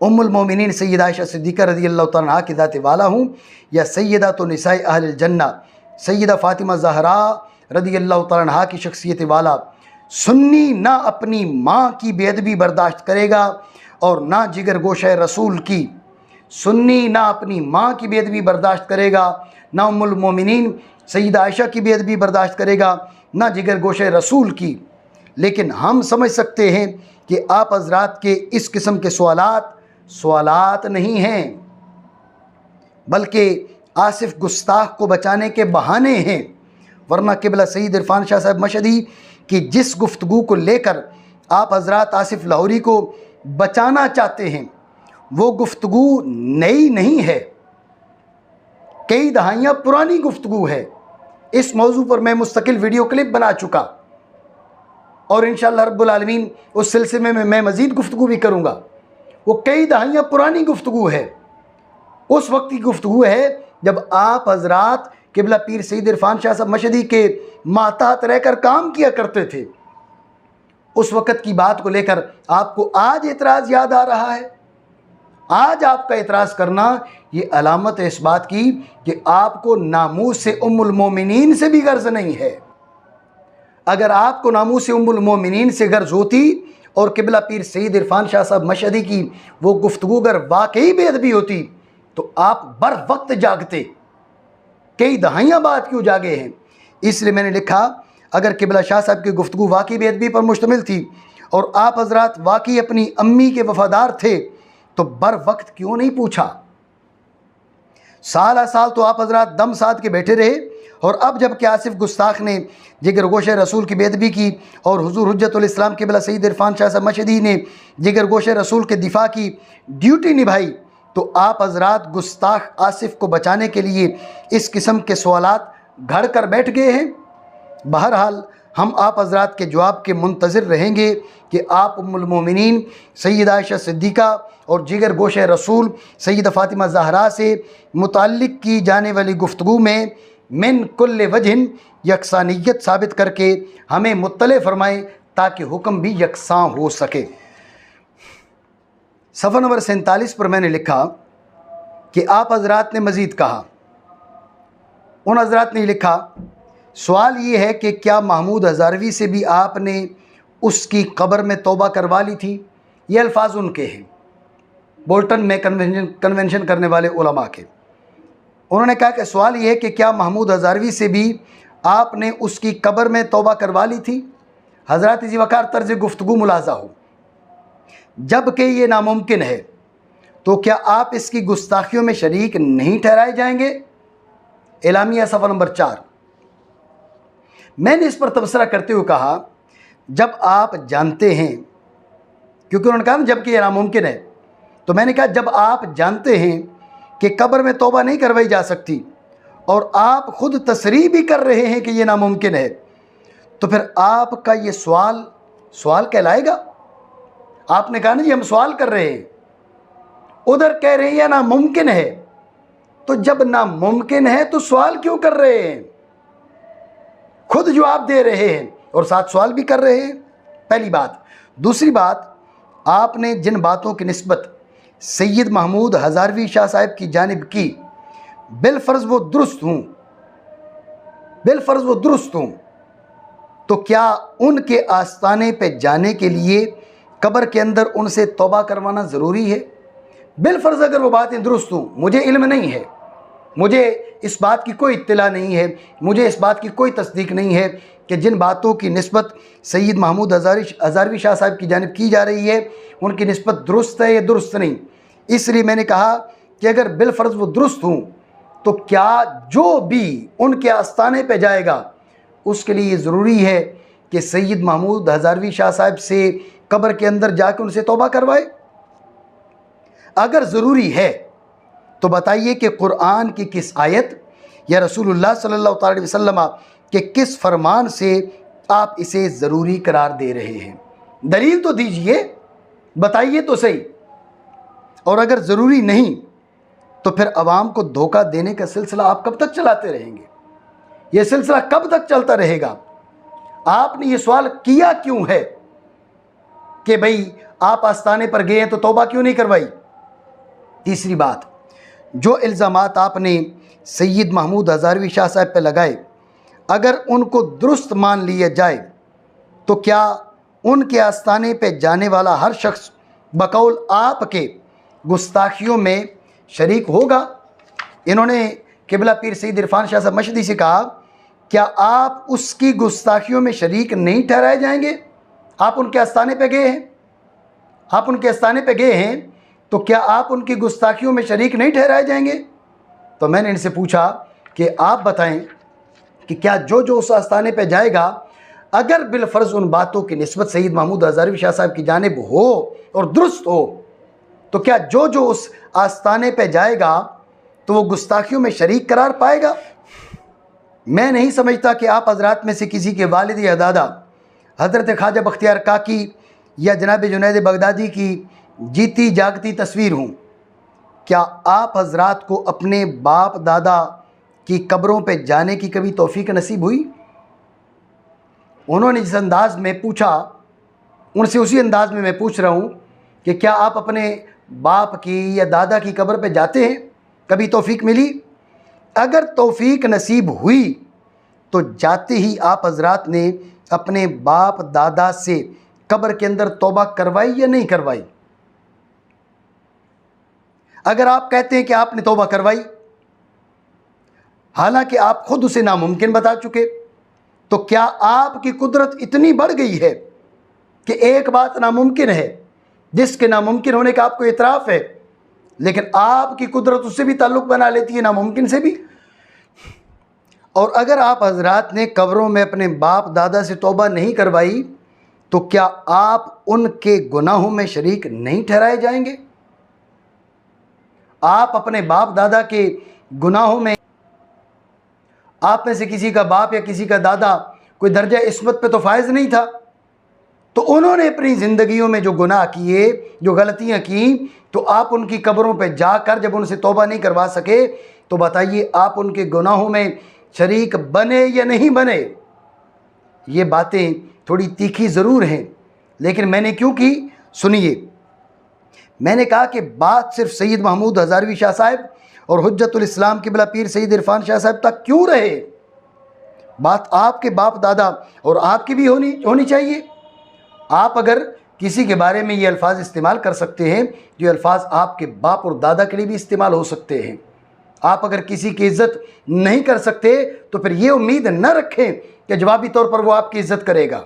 उम्मुल मोमिनीन सैयदा आयशा सिद्दीक़ा रज़ियल्लाहु तआला अन्हा की ज़ात वाला हूँ या सैयदा तो निसाए अहल जन्ना सैयदा फ़ातिमा ज़हरा रज़ियल्लाहु तआला अन्हा की शख्सियत वाला सुन्नी ना अपनी माँ की बेअदबी बर्दाश्त करेगा और ना जिगर गोशे रसूल की। सुन्नी ना अपनी माँ की बेअदबी बर्दाश्त करेगा, ना उम्मुल मोमिनीन सैयदा आयशा की बेअदबी बर्दाश्त करेगा, ना जिगर गोशे रसूल की। लेकिन हम समझ सकते हैं कि आप हज़रात के इस किस्म के सवालात नहीं हैं, बल्कि आसिफ गुस्ताख को बचाने के बहाने हैं। वरना किबला सईद इरफान शाह साहब मशहदी की जिस गुफ्तगू को लेकर आप हज़रात आसिफ लाहौरी को बचाना चाहते हैं, वो गुफ्तगू नई नहीं है, कई दहाइयाँ पुरानी गुफ्तगू है। इस मौजू पर मैं मुस्तकिल वीडियो क्लिप बना चुका और इंशाअल्लाह रब्बुल आलमीन उस सिलसिले में मैं मज़ीद गुफ्तगू भी करूँगा। वो कई दहाइयाँ पुरानी गुफ्तगू है, उस वक्त की गुफ्तगू है जब आप हज़रात किबला पीर सईद इरफान शाह साहब मशहदी के मातहत रहकर काम किया करते थे। उस वक़्त की बात को लेकर आपको आज एतराज़ याद आ रहा है। आज आपका एतराज़ करना ये अलामत है इस बात की कि आपको नामूस से उम्मुल मोमिनीन से भी गर्ज़ नहीं है। अगर आपको नामूस से उम्मुल मोमिनीन से गर्ज़ होती और किबला पीर सईद इरफान शाह साहब मशहदी की वो गुफ्तगू अगर वाकई बेअदबी होती तो आप बर वक्त जागते, कई दहाइयाँ बाद क्यों जागे हैं। इसलिए मैंने लिखा, अगर किबला शाह साहब की गुफ्तगू वाकई बेअदबी पर मुश्तमिल थी और आप हजरात वाकई अपनी अम्मी के वफादार थे तो बर वक्त क्यों नहीं पूछा। साल साल तो आप हजरात दम साध के बैठे रहे, और अब जब कि आसिफ गुस्ताख ने जिगर गोश रसूल की बेअदबी की और हुजूर हुज्जतुल इस्लाम किबला सईद इरफान शाह साहब मशहदी ने जिगर गोश रसूल के दिफा की ड्यूटी निभाई, तो आप हजरात गुस्ताख आसिफ को बचाने के लिए इस किस्म के सवालात घड़ कर बैठ गए हैं। बहरहाल हम आप हजरात के जवाब के मुंतज़िर रहेंगे कि आप उम्मुल मोमिनीन सैयदा आयशा सिद्दीक़ा और जिगर गोश रसूल सैयदा फ़ातिमा ज़हरा से मुताल्लिक़ की जाने वाली गुफ्तगू में मिन कुल्ल वजहिन यकसानियत साबित करके हमें मुत्तले फ़रमाएँ ताकि हुक्म भी यकसां हो सके। सफ़ा नंबर 47 पर मैंने लिखा कि आप हजरात ने मज़ीद कहा, उन हजरात ने लिखा, सवाल ये है कि क्या महमूद हज़ारवी से भी आपने उसकी कब्र में तौबा करवा ली थी। ये अल्फाज उनके हैं, बोल्टन में कन्वेंशन करने वाले उलमा के। उन्होंने कहा कि सवाल ये है कि क्या महमूद हज़ारवी से भी आपने उसकी कब्र में तौबा करवा ली थी। हज़रात इसी वक़ार तर्ज़ गुफ्तगू मुलाज़ा हो, जबकि ये नामुमकिन है तो क्या आप इसकी गुस्ताखियों में शरीक नहीं ठहराए जाएंगे। एलामिया सफ़ा नंबर 4। मैंने इस पर तबसरा करते हुए कहा, जब आप जानते हैं, क्योंकि उन्होंने कहा ना जबकि ये नामुमकिन है, तो मैंने कहा जब आप जानते हैं कि कब्र में तौबा नहीं करवाई जा सकती और आप ख़ुद तसरीह भी कर रहे हैं कि ये नामुमकिन है, तो फिर आपका ये सवाल कहलाएगा। आपने कहा ना जी हम सवाल कर रहे हैं, उधर कह रहे हैं या नामुमकिन है, तो जब नामुमकिन है तो सवाल क्यों कर रहे हैं। खुद जवाब दे रहे हैं और साथ सवाल भी कर रहे हैं, पहली बात। दूसरी बात, आपने जिन बातों की निस्बत सैयद महमूद हज़ारवी शाह साहब की जानिब की, बिलफ़र्ज़ वो दुरुस्त हूँ, तो क्या उनके आस्ताने पे जाने के लिए कब्र के अंदर उनसे तौबा करवाना ज़रूरी है। बिलफ़र्ज़ अगर वो बातें दुरुस्त हूँ, मुझे इल्म नहीं है, मुझे इस बात की कोई इत्तला नहीं है, मुझे इस बात की कोई तस्दीक नहीं है कि जिन बातों की निस्बत सैयद महमूद हज़ारवी शाह साहब की जानिब की जा रही है उनकी निस्बत दुरुस्त है या दुरुस्त नहीं। इसलिए मैंने कहा कि अगर बिलफ़र्ज़ वो दुरुस्त हूँ तो क्या जो भी उनके आस्ताने पे जाएगा उसके लिए ज़रूरी है कि सैयद महमूद हज़ारवी शाह साहब से कब्र के अंदर जाकर उनसे तौबा करवाए। अगर ज़रूरी है तो बताइए कि कुरान की किस आयत या रसूलुल्लाह सल्लल्लाहु अलैहि वसल्लम के किस फरमान से आप इसे ज़रूरी करार दे रहे हैं। दलील तो दीजिए, बताइए तो सही। और अगर ज़रूरी नहीं तो फिर अवाम को धोखा देने का सिलसिला आप कब तक चलाते रहेंगे। ये सिलसिला कब तक चलता रहेगा। आपने ये सवाल किया क्यों है कि भाई आप आस्ताने पर गए हैं तो तौबा क्यों नहीं करवाई। तीसरी बात, जो इल्ज़ामात आपने सैयद महमूद हज़ारवी शाह साहब पे लगाए, अगर उनको दुरुस्त मान लिया जाए तो क्या उनके आस्ताने पे जाने वाला हर शख्स बकौल आपके गुस्ताखियों में शरीक होगा। इन्होंने किबला पीर सईद इरफान शाह साहब मशहदी से कहा, क्या आप उसकी गुस्ताखियों में शरीक नहीं ठहराए जाएंगे। आप उनके आस्ताने पे गए हैं, आप उनके आस्ताने पे गए हैं, तो क्या आप उनकी गुस्ताखियों में शरीक नहीं ठहराए जाएंगे। तो मैंने इनसे पूछा कि आप बताएं कि क्या जो जो उस आस्ताने पे जाएगा, अगर बिलफ़र्ज़ उन बातों की निस्बत सैयद महमूद हज़ारवी शाह साहब की जानिब हो और दुरुस्त हो, तो क्या जो जो उस आस्ताने पे जाएगा तो वो गुस्ताखियों में शरीक करार पाएगा। मैं नहीं समझता कि आप हजरात में से किसी के वालिद या दादा हज़रत ख्वाजा बख्तियार काकी या जनाब जुनैद बगदादी की जीती जागती तस्वीर हूँ। क्या आप हजरात को अपने बाप दादा की कब्रों पे जाने की कभी तौफीक नसीब हुई। उन्होंने जिस अंदाज में पूछा, उनसे उसी अंदाज में मैं पूछ रहा हूँ कि क्या आप अपने बाप की या दादा की कब्र पे जाते हैं, कभी तौफीक मिली। अगर तौफीक नसीब हुई तो जाते ही आप हजरात ने अपने बाप दादा से कब्र के अंदर तौबा करवाई या नहीं करवाई। अगर आप कहते हैं कि आपने तौबा करवाई, हालांकि आप खुद उसे नामुमकिन बता चुके, तो क्या आपकी कुदरत इतनी बढ़ गई है कि एक बात नामुमकिन है जिसके नामुमकिन होने का आपको इतराफ़ है, लेकिन आपकी कुदरत उससे भी ताल्लुक़ बना लेती है, नामुमकिन से भी? और अगर आप हजरात ने कब्रों में अपने बाप दादा से तौबा नहीं करवाई, तो क्या आप उनके गुनाहों में शरीक नहीं ठहराए जाएंगे? आप अपने बाप दादा के गुनाहों में, आप में से किसी का बाप या किसी का दादा कोई दर्जा इस्मत पे तो फायज नहीं था, तो उन्होंने अपनी ज़िंदगियों में जो गुनाह किए, जो गलतियां की, तो आप उनकी कब्रों पे जाकर जब उनसे तौबा नहीं करवा सके, तो बताइए आप उनके गुनाहों में शरीक बने या नहीं बने? ये बातें थोड़ी तीखी ज़रूर हैं, लेकिन मैंने क्यों की, सुनिए। मैंने कहा कि बात सिर्फ सैयद महमूद हज़ारवी शाह साहब और हुज्जतुल इस्लाम क़िबला पीर सैयद इरफान शाह साहब तक क्यों रहे? बात आपके बाप दादा और आपकी भी होनी चाहिए। आप अगर किसी के बारे में ये अल्फाज इस्तेमाल कर सकते हैं, जो अल्फाज आपके बाप और दादा के लिए भी इस्तेमाल हो सकते हैं। आप अगर किसी की इज़्ज़त नहीं कर सकते, तो फिर ये उम्मीद न रखें कि जवाबी तौर पर वो आपकी इज़्ज़त करेगा।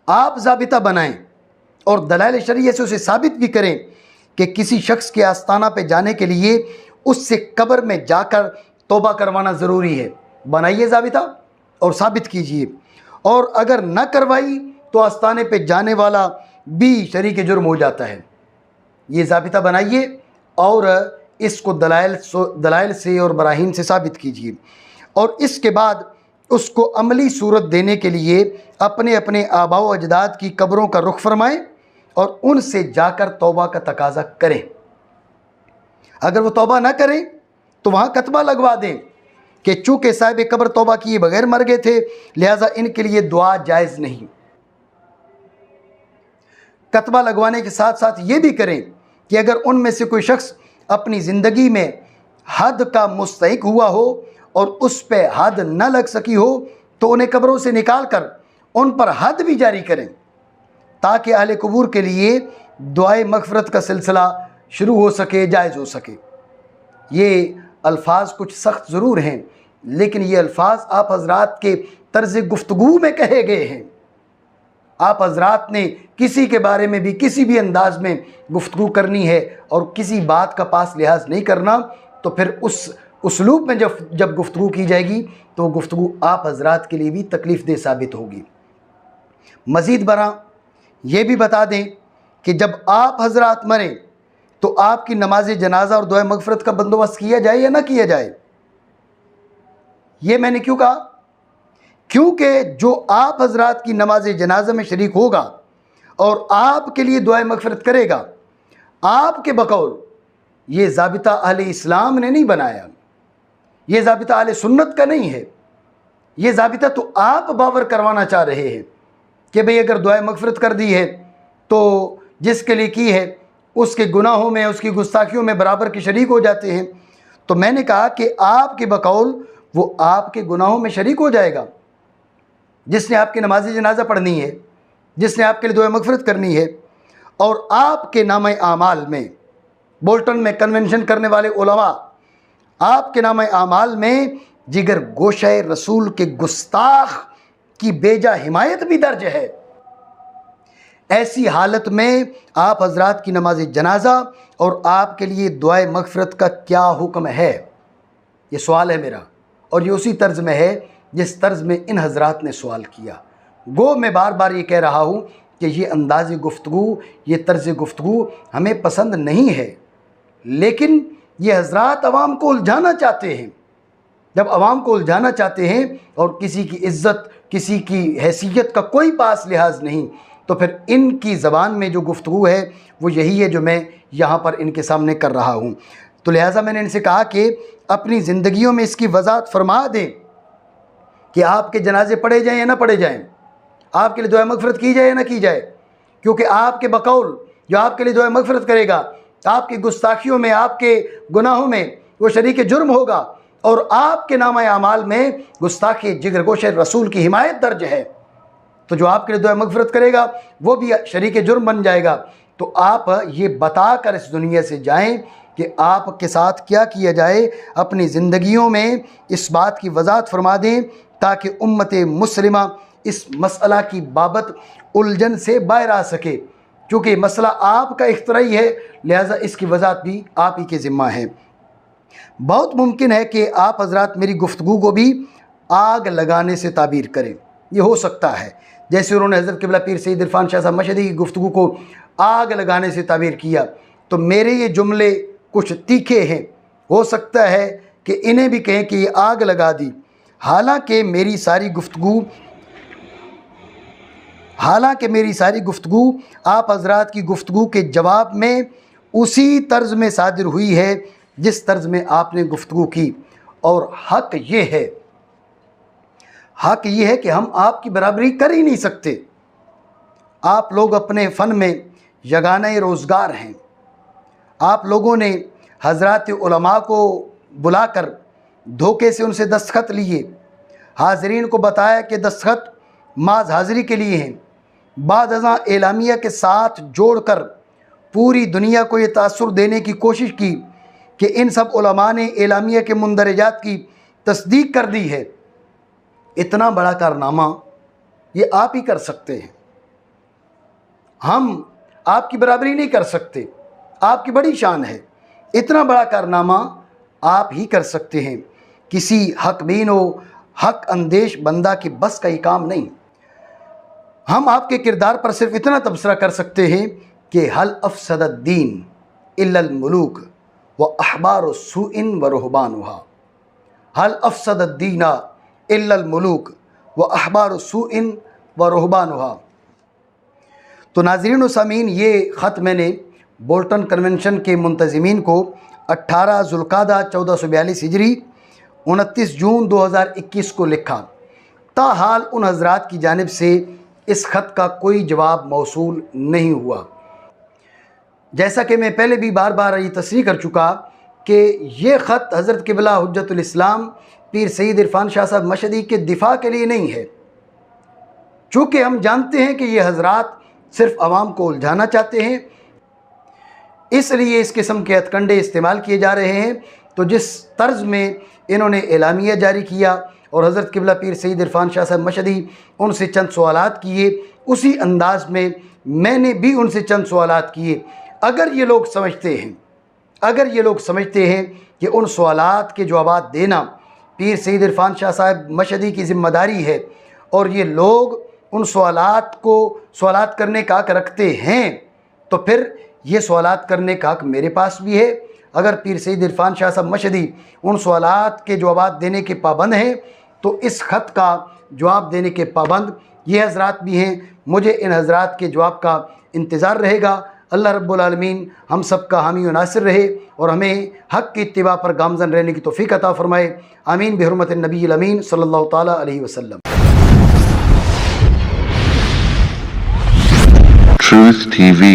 आप ज़ाबिता बनाएं और दलाइल शरीयत से उसे साबित भी करें कि किसी शख्स के आस्ताना पे जाने के लिए उससे कब्र में जाकर तौबा करवाना ज़रूरी है। बनाइए ज़ाबिता और साबित कीजिए, और अगर न करवाई तो आस्ताने पे जाने वाला भी शरीक जुर्म हो जाता है। ये ज़ाबिता बनाइए और इसको दलाइल से और बराहीन से साबित कीजिए, और इसके बाद उसको अमली सूरत देने के लिए अपने अपने आबाओ अजदाद की कब्रों का रुख फरमाएं और उनसे जाकर तौबा का तकाजा करें। अगर वो तौबा ना करें तो वहाँ कतबा लगवा दें कि चूँकि साहिब कब्र तौबा किए बगैर मर गए थे, लिहाजा इनके लिए दुआ जायज़ नहीं। कतबा लगवाने के साथ साथ ये भी करें कि अगर उनमें से कोई शख्स अपनी ज़िंदगी में हद का मुस्तहिक हुआ हो और उस पर हद न लग सकी हो, तो उन्हें कब्रों से निकाल कर उन पर हद भी जारी करें, ताकि अहले कबूर के लिए दुआए मग़फ़िरत का सिलसिला शुरू हो सके, जायज़ हो सके। ये अल्फाज कुछ सख्त ज़रूर हैं, लेकिन ये अल्फाज आप हज़रात के तर्ज़ गुफ्तगू में कहे गए हैं। आप हज़रात ने किसी के बारे में भी किसी भी अंदाज में गुफ्तगू करनी है और किसी बात का पास लिहाज नहीं करना, तो फिर उस उसलूब में जब गुफ्तगू की जाएगी तो गुफ्तगू आप हज़रात के लिए भी तकलीफ़ दे साबित होगी। मज़ीद बरा ये भी बता दें कि जब आप हज़रात मरें तो आपकी नमाज जनाजा और दुआ मग़फ़िरत का बंदोबस्त किया जाए या ना किया जाए। ये मैंने क्यों कहा? क्योंकि जो आप हज़रात की नमाज जनाजा में शरीक होगा और आपके लिए दुआ मग़फ़िरत करेगा, आपके बकौल ये ज़ाबिता अहले इस्लाम ने नहीं बनाया, ये ज़ाबिता अहले सुन्नत का नहीं है। ये ज़ाबिता तो आप बावर करवाना चाह रहे हैं कि भाई अगर दुआ मग़फ़िरत कर दी है तो जिसके लिए की है उसके गुनाहों में, उसकी गुस्ताखियों में बराबर के शरीक हो जाते हैं। तो मैंने कहा कि आपके बकौल वो आपके गुनाहों में शरीक हो जाएगा। जिसने आपकी नमाज जनाजा पढ़नी है, जिसने आपके लिए दुआ मग़फ़िरत करनी है, और आपके नामे आमाल में, बोल्टन में कन्वेंशन करने वाले उलमा, आपके नामे आमाल में जिगर गोशे रसूल के गुस्ताख की बेजा हिमायत भी दर्ज है। ऐसी हालत में आप हज़रात की नमाज जनाजा और आपके लिए दुआ मग़फ़िरत का क्या हुक्म है, ये सवाल है मेरा, और ये उसी तर्ज़ में है जिस तर्ज़ में इन हज़रात ने सवाल किया। गो मैं बार बार ये कह रहा हूँ कि ये अंदाज़ गुफ्तगू, ये तर्ज़ गुफ्तगू हमें पसंद नहीं है, लेकिन ये हज़रात अवाम को उलझाना चाहते हैं। जब अवाम को उलझाना चाहते हैं और किसी की इज़्ज़त, किसी की हैसियत का कोई पास लिहाज नहीं, तो फिर इनकी ज़बान में जो गुफ्तगू है वो यही है जो मैं यहाँ पर इनके सामने कर रहा हूँ। तो लिहाजा मैंने इनसे कहा कि अपनी ज़िंदगियों में इसकी वज़ाहत फरमा दें कि आपके जनाजे पढ़े जाएँ या ना पढ़े जाएँ, आपके लिए दुआ मग़फ़िरत की जाए या ना की जाए, क्योंकि आपके बकौल जो आपके लिए दुआ मग़फ़िरत करेगा, आपकी गुस्ताखियों में, आपके गुनाहों में वो शरीक जुर्म होगा, और आपके नामा आमाल में गुस्ताखी जिगर गोशे रसूल की हिमायत दर्ज है। तो जो आपके लिए दुआ मग़फ़िरत करेगा वो भी शरीक जुर्म बन जाएगा। तो आप ये बताकर इस दुनिया से जाएं कि आपके साथ क्या किया जाए। अपनी ज़िंदगियों में इस बात की वजाहत फरमा दें ताकि उम्मत मुस्लिमा इस मसला की बाबत उलझन से बाहर आ सके। क्योंकि मसला आपका इख्तराई है, लिहाजा इसकी वजाहत भी आप ही के ज़िम्मा है। बहुत मुमकिन है कि आप हजरात मेरी गुफ्तगू को भी आग लगाने से ताबीर करें, ये हो सकता है। जैसे उन्होंने हज़रत क़िबला पीर सैयद इरफान शाह साहब मशहदी की गुफ्तगू को आग लगाने से ताबीर किया, तो मेरे ये जुमले कुछ तीखे हैं, हो सकता है कि इन्हें भी कहें कि ये आग लगा दी। हालांकि मेरी सारी गुफ्तगू आप हजरात की गुफ्तगू के जवाब में उसी तर्ज में सादिर हुई है जिस तर्ज में आपने गुफ्तगू की। और हक़ ये है कि हम आपकी बराबरी कर ही नहीं सकते। आप लोग अपने फ़न में यगाना रोज़गार हैं। आप लोगों ने हज़रात उलमा को बुलाकर धोखे से उनसे दस्तखत लिए, हाज़रीन को बताया कि दस्तखत माज हाज़िरी के लिए हैं। बाद अज़ां एलामिया के साथ जोड़कर पूरी दुनिया को ये तासुर देने की कोशिश की कि इन सब उलमा ने एलामिया के मुंदरजात की तस्दीक कर दी है। इतना बड़ा कारनामा ये आप ही कर सकते हैं, हम आपकी बराबरी नहीं कर सकते। आपकी बड़ी शान है, इतना बड़ा कारनामा आप ही कर सकते हैं। किसी हक़बीन व हक़ अंदेश बंदा की बस का ही काम नहीं। हम आपके किरदार पर सिर्फ इतना तबसरा कर सकते हैं कि हल अफ़सदद्दीन इल्लल मुलूक व अहबार सुइन व रुहबानुहा, हल अफ़सदद्दीना इल्लल मुलूक व अहबार सुइन व रुहबानुहा। तो नाज़रीन व सामीन, ये ख़त मैंने बोल्टन कन्वेंशन के मुंतज़मीन को 18 ज़ुल्क़ादा 1442 हिजरी 29 जून 2021 को लिखा। ताहाल उन हज़रात की जानिब से इस ख़त का कोई जवाब मौसूल नहीं हुआ। जैसा कि मैं पहले भी बार बार ये तस्रीह कर चुका कि ये ख़त हज़रत क़िबला हुज्जतुल इस्लाम पीर सैयद इरफान शाह साहब मशहदी के दिफा के लिए नहीं है। चूँकि हम जानते हैं कि ये हज़रात सिर्फ़ आवाम को उलझाना चाहते हैं, इसलिए इस किस्म के हथकंडे इस्तेमाल किए जा रहे हैं। तो जिस तर्ज़ में इन्होंने एलामिया जारी किया और हज़रत क़िबला पीर सैयद इरफान शाह साहब मशहदी उनसे चंद सवालात किए, उसी अंदाज़ में मैंने भी उनसे चंद सवालात किए। अगर ये लोग समझते हैं कि उन सवालात के जवाब देना पीर सैयद इरफान शाह साहब मशहदी की ज़िम्मेदारी है और ये लोग उन सवालात करने का हक़ रखते हैं, तो फिर ये सवालात करने का हक़ मेरे पास भी है। अगर पीर सैयद इरफान शाह साहब मशहदी उन सवालात के जवाब देने के पाबंद हैं, तो इस ख़त का जवाब देने के पाबंद ये हज़रात भी हैं। मुझे इन हज़रात के जवाब का इंतज़ार रहेगा। अल्लाह रब्बुल आलमीन हम सब का हामी व नासिर रहे और हमें हक़ की इत्तिबा पर गामज़न रहने की तौफ़ीक़ अता फ़रमाए। आमीन बिहुर्मत नबील अमीन सल्लल्लाहु ताला अलैहि वसल्लम। Truth TV